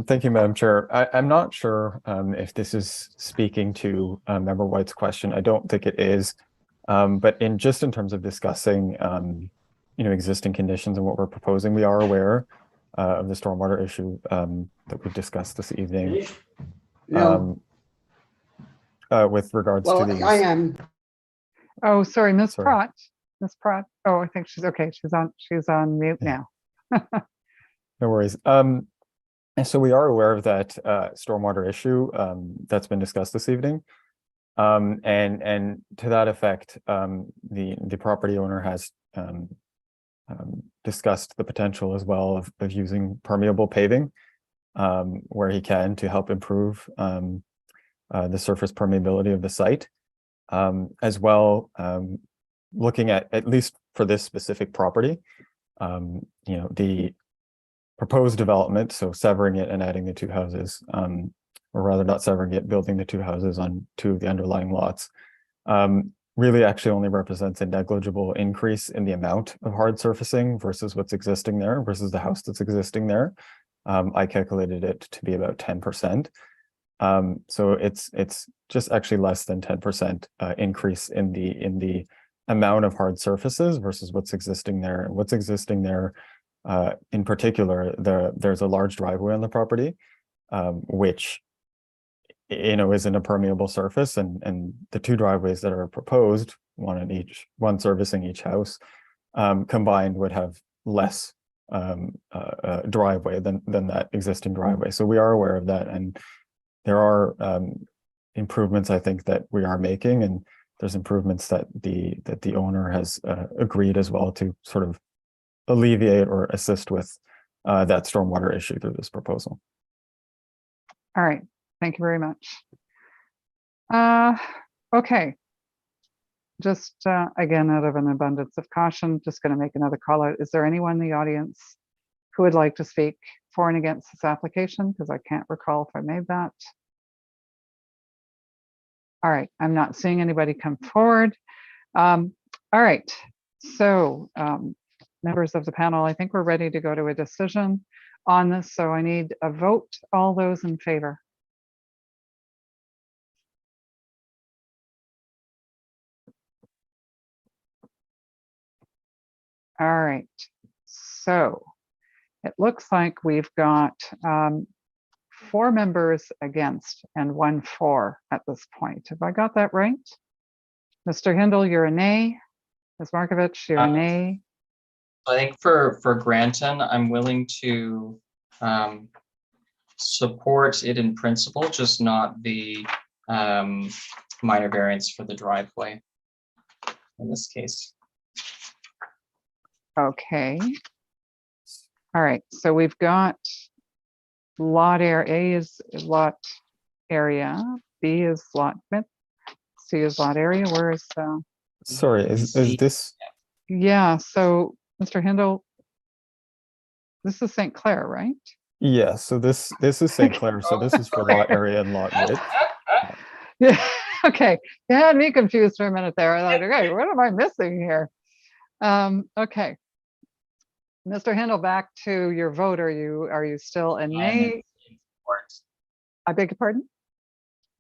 Speaker 7: Thank you, Madam Chair. I'm not sure if this is speaking to Member White's question. I don't think it is, but in terms of discussing existing conditions and what we're proposing, we are aware of the stormwater issue that we've discussed this evening. With regards to these.
Speaker 22: I am.
Speaker 1: Oh, sorry, Ms. Pratt. Ms. Pratt. Oh, I think she's okay. She's on mute now.
Speaker 7: No worries. And so we are aware of that stormwater issue that's been discussed this evening. And to that effect, the property owner has discussed the potential as well of using permeable paving where he can to help improve the surface permeability of the site, as well looking at least for this specific property, the proposed development, so severing it and adding the two houses, or rather not severing it, building the two houses on two of the underlying lots, really actually only represents a negligible increase in the amount of hard surfacing versus what's existing there, versus the house that's existing there. I calculated it to be about 10%. So it's just actually less than 10% increase in the amount of hard surfaces versus what's existing there. And what's existing there, in particular, there's a large driveway on the property, which is an impermeable surface, and the two driveways that are proposed, one servicing each house, combined would have less driveway than that existing driveway. So we are aware of that, and there are improvements I think that we are making, and there's improvements that the owner has agreed as well to sort of alleviate or assist with that stormwater issue through this proposal.
Speaker 1: All right, thank you very much. Okay. just again, out of an abundance of caution, just going to make another call out. Is there anyone in the audience who would like to speak for and against this application? Because I can't recall if I made that. All right, I'm not seeing anybody come forward. All right, so members of the panel, I think we're ready to go to a decision on this. So I need a vote. All those in favor? All right, so it looks like we've got 4 members against and 1 for at this point. Have I got that right? Mr. Hindle, you're a nay. Ms. Markovich, you're a nay.
Speaker 6: I think for Granton, I'm willing to support it in principle, just not the minor variance for the driveway in this case.
Speaker 1: Okay. All right, so we've got lot area. A is lot area, B is lot width, C is lot area. Where is
Speaker 7: Sorry, is this?
Speaker 1: Yeah, so Mr. Hindle, this is St. Clair, right?
Speaker 7: Yeah, so this is St. Clair, so this is for lot area and lot width.
Speaker 1: Yeah, okay. You had me confused for a minute there. I was like, okay, what am I missing here? Okay. Mr. Hindle, back to your vote. Are you still a nay? I beg your pardon?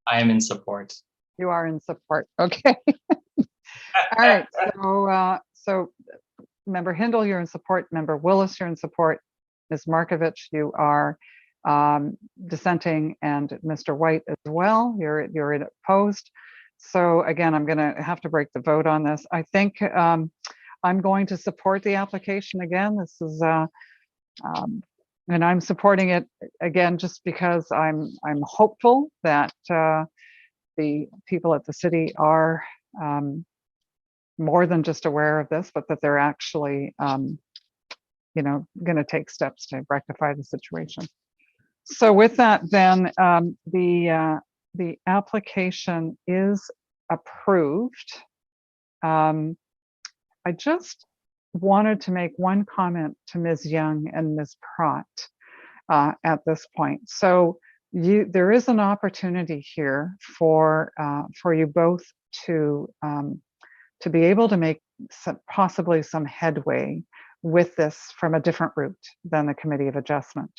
Speaker 6: I am in support.
Speaker 1: You are in support. Okay. All right. So Member Hindle, you're in support. Member Willis, you're in support. Ms. Markovich, you are dissenting, and Mr. White as well. You're opposed. So again, I'm going to have to break the vote on this. I think I'm going to support the application again. This is and I'm supporting it again just because I'm hopeful that the people at the city are more than just aware of this, but that they're actually you know, going to take steps to rectify the situation. So with that, then the application is approved. I just wanted to make one comment to Ms. Young and Ms. Pratt at this point. So there is an opportunity here for you both to be able to make possibly some headway with this from a different route than the Committee of Adjustment.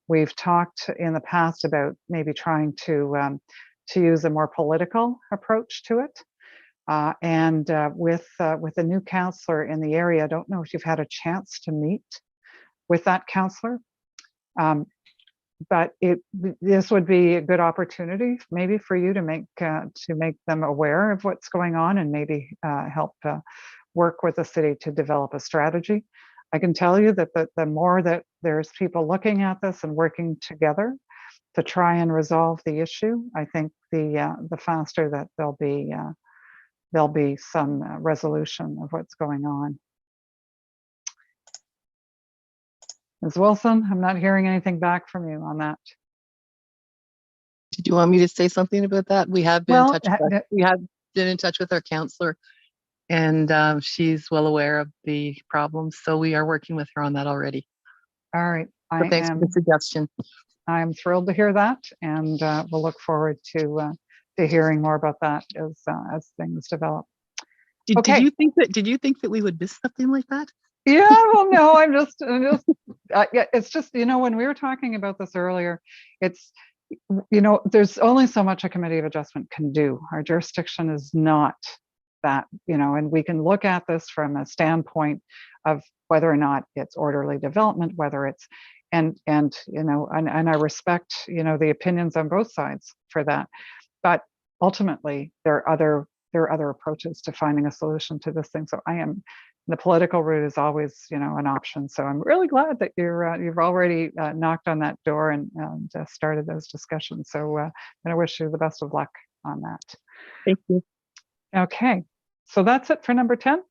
Speaker 1: We've talked in the past about maybe trying to use a more political approach to it. With a new councillor in the area, I don't know if you've had a chance to meet with that councillor, but this would be a good opportunity maybe for you to make them aware of what's going on and maybe help work with the city to develop a strategy. I can tell you that the more that there's people looking at this and working together to try and resolve the issue, I think the faster that there'll be some resolution of what's going on. Ms. Wilson, I'm not hearing anything back from you on that.
Speaker 19: Did you want me to say something about that? We have been in touch with our counselor, and she's well aware of the problems. So we are working with her on that already.
Speaker 1: All right.
Speaker 19: Thanks for the suggestion.
Speaker 1: I'm thrilled to hear that, and we'll look forward to hearing more about that as things develop.
Speaker 19: Did you think that we would miss something like that?
Speaker 1: Yeah, well, no, I'm just yeah, it's just, you know, when we were talking about this earlier, it's, you know, there's only so much a Committee of Adjustment can do. Our jurisdiction is not that, you know, and we can look at this from a standpoint of whether or not it's orderly development, whether it's, and you know, and I respect, you know, the opinions on both sides for that. But ultimately, there are other approaches to finding a solution to this thing. So the political route is always, you know, an option. So I'm really glad that you've already knocked on that door and started those discussions. So I'm going to wish you the best of luck on that.
Speaker 19: Thank you.
Speaker 1: Okay, so that's it for number 10.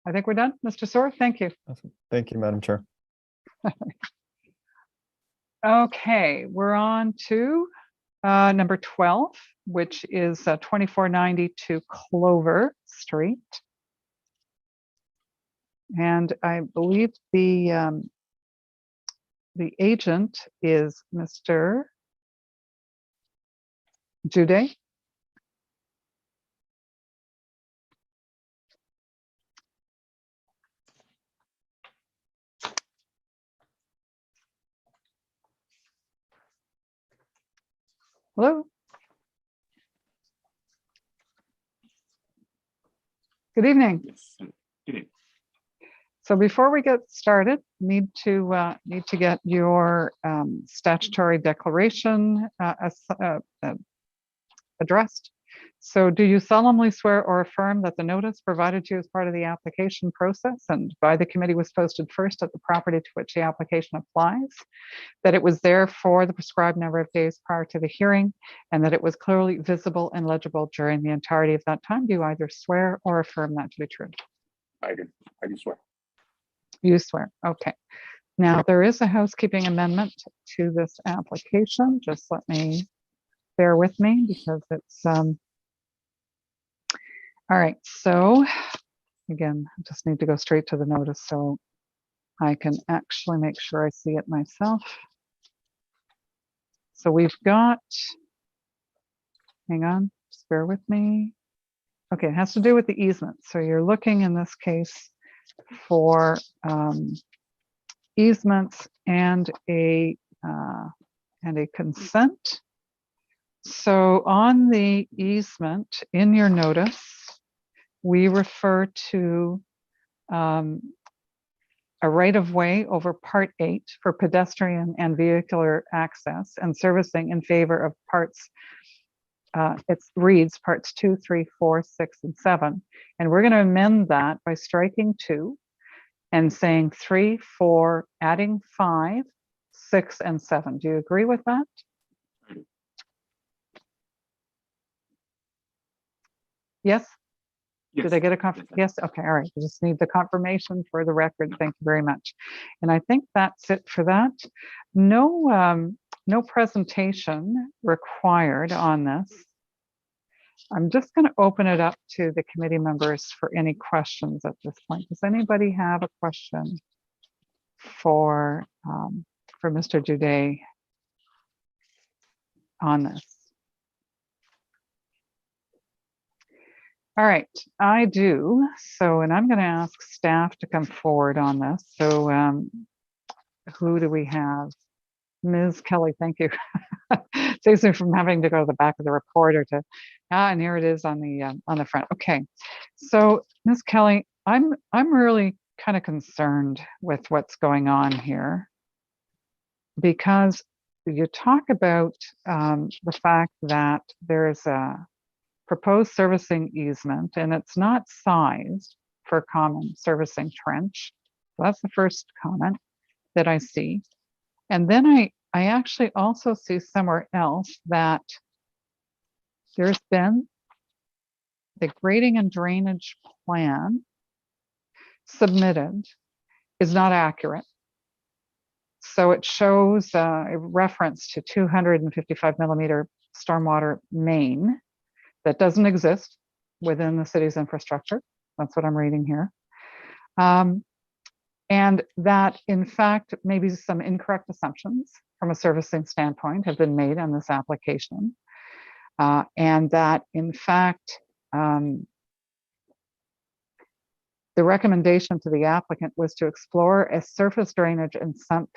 Speaker 1: I think we're done. Mr. Soar, thank you.
Speaker 7: Awesome. Thank you, Madam Chair.
Speaker 1: Okay, we're on to number 12. which is 2492 Clover Street. And I believe the agent is Mr. Jude. Hello. Good evening.
Speaker 11: Yes. Good evening.
Speaker 1: So before we get started, need to get your statutory declaration addressed. So do you solemnly swear or affirm that the notice provided to you as part of the application process and by the committee was posted first at the property to which the application applies, that it was there for the prescribed number of days prior to the hearing, and that it was clearly visible and legible during the entirety of that time? Do you either swear or affirm that to be true?
Speaker 11: I do swear.
Speaker 1: You swear. Okay. Now, there is a housekeeping amendment to this application. Just let me bear with me because it's all right. So again, I just need to go straight to the notice so I can actually make sure I see it myself. So we've got, hang on, just bear with me. Okay, it has to do with the easement. So you're looking in this case for easements and a consent. So on the easement in your notice, we refer to a right-of-way over Part 8 for pedestrian and vehicular access and servicing in favor of parts, it reads parts 2, 3, 4, 6, and 7. And we're going to amend that by striking 2 and saying 3, 4, adding 5, 6, and 7. Do you agree with that? Yes?
Speaker 11: Yes.
Speaker 1: Did I get a confirmation? Yes. Okay. All right. I just need the confirmation for the record. Thank you very much. And I think that's it for that. No, no presentation required on this. I'm just going to open it up to the committee members for any questions at this point. Does anybody have a question for Mr. Jude on this? All right, I do. So, and I'm going to ask staff to come forward on this. So who do we have? Ms. Kelly, thank you. Saves me from having to go to the back of the report or to, and here it is on the front. Okay, so Ms. Kelly, I'm really kind of concerned with what's going on here because you talk about the fact that there's a proposed servicing easement and it's not sized for common servicing trench. So that's the first comment that I see. And then I actually also see somewhere else that there's been the grading and drainage plan submitted is not accurate. So it shows a reference to 255 millimeter stormwater main that doesn't exist within the city's infrastructure. That's what I'm reading here. And that, in fact, maybe some incorrect assumptions from a servicing standpoint have been made on this application. And that, in fact, the recommendation to the applicant was to explore a surface drainage and sump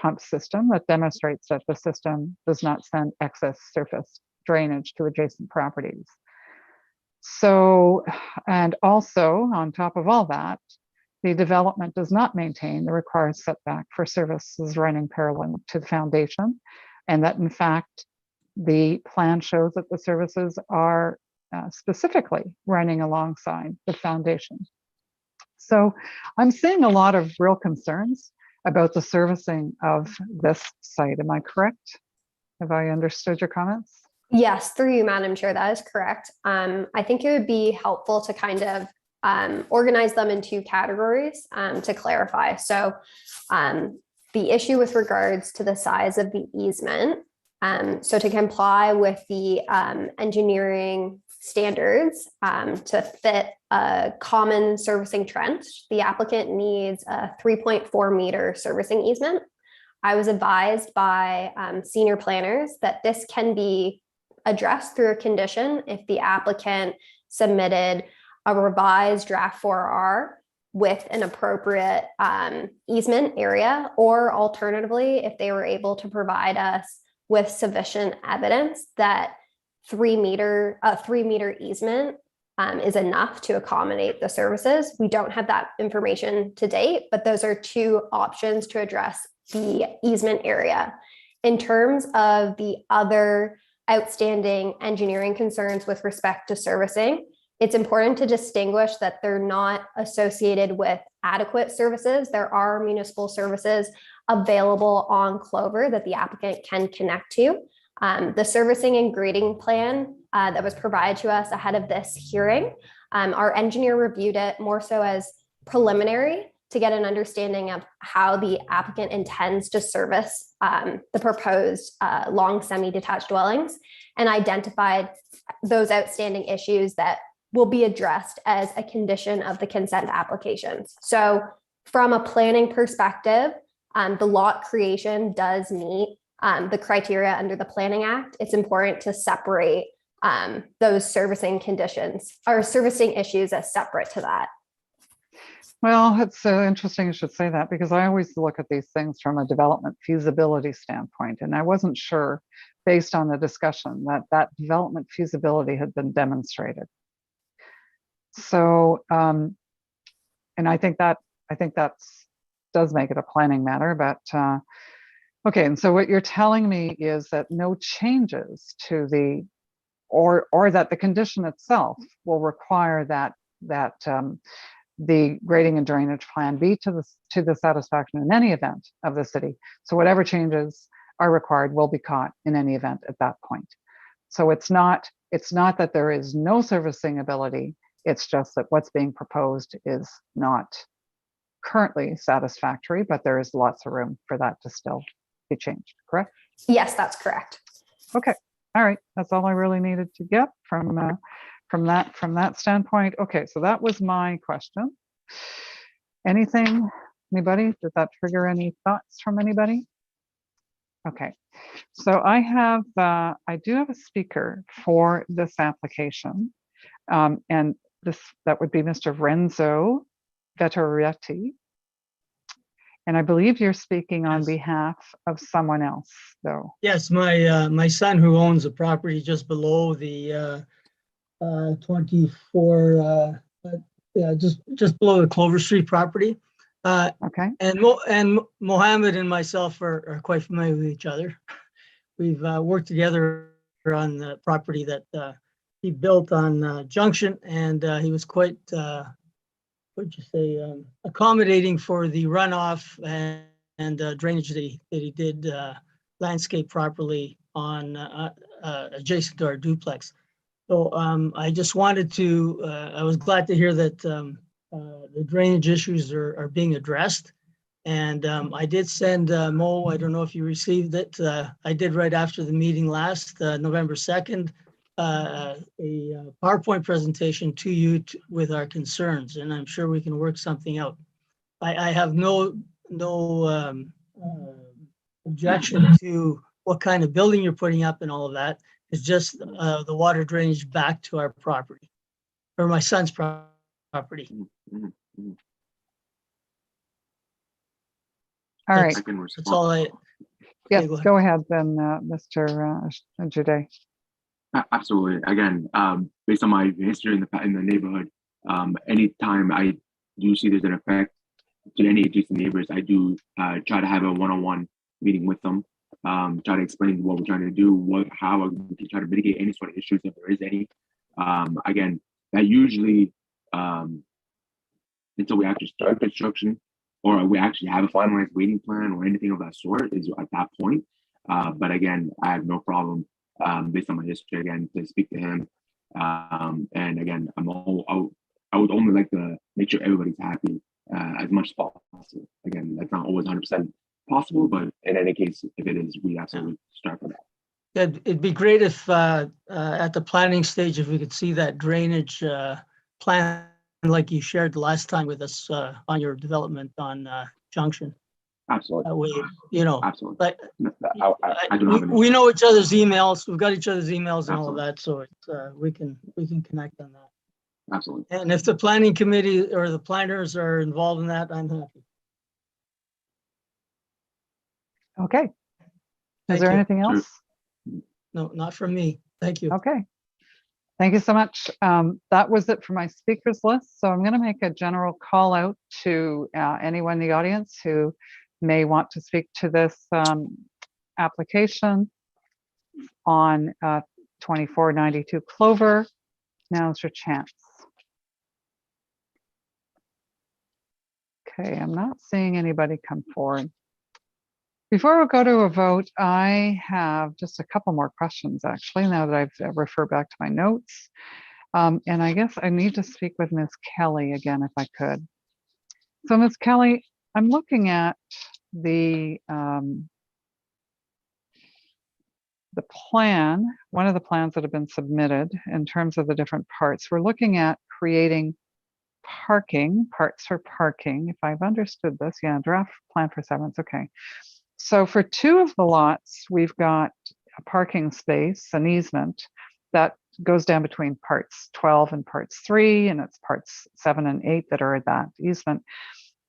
Speaker 1: pump system that demonstrates that the system does not send excess surface drainage to adjacent properties. So, and also on top of all that, the development does not maintain the required setback for services running parallel to the foundation, and that in fact, the plan shows that the services are specifically running alongside the foundation. So I'm seeing a lot of real concerns about the servicing of this site. Am I correct? Have I understood your comments?
Speaker 5: Yes, through you, Madam Chair, that is correct. I think it would be helpful to kind of organize them in two categories to clarify. So the issue with regards to the size of the easement So to comply with the engineering standards to fit a common servicing trench, the applicant needs a 3.4 meter servicing easement. I was advised by senior planners that this can be addressed through a condition if the applicant submitted a revised draft 4R with an appropriate easement area, or alternatively, if they were able to provide us with sufficient evidence that 3 meter easement is enough to accommodate the services. We don't have that information to date, but those are two options to address the easement area. In terms of the other outstanding engineering concerns with respect to servicing, it's important to distinguish that they're not associated with adequate services. There are municipal services available on Clover that the applicant can connect to. The servicing and grading plan that was provided to us ahead of this hearing, our engineer reviewed it more so as preliminary to get an understanding of how the applicant intends to service the proposed long semi-detached dwellings, and identified those outstanding issues that will be addressed as a condition of the consent applications. So from a planning perspective, the lot creation does meet the criteria under the Planning Act. It's important to separate those servicing conditions or servicing issues as separate to that.
Speaker 1: Well, it's interesting you should say that, because I always look at these things from a development feasibility standpoint, and I wasn't sure, based on the discussion, that development feasibility had been demonstrated. So, and I think that's does make it a planning matter, but okay. And so what you're telling me is that no changes to the, or that the condition itself will require that the grading and drainage plan be to the satisfaction in any event of the city. So whatever changes are required will be caught in any event at that point. So it's not that there is no servicing ability. It's just that what's being proposed is not currently satisfactory, but there is lots of room for that to still be changed, correct?
Speaker 5: Yes, that's correct.
Speaker 1: Okay, all right, that's all I really needed to get from that standpoint. Okay, so that was my question. Anything, anybody? Did that trigger any thoughts from anybody? Okay, so I do have a speaker for this application, and that would be Mr. Renzo Vettoretti. And I believe you're speaking on behalf of someone else, though.
Speaker 4: Yes, my son, who owns a property just below the 24, just below the Clover Street property.
Speaker 1: Okay.
Speaker 4: And Mohammed and myself are quite familiar with each other. We've worked together on the property that he built on Junction, and he was quite, accommodating for the runoff and drainage that he did landscape properly on adjacent to our duplex. So I just wanted to, I was glad to hear that the drainage issues are being addressed. And I did send Mo, I don't know if you received it. I did right after the meeting last November 2nd, a PowerPoint presentation to you with our concerns, and I'm sure we can work something out. I have no objection to what kind of building you're putting up and all of that. It's just the water drainage back to our property, or my son's property.
Speaker 1: All right.
Speaker 4: That's all I.
Speaker 1: Yes, go ahead then, Mr. Jude.
Speaker 21: Absolutely. Again, based on my history in the neighborhood, anytime I do see there's an effect to any adjacent neighbors, I do try to have a one-on-one meeting with them, try to explain what we're trying to do, how we can try to mitigate any sort of issues if there is any. Again, that usually until we actually start construction or we actually have a finalized waiting plan or anything of that sort is at that point. But again, I have no problem based on my history again to speak to him. And again, I would only like to make sure everybody's happy as much as possible. Again, that's not always 100% possible, but in any case, if it is, we absolutely start for that.
Speaker 4: It'd be great if at the planning stage, if we could see that drainage plan like you shared the last time with us on your development on Junction.
Speaker 21: Absolutely.
Speaker 4: That way, you know,
Speaker 21: Absolutely.
Speaker 4: like
Speaker 21: I do not have an
Speaker 4: we
Speaker 21: issue.
Speaker 4: know each other's emails. We've got each other's emails and all of
Speaker 21: Absolutely.
Speaker 4: that, so it's we can connect on that.
Speaker 21: Absolutely.
Speaker 4: And if the planning committee or the planners are involved in that, I'm happy.
Speaker 1: Okay. Is
Speaker 4: Thank
Speaker 1: there
Speaker 4: you.
Speaker 1: anything else?
Speaker 4: No, not from me. Thank you.
Speaker 1: Okay. Thank you so much. That was it for my speakers list. So I'm going to make a general call out to anyone in the audience who may want to speak to this application on 2492 Clover. Now's your chance. Okay, I'm not seeing anybody come forward. Before we go to a vote, I have just a couple more questions actually, now that I've referred back to my notes. And I guess I need to speak with Ms. Kelly again, if I could. So Ms. Kelly, I'm looking at the plan, one of the plans that have been submitted in terms of the different parts. We're looking at creating parking, parts for parking, if I've understood this. Yeah, draft plan for severance, okay. So for two of the lots, we've got a parking space, an easement that goes down between parts 12 and parts 3, and it's parts 7 and 8 that are at that easement.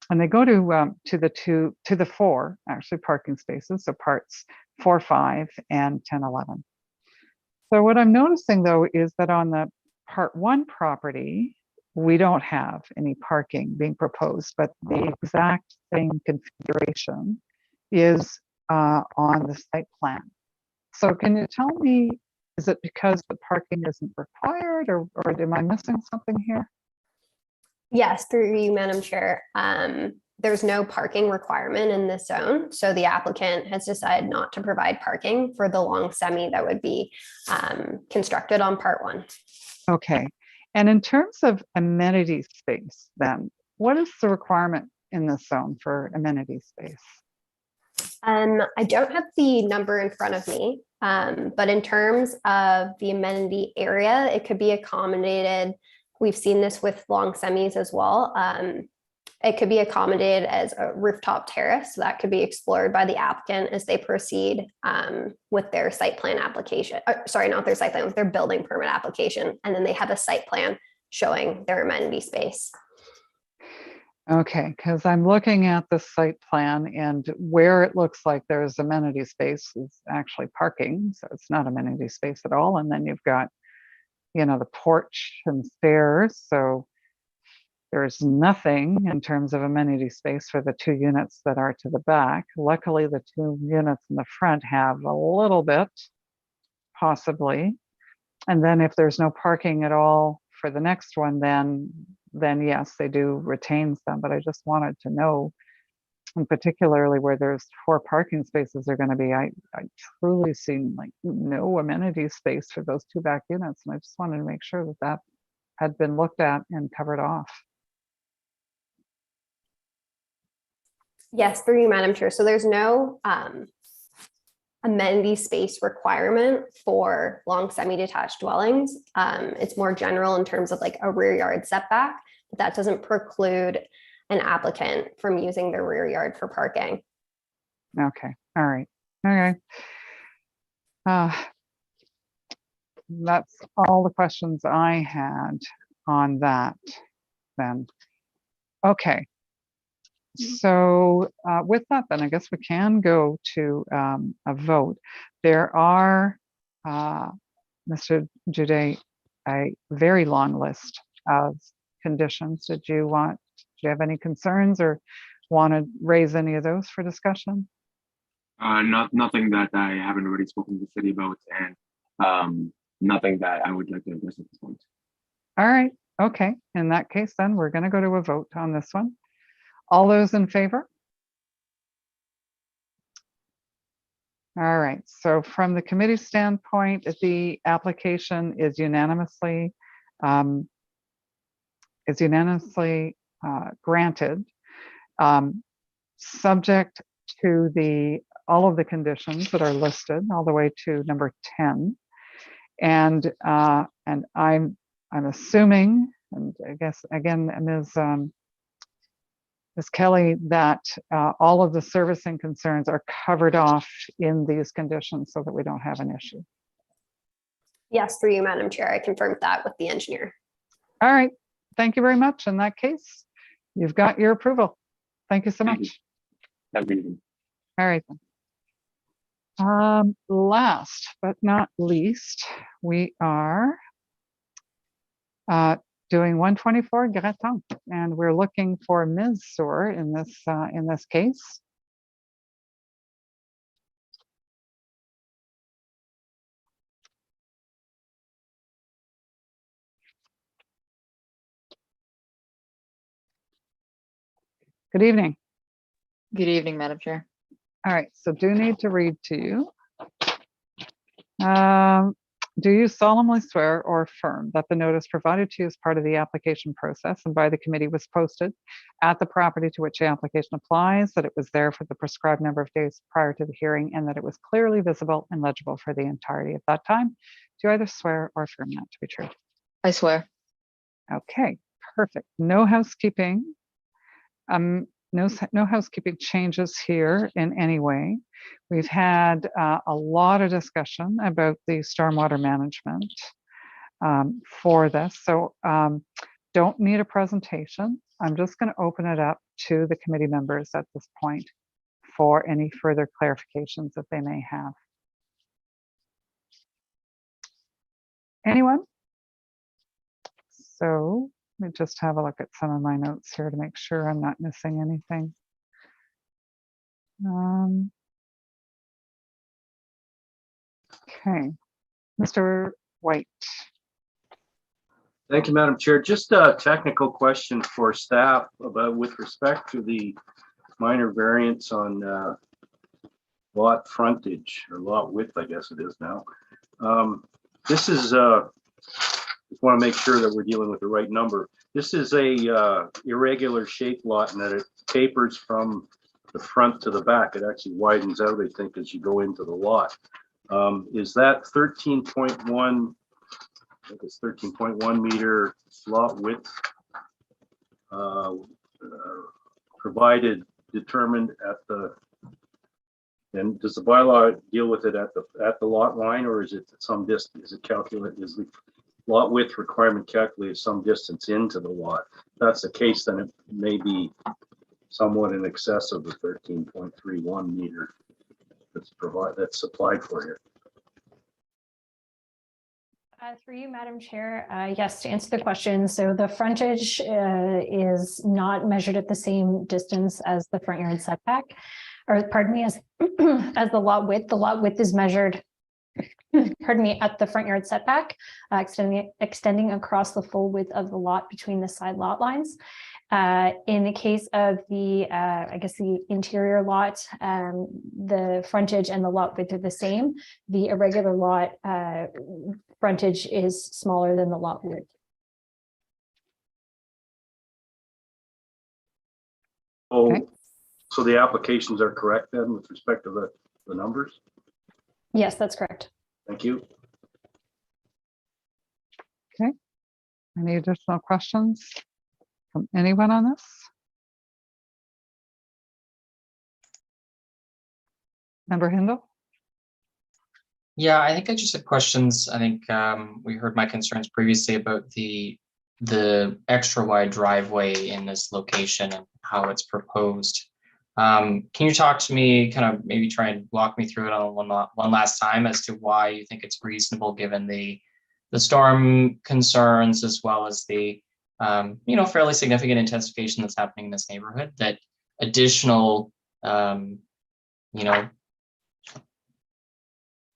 Speaker 1: And they go to the 4 actually parking spaces, so parts 4, 5, and 10, 11. So what I'm noticing though is that on the part 1 property, we don't have any parking being proposed, but the exact same configuration is on the site plan. So can you tell me, is it because the parking isn't required, or am I missing something here?
Speaker 5: Yes, through you, Madam Chair. There's no parking requirement in this zone. So the applicant has decided not to provide parking for the long semi that would be constructed on part 1.
Speaker 1: Okay. And in terms of amenity space, then, what is the requirement in this zone for amenity space?
Speaker 5: I don't have the number in front of me, but in terms of the amenity area, it could be accommodated. We've seen this with long semis as well. It could be accommodated as a rooftop terrace. So that could be explored by the applicant as they proceed with their site plan application. Sorry, not their site plan, with their building permit application. And then they have a site plan showing their amenity space.
Speaker 1: Okay, because I'm looking at the site plan, and where it looks like there's amenity space is actually parking. So it's not amenity space at all. And then you've got, you know, the porch and stairs. So there's nothing in terms of amenity space for the 2 units that are to the back. Luckily, the 2 units in the front have a little bit, possibly. And then if there's no parking at all for the next one, then yes, they do retain some. But I just wanted to know, and particularly where there's 4 parking spaces are going to be, I truly see like no amenity space for those 2 back units. And I just wanted to make sure that that had been looked at and covered off.
Speaker 5: Yes, through you, Madam Chair. So there's no amenity space requirement for long semi-detached dwellings. It's more general in terms of like a rear yard setback, but that doesn't preclude an applicant from using their rear yard for parking.
Speaker 1: Okay, all right, okay. That's all the questions I had on that then. Okay. So with that, then I guess we can go to a vote. There are, Mr. Jude, a very long list of conditions. Do you have any concerns or want to raise any of those for discussion?
Speaker 21: Nothing that I haven't already spoken to the city about, and nothing that I would like to address at this point.
Speaker 1: All right. Okay. In that case, then we're going to go to a vote on this one. All those in favor? All right. So from the committee standpoint, the application is unanimously granted, subject to all of the conditions that are listed, all the way to number 10. And I'm assuming, and I guess again, Ms. Kelly, that all of the servicing concerns are covered off in these conditions so that we don't have an issue.
Speaker 5: Yes, through you, Madam Chair. I confirmed that with the engineer.
Speaker 1: All right. Thank you very much. In that case, you've got your approval. Thank you so much.
Speaker 11: Have a good evening.
Speaker 1: All right. Last but not least, we are doing 124 Graton, and we're looking for Ms. Soar in this case. Good evening.
Speaker 12: Good evening, Madam Chair.
Speaker 1: All right, so do need to read to you. Do you solemnly swear or affirm that the notice provided to you as part of the application process and by the committee was posted at the property to which the application applies, that it was there for the prescribed number of days prior to the hearing, and that it was clearly visible and legible for the entirety of that time? Do you either swear or affirm that to be true?
Speaker 12: I swear.
Speaker 1: Okay, perfect. No housekeeping. No housekeeping changes here in any way. We've had a lot of discussion about the stormwater management for this, so don't need a presentation. I'm just going to open it up to the committee members at this point for any further clarifications that they may have. Anyone? So let me just have a look at some of my notes here to make sure I'm not missing anything. Okay, Mr. White.
Speaker 2: Thank you, Madam Chair. Just a technical question for staff about with respect to the minor variance on lot frontage or lot width, I guess it is now. This is just want to make sure that we're dealing with the right number. This is a irregular shaped lot and that it tapers from the front to the back. It actually widens out, I think, as you go into the lot. Is that 13.1? I think it's 13.1 meter lot width determined at the, and does the bylaw deal with it at the lot line, or is it at some distance? Is it calculated, is the lot width requirement calculated some distance into the lot? If that's the case, then it may be somewhat in excess of the 13.31 meter that's supplied for you.
Speaker 8: Through you, Madam Chair, yes, to answer the question, so the frontage is not measured at the same distance as the front yard setback, or pardon me, as the lot width. The lot width is measured, pardon me, at the front yard setback, extending across the full width of the lot between the side lot lines. In the case of the, I guess the interior lot, the frontage and the lot width are the same. The irregular lot frontage is smaller than the lot width.
Speaker 2: Oh, okay. So the applications are correct then with respect to the numbers?
Speaker 8: Yes, that's correct.
Speaker 2: Thank you.
Speaker 1: Okay. Any additional questions from anyone on this? Member Hindle?
Speaker 6: Yeah, I think I just had questions. I think we heard my concerns previously about the extra wide driveway in this location and how it's proposed. Can you talk to me, kind of maybe try and walk me through it on one last time as to why you think it's reasonable given the storm concerns as well as the fairly significant intensification that's happening in this neighborhood, that additional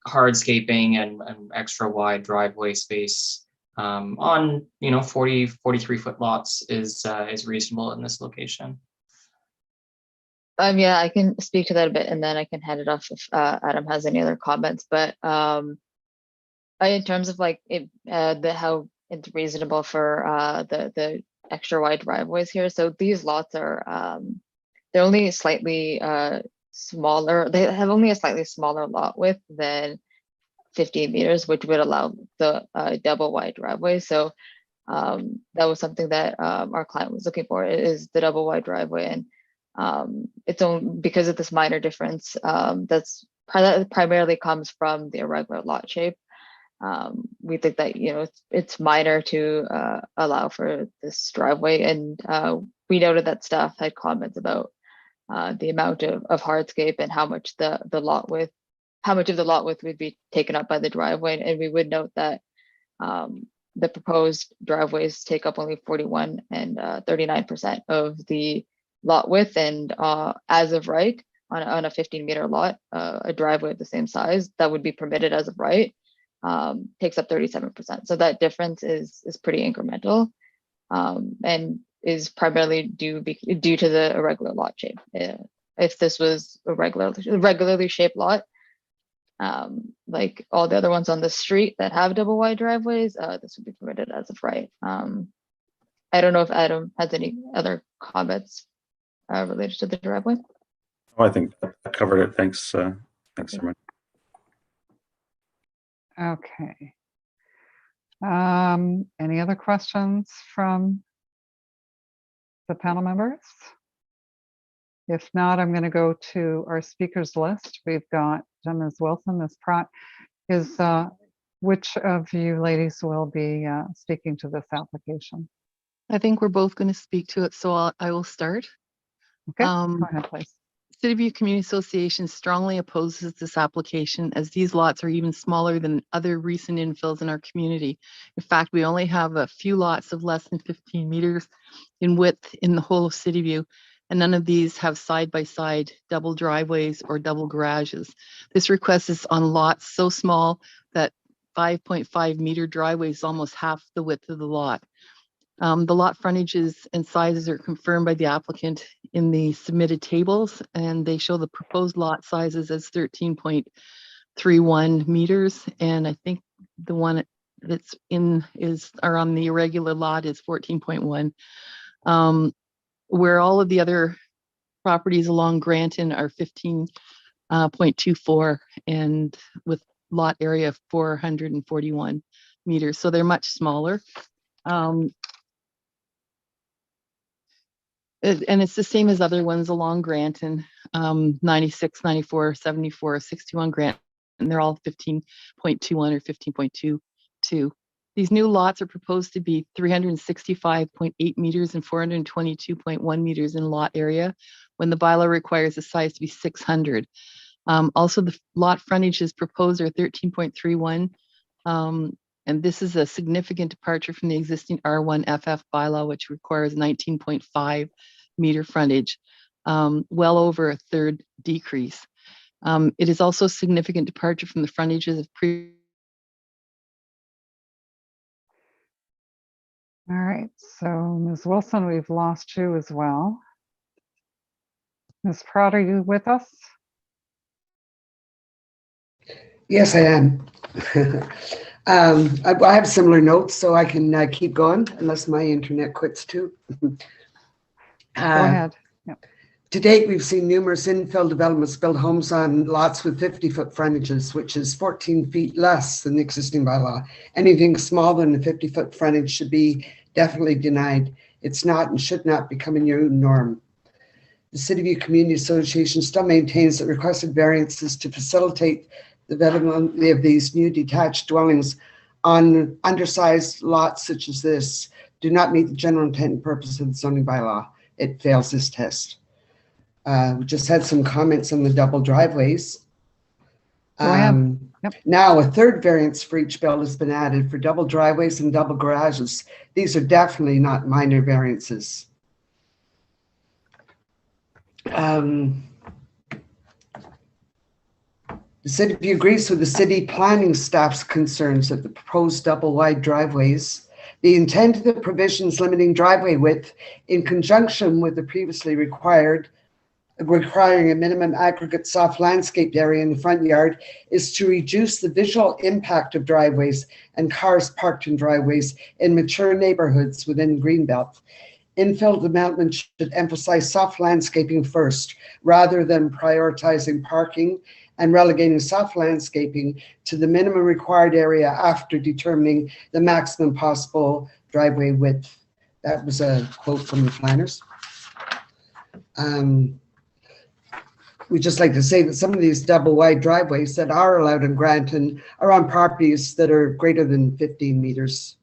Speaker 6: hardscaping and extra wide driveway space on 43 foot lots is reasonable in this location?
Speaker 12: Yeah, I can speak to that a bit and then I can hand it off if Adam has any other comments. But in terms of like how it's reasonable for the extra wide driveways here. So these lots are they're only slightly smaller, they have only a slightly smaller lot width than 15 meters, which would allow the double wide driveway. So that was something that our client was looking for, is the double wide driveway. And it's only because of this minor difference that's primarily comes from the irregular lot shape. We think that, you know, it's minor to allow for this driveway. And we noted that staff had comments about the amount of hardscape and how much how much of the lot width would be taken up by the driveway. And we would note that the proposed driveways take up only 41 and 39% of the lot width. And as of right, on a 15-meter lot, a driveway of the same size that would be permitted as of right takes up 37%. So that difference is pretty incremental, and is primarily due to the irregular lot shape. If this was a regularly shaped lot, like all the other ones on the street that have double wide driveways, this would be permitted as of right. I don't know if Adam has any other comments related to the driveway.
Speaker 13: Oh, I think I covered it. Thanks. Thanks so much.
Speaker 1: Okay. Any other questions from the panel members? If not, I'm going to go to our speakers list. We've got Ms. Wilson, Ms. Pratt. Which of you ladies will be speaking to this application?
Speaker 19: I think we're both going to speak to it, so I will start.
Speaker 1: Okay, go ahead, please.
Speaker 19: City View Community Association strongly opposes this application, as these lots are even smaller than other recent infills in our community. In fact, we only have a few lots of less than 15 meters in width in the whole of City View, and none of these have side-by-side double driveways or double garages. This request is on lots so small that 5.5 meter driveway is almost half the width of the lot. The lot frontages and sizes are confirmed by the applicant in the submitted tables, and they show the proposed lot sizes as 13.31 meters. And I think the one that's on the irregular lot is 14.1, where all of the other properties along Granton are 15.24 and with lot area of 441 meters. So they're much smaller. And it's the same as other ones along Granton, 96, 94, 74, 61 Granton, and they're all 15.21 or 15.22. These new lots are proposed to be 365.8 meters and 422.1 meters in lot area, when the bylaw requires the size to be 600. Also, the lot frontages proposed are 13.31. And this is a significant departure from the existing R1 FF bylaw, which requires 19.5 meter frontage, well over a third decrease. It is also a significant departure from the frontages of
Speaker 1: All right, so Ms. Wilson, we've lost you as well. Ms. Pratt, are you with us?
Speaker 22: Yes, I am. I have similar notes, so I can keep going unless my internet quits too.
Speaker 1: Go ahead. Yep.
Speaker 22: To date, we've seen numerous infill developments build homes on lots with 50-foot frontages, which is 14 feet less than the existing bylaw. Anything smaller than a 50-foot frontage should be definitely denied. It's not and should not become a new norm. The City View Community Association still maintains that requested variances to facilitate the development of these new detached dwellings on undersized lots such as this do not meet the general intent and purpose of the zoning bylaw. It fails this test. We just had some comments on the double driveways. Yep. Now a third variance for each build has been added for double driveways and double garages. These are definitely not minor variances. The City View agrees with the city planning staff's concerns that the proposed double wide driveways, the intent of the provisions limiting driveway width in conjunction with the previously requiring a minimum aggregate soft landscape area in the front yard, is to reduce the visual impact of driveways and cars parked in driveways in mature neighborhoods within Greenbelt. infill development should emphasize soft landscaping first, rather than prioritizing parking and relegating soft landscaping to the minimum required area after determining the maximum possible driveway width. That was a quote from the planners. We'd just like to say that some of these double wide driveways that are allowed in Granton are on properties that are greater than 15 meters.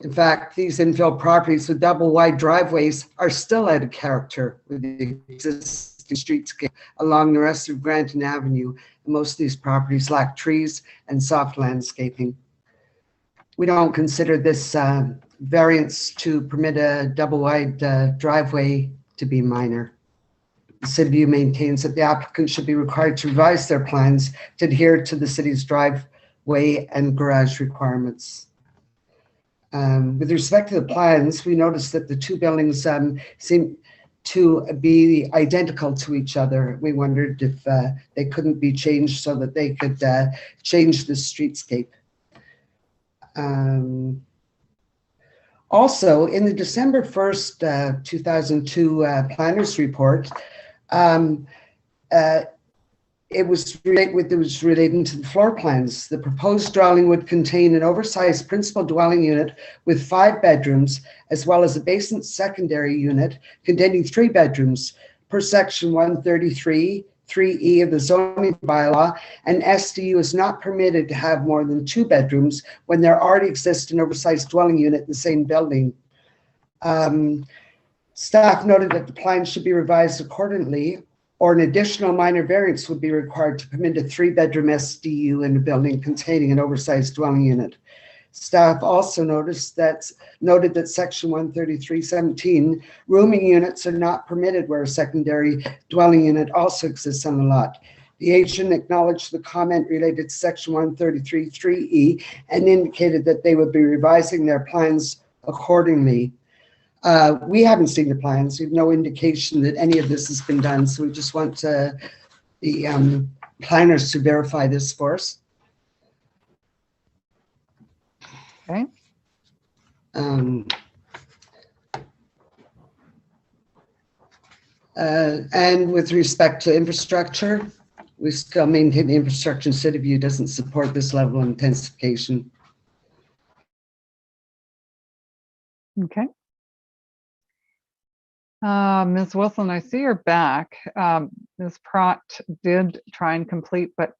Speaker 22: In fact, these infill properties with double wide driveways are still out of character with the existing streetscape along the rest of Granton Avenue. And most of these properties lack trees and soft landscaping. We don't consider this variance to permit a double wide driveway to be minor. The City View maintains that the applicant should be required to revise their plans to adhere to the city's driveway and garage requirements. With respect to the plans, we noticed that the two buildings seem to be identical to each other. We wondered if they couldn't be changed so that they could change the streetscape. Also, in the December 1st, 2002 planners report, it was relating to the floor plans. The proposed dwelling would contain an oversized principal dwelling unit with 5 bedrooms, as well as a basement secondary unit containing 3 bedrooms per section 133, 3E of the zoning bylaw. An SDU is not permitted to have more than 2 bedrooms when there already exists an oversized dwelling unit in the same building. Staff noted that the plan should be revised accordingly, or an additional minor variance would be required to permit a 3-bedroom SDU in a building containing an oversized dwelling unit. Staff also noted that section 133.17, rooming units are not permitted where a secondary dwelling unit also exists on the lot. The agent acknowledged the comment related to section 133.3E and indicated that they would be revising their plans accordingly. We haven't seen the plans. We have no indication that any of this has been done. So we just want the planners to verify this for us.
Speaker 1: Okay.
Speaker 22: And with respect to infrastructure, we still maintain the infrastructure in City View doesn't support this level of intensification.
Speaker 1: Okay. Ms. Wilson, I see you're back. Ms. Pratt did try and complete, but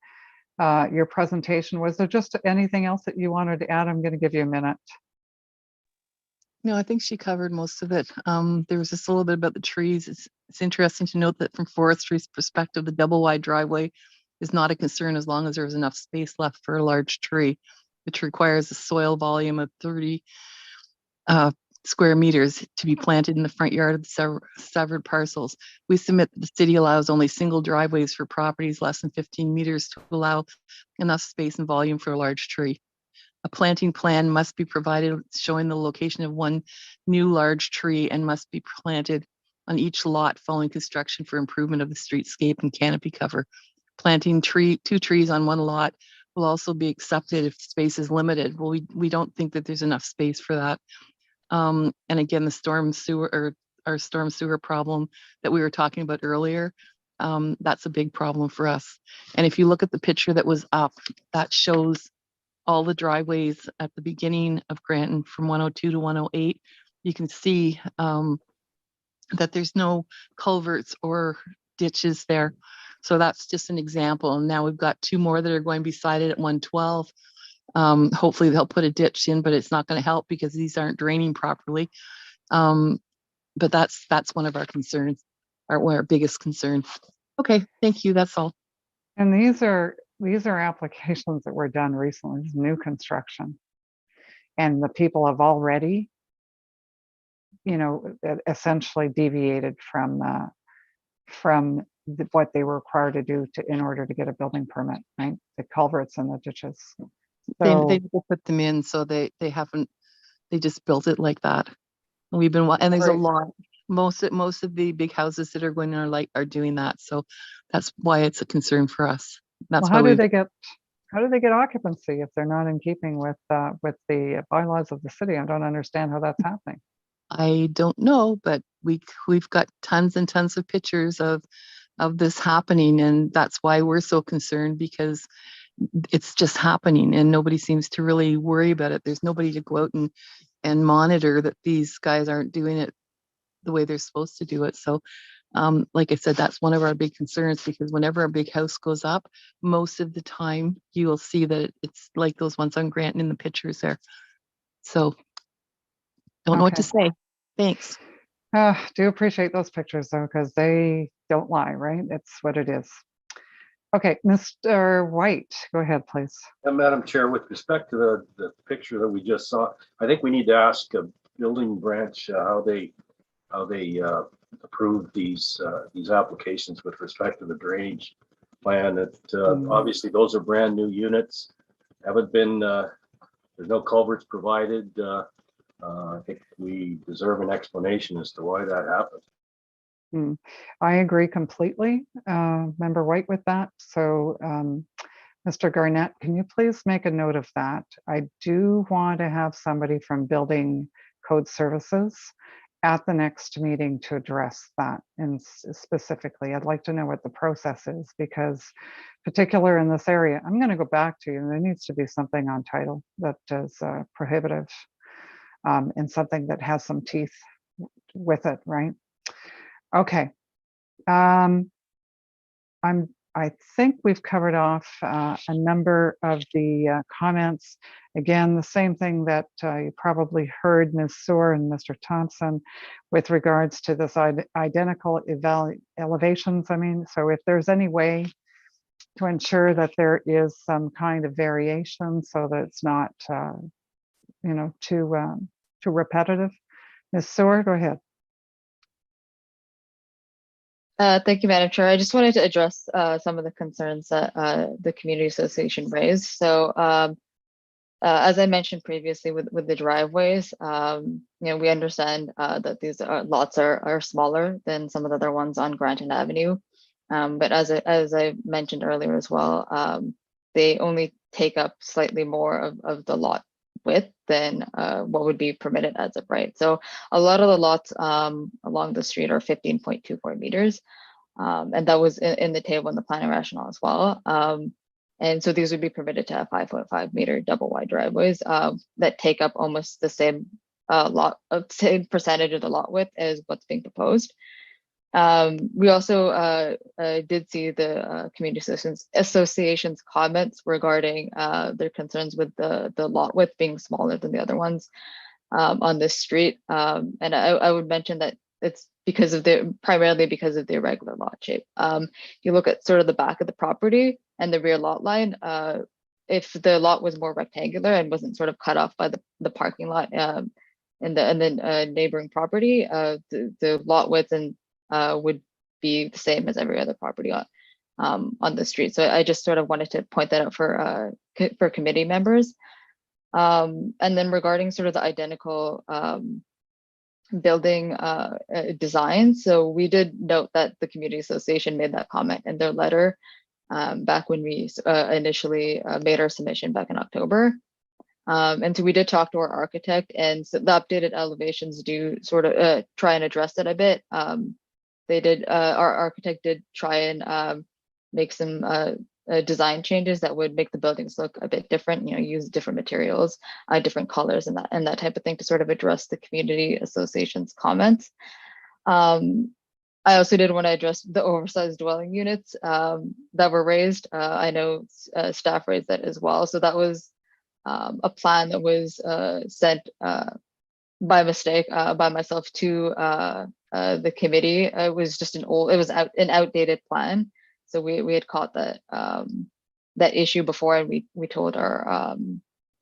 Speaker 1: your presentation, was there just anything else that you wanted to add? I'm going to give you a minute.
Speaker 19: No, I think she covered most of it. There was just a little bit about the trees. It's interesting to note that from forestry's perspective, the double wide driveway is not a concern as long as there's enough space left for a large tree, which requires a soil volume of 30 square meters to be planted in the front yard of the severed parcels. We submit that the city allows only single driveways for properties less than 15 meters to allow enough space and volume for a large tree. A planting plan must be provided showing the location of one new large tree and must be planted on each lot following construction for improvement of the streetscape and canopy cover. Planting 2 trees on one lot will also be accepted if space is limited. Well, we don't think that there's enough space for that. And again, the storm sewer problem that we were talking about earlier, that's a big problem for us. And if you look at the picture that was up, that shows all the driveways at the beginning of Granton from 102 to 108. You can see that there's no culverts or ditches there. So that's just an example. And now we've got 2 more that are going beside it at 112. Hopefully they'll put a ditch in, but it's not going to help because these aren't draining properly. But that's one of our concerns, our biggest concerns. Okay, thank you. That's all.
Speaker 1: And these are applications that were done recently. This is new construction, and the people have already, essentially deviated from what they were required to do in order to get a building permit, right? The culverts and the ditches. So,
Speaker 19: they put them in, so they just built it like that. And we've been, and there's a lot. Most of the big houses that are going in are doing that. So that's why it's a concern for us. That's
Speaker 1: well,
Speaker 19: why
Speaker 1: how do they get occupancy if they're not in keeping with the bylaws of the city? I don't understand how that's happening.
Speaker 19: I don't know, but we've got tons and tons of pictures of this happening, and that's why we're so concerned, because it's just happening and nobody seems to really worry about it. There's nobody to go out and monitor that these guys aren't doing it the way they're supposed to do it. So like I said, that's one of our big concerns, because whenever a big house goes up, most of the time you will see that it's like those ones on Grant in the pictures there. So don't know what to say. Thanks.
Speaker 1: Do appreciate those pictures though, because they don't lie, right? It's what it is. Okay, Mr. White, go ahead, please.
Speaker 2: Madam Chair, with respect to the picture that we just saw, I think we need to ask a building branch how they approve these applications with respect to the drainage plan. That obviously those are brand new units, haven't been there's no culverts provided. I think we deserve an explanation as to why that happened.
Speaker 1: I agree completely, Member White, with that. So, Mr. Garnett, can you please make a note of that? I do want to have somebody from Building Code Services at the next meeting to address that. And specifically, I'd like to know what the process is, because particular in this area, I'm going to go back to you. There needs to be something on title that is prohibitive and something that has some teeth with it, right? Okay. I think we've covered off a number of the comments. Again, the same thing that you probably heard Ms. Soar and Mr. Thompson with regards to this identical elevations. I mean, so if there's any way to ensure that there is some kind of variation so that it's not, you know, too repetitive. Ms. Soar, go ahead.
Speaker 12: Thank you, Madam Chair. I just wanted to address some of the concerns that the community association raised. So as I mentioned previously with the driveways, you know, we understand that these lots are smaller than some of the other ones on Granton Avenue. But as I mentioned earlier as well, they only take up slightly more of the lot width than what would be permitted as of right. So a lot of the lots along the street are 15.24 meters. And that was in the table in the planning rationale as well. And so these would be permitted to have 5.5 meter double wide driveways that take up almost the same same percentage of the lot width as what's being proposed. We also did see the community association's comments regarding their concerns with the lot width being smaller than the other ones on this street. And I would mention that it's because of primarily because of the irregular lot shape. You look at sort of the back of the property and the rear lot line, if the lot was more rectangular and wasn't sort of cut off by the parking lot and the neighboring property, the lot width and would be the same as every other property on the street. So I just sort of wanted to point that out for committee members. And then regarding sort of the identical building design, so we did note that the community association made that comment in their letter back when we initially made our submission back in October. And so we did talk to our architect, and so the updated elevations do sort of try and address it a bit. They did, our architect did try and make some design changes that would make the buildings look a bit different, you know, use different materials, different colors and that type of thing to sort of address the community association's comments. I also did want to address the oversized dwelling units that were raised. I know staff raised that as well. So that was a plan that was sent by mistake by myself to the committee. It was just an outdated plan. So we had caught that that issue before, and we told our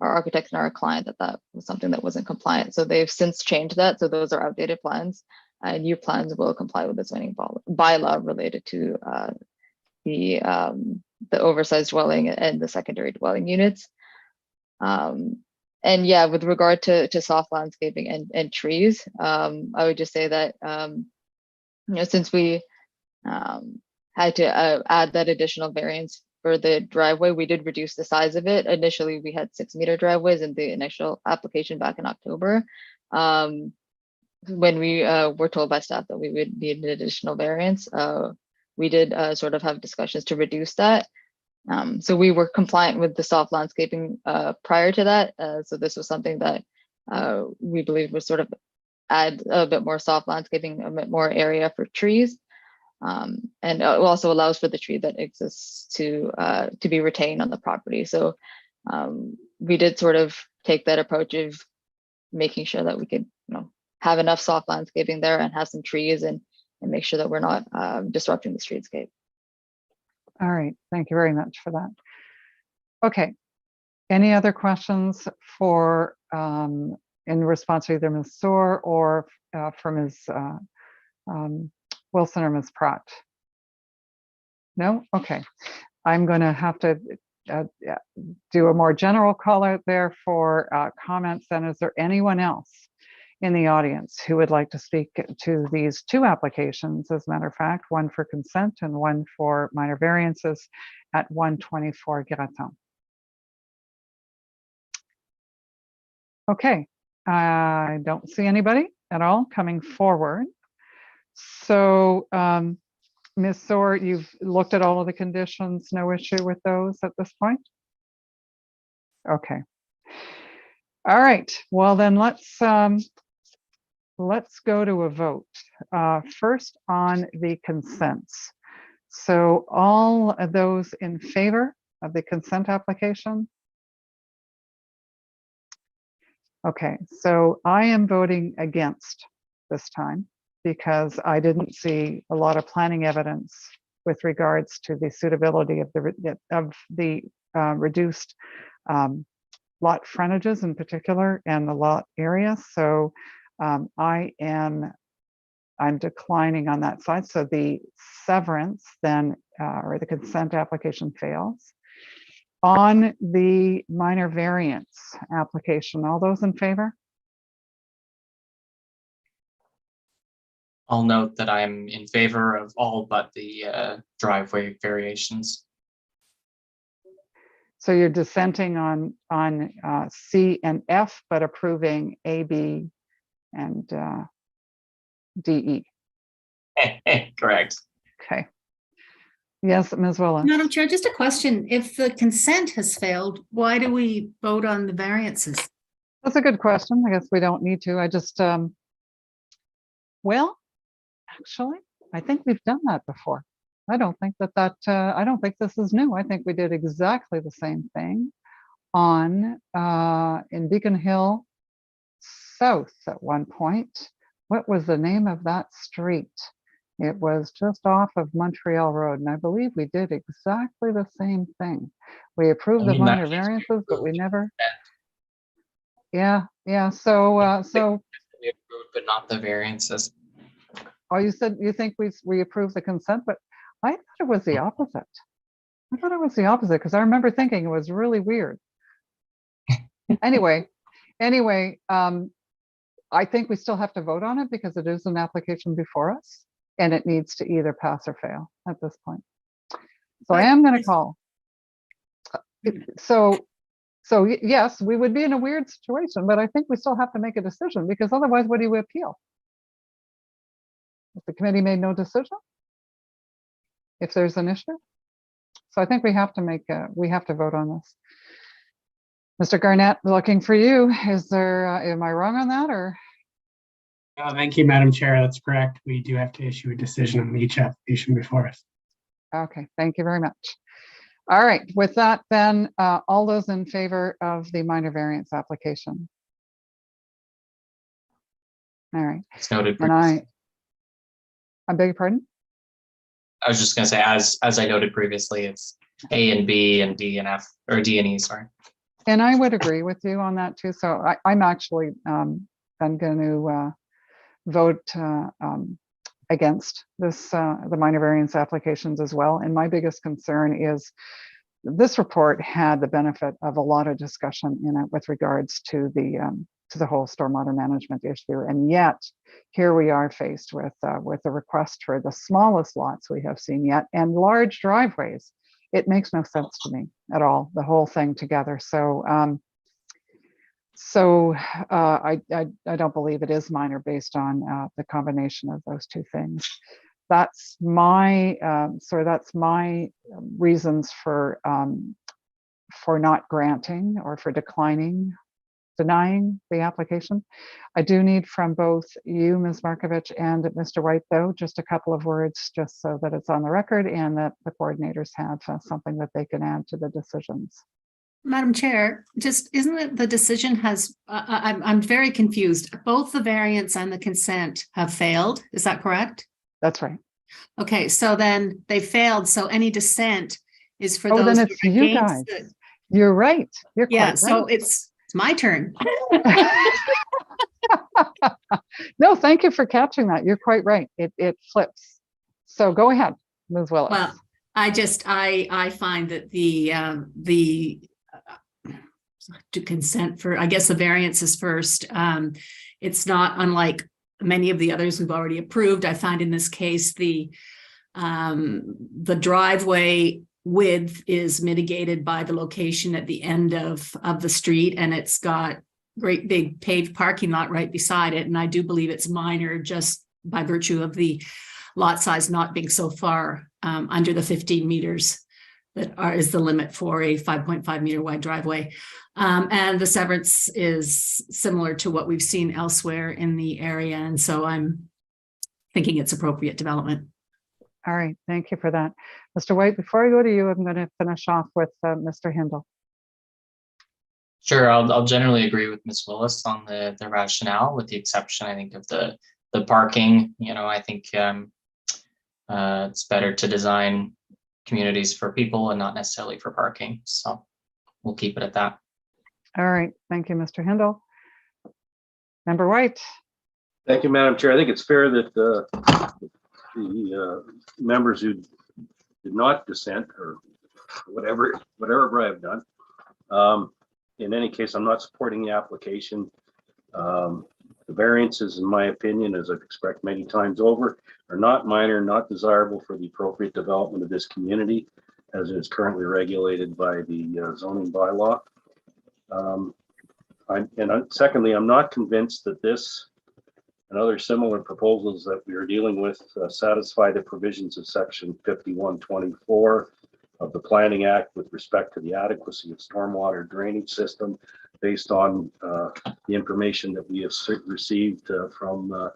Speaker 12: architects and our client that was something that wasn't compliant. So they've since changed that. So those are outdated plans. New plans will comply with the zoning bylaw related to the oversized dwelling and the secondary dwelling units. And yeah, with regard to soft landscaping and trees, I would just say that you know, since we had to add that additional variance for the driveway, we did reduce the size of it. Initially, we had 6 meter driveways in the initial application back in October. when we were told by staff that we would need an additional variance, we did sort of have discussions to reduce that. So we were compliant with the soft landscaping prior to that. So this was something that we believe would sort of add a bit more soft landscaping, a bit more area for trees. And it also allows for the tree that exists to be retained on the property. So we did sort of take that approach of making sure that we could, have enough soft landscaping there and have some trees and make sure that we're not disrupting the streetscape.
Speaker 1: All right, thank you very much for that. Okay, any other questions for in response to either Ms. Soar or for Ms. Wilson or Ms. Pratt? No? Okay, I'm going to have to do a more general call out there for comments. And is there anyone else in the audience who would like to speak to these two applications? As a matter of fact, one for consent and one for minor variances at 124 Graton. Okay, I don't see anybody at all coming forward. So Ms. Soar, you've looked at all of the conditions, no issue with those at this point? Okay. All right, well then let's go to a vote. First on the consents. So all of those in favor of the consent application? Okay, so I am voting against this time because I didn't see a lot of planning evidence with regards to the suitability of the reduced lot frontages in particular and the lot area. So I'm declining on that side. So the severance then, or the consent application fails. On the minor variance application, all those in favor?
Speaker 6: I'll note that I'm in favor of all but the driveway variations.
Speaker 1: So you're dissenting on C and F, but approving A, B, and D, E.
Speaker 6: Correct.
Speaker 1: Okay. Yes, Ms. Willis.
Speaker 9: Madam Chair, just a question. If the consent has failed, why do we vote on the variances?
Speaker 1: That's a good question. I guess we don't need to. I just, well, actually, I think we've done that before. I don't think I don't think this is new. I think we did exactly the same thing on in Beacon Hill South at one point. What was the name of that street? It was just off of Montreal Road, and I believe we did exactly the same thing. We approved the minor variances, but we never. Yeah. So
Speaker 6: we approved, but not the variances.
Speaker 1: Oh, you said you think we approved the consent, but I thought it was the opposite. I thought it was the opposite because I remember thinking it was really weird. Anyway, I think we still have to vote on it because it is an application before us and it needs to either pass or fail at this point. So I am going to call. So yes, we would be in a weird situation, but I think we still have to make a decision because otherwise, what do you appeal? If the committee made no decision, if there's an issue. So I think we have to vote on this. Mr. Garnett, looking for you. Is there, am I wrong on that or?
Speaker 14: Thank you, Madam Chair. That's correct. We do have to issue a decision on each application before us.
Speaker 1: Okay, thank you very much. All right, with that then, all those in favor of the minor variance application? All right.
Speaker 6: It's noted.
Speaker 1: And I beg your pardon?
Speaker 6: I was just going to say, as I noted previously, it's A and B and D and F, or D and E, sorry.
Speaker 1: And I would agree with you on that too. So I'm actually I'm going to vote against this the minor variance applications as well. And my biggest concern is this report had the benefit of a lot of discussion in it with regards to the whole stormwater management issue, and yet here we are faced with a request for the smallest lots we have seen yet and large driveways. It makes no sense to me at all, the whole thing together. So So I don't believe it is minor based on the combination of those two things. That's my that's my reasons for not granting or for denying the application. I do need from both you, Ms. Markovich, and Mr. White, though, just a couple of words, just so that it's on the record and that the coordinators have something that they can add to the decisions.
Speaker 9: Madam Chair, just isn't it the decision has, I'm very confused. Both the variance and the consent have failed. Is that correct?
Speaker 1: That's right.
Speaker 9: Okay, so then they failed. So any dissent is for
Speaker 1: Oh,
Speaker 9: those
Speaker 1: then
Speaker 9: who
Speaker 1: it's
Speaker 9: are
Speaker 1: you
Speaker 9: against
Speaker 1: guys.
Speaker 9: it.
Speaker 1: You're right. You're
Speaker 9: Yeah,
Speaker 1: quite
Speaker 9: so
Speaker 1: right.
Speaker 9: it's my turn.
Speaker 1: No, thank you for catching that. You're quite right. It flips. So go ahead, Ms. Willis.
Speaker 9: Well, I find that the to consent for, I guess the variance is first. It's not unlike many of the others we've already approved. I find in this case the driveway width is mitigated by the location at the end of the street, and it's got great big paved parking lot right beside it. And I do believe it's minor just by virtue of the lot size not being so far under the 15 meters that is the limit for a 5.5 meter wide driveway. And the severance is similar to what we've seen elsewhere in the area. And so I'm thinking it's appropriate development.
Speaker 1: All right, thank you for that. Mr. White, before I go to you, I'm going to finish off with Mr. Hindle.
Speaker 6: Sure, I'll generally agree with Ms. Willis on the rationale, with the exception, I think, of the parking. You know, I think it's better to design communities for people and not necessarily for parking. So we'll keep it at that.
Speaker 1: All right, thank you, Mr. Hindle. Member White.
Speaker 2: Thank you, Madam Chair. I think it's fair that the members who did not dissent or whatever I have done. In any case, I'm not supporting the application. The variances, in my opinion, as I've expressed many times over, are not minor, not desirable for the appropriate development of this community as it is currently regulated by the zoning bylaw. Secondly, I'm not convinced that this and other similar proposals that we are dealing with satisfy the provisions of section 5124 of the Planning Act with respect to the adequacy of stormwater drainage system based on the information that we have received from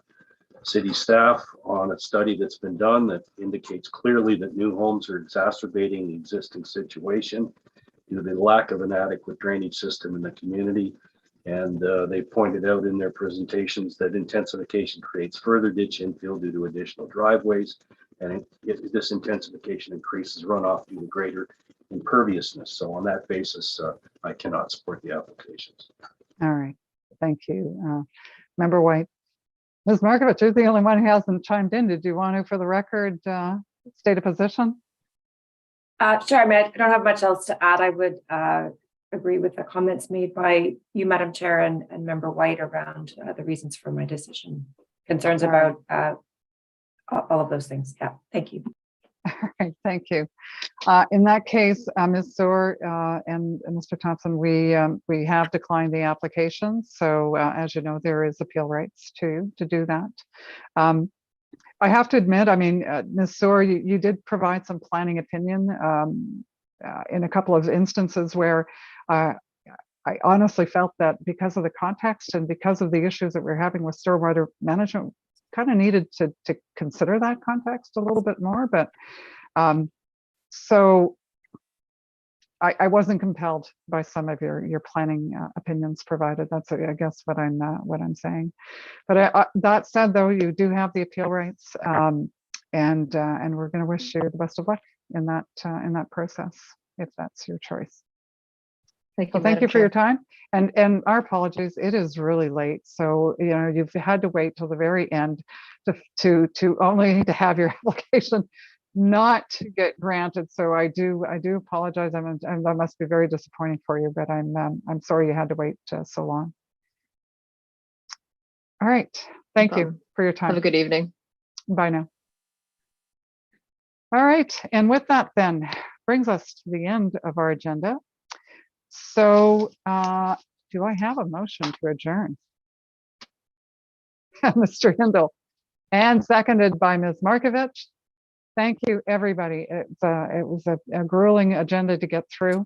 Speaker 2: city staff on a study that's been done that indicates clearly that new homes are exacerbating the existing situation due to the lack of an adequate drainage system in the community. And they pointed out in their presentations that intensification creates further ditch infill due to additional driveways. And if this intensification increases runoff due to greater imperviousness. So on that basis, I cannot support the applications.
Speaker 1: All right, thank you. Member White. Ms. Markovich, you're the only one who hasn't chimed in. Did you want to, for the record, state a position?
Speaker 10: Sure. I mean, I don't have much else to add. I would agree with the comments made by you, Madam Chair, and Member White around the reasons for my decision. Concerns about all of those things. Yeah, thank you.
Speaker 1: All right, thank you. In that case, Ms. Zohr and Mr. Thompson, we have declined the application. So as you know, there is appeal rights to do that. I have to admit, I mean, Ms. Zohr, you did provide some planning opinion in a couple of instances where I honestly felt that because of the context and because of the issues that we're having with stormwater management, kind of needed to consider that context a little bit more. But so I wasn't compelled by some of your planning opinions provided. That's, I guess, what I'm saying. But that said, though, you do have the appeal rights, and we're going to wish you the best of luck in that process, if that's your choice. Thank you for your time, and our apologies. It is really late, so you know you've had to wait till the very end to only to have your application not get granted. So I do apologize. That must be very disappointing for you, but I'm sorry you had to wait so long. All right, thank you for your time.
Speaker 12: Have a good evening.
Speaker 1: Bye now. All right, and with that then brings us to the end of our agenda. So do I have a motion to adjourn? Mr. Hindle, and seconded by Ms. Markovich. Thank you, everybody. It was a grueling agenda to get through.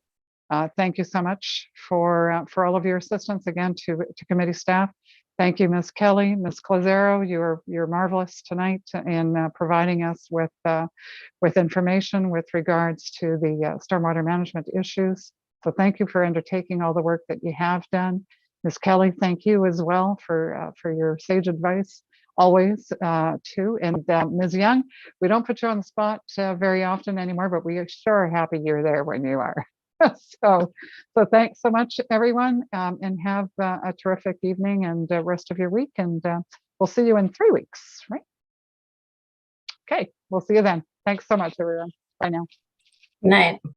Speaker 1: Thank you so much for all of your assistance, again, to committee staff. Thank you, Ms. Kelly, Ms. Clazero. You're marvelous tonight in providing us with information with regards to the stormwater management issues. So thank you for undertaking all the work that you have done. Ms. Kelly, thank you as well for your sage advice always too. And Ms. Young, we don't put you on the spot very often anymore, but we sure are happy you're there when you are. So thanks so much, everyone, and have a terrific evening and rest of your week. And we'll see you in 3 weeks, right? Okay, we'll see you then. Thanks so much, everyone. Bye now.
Speaker 3: Good night.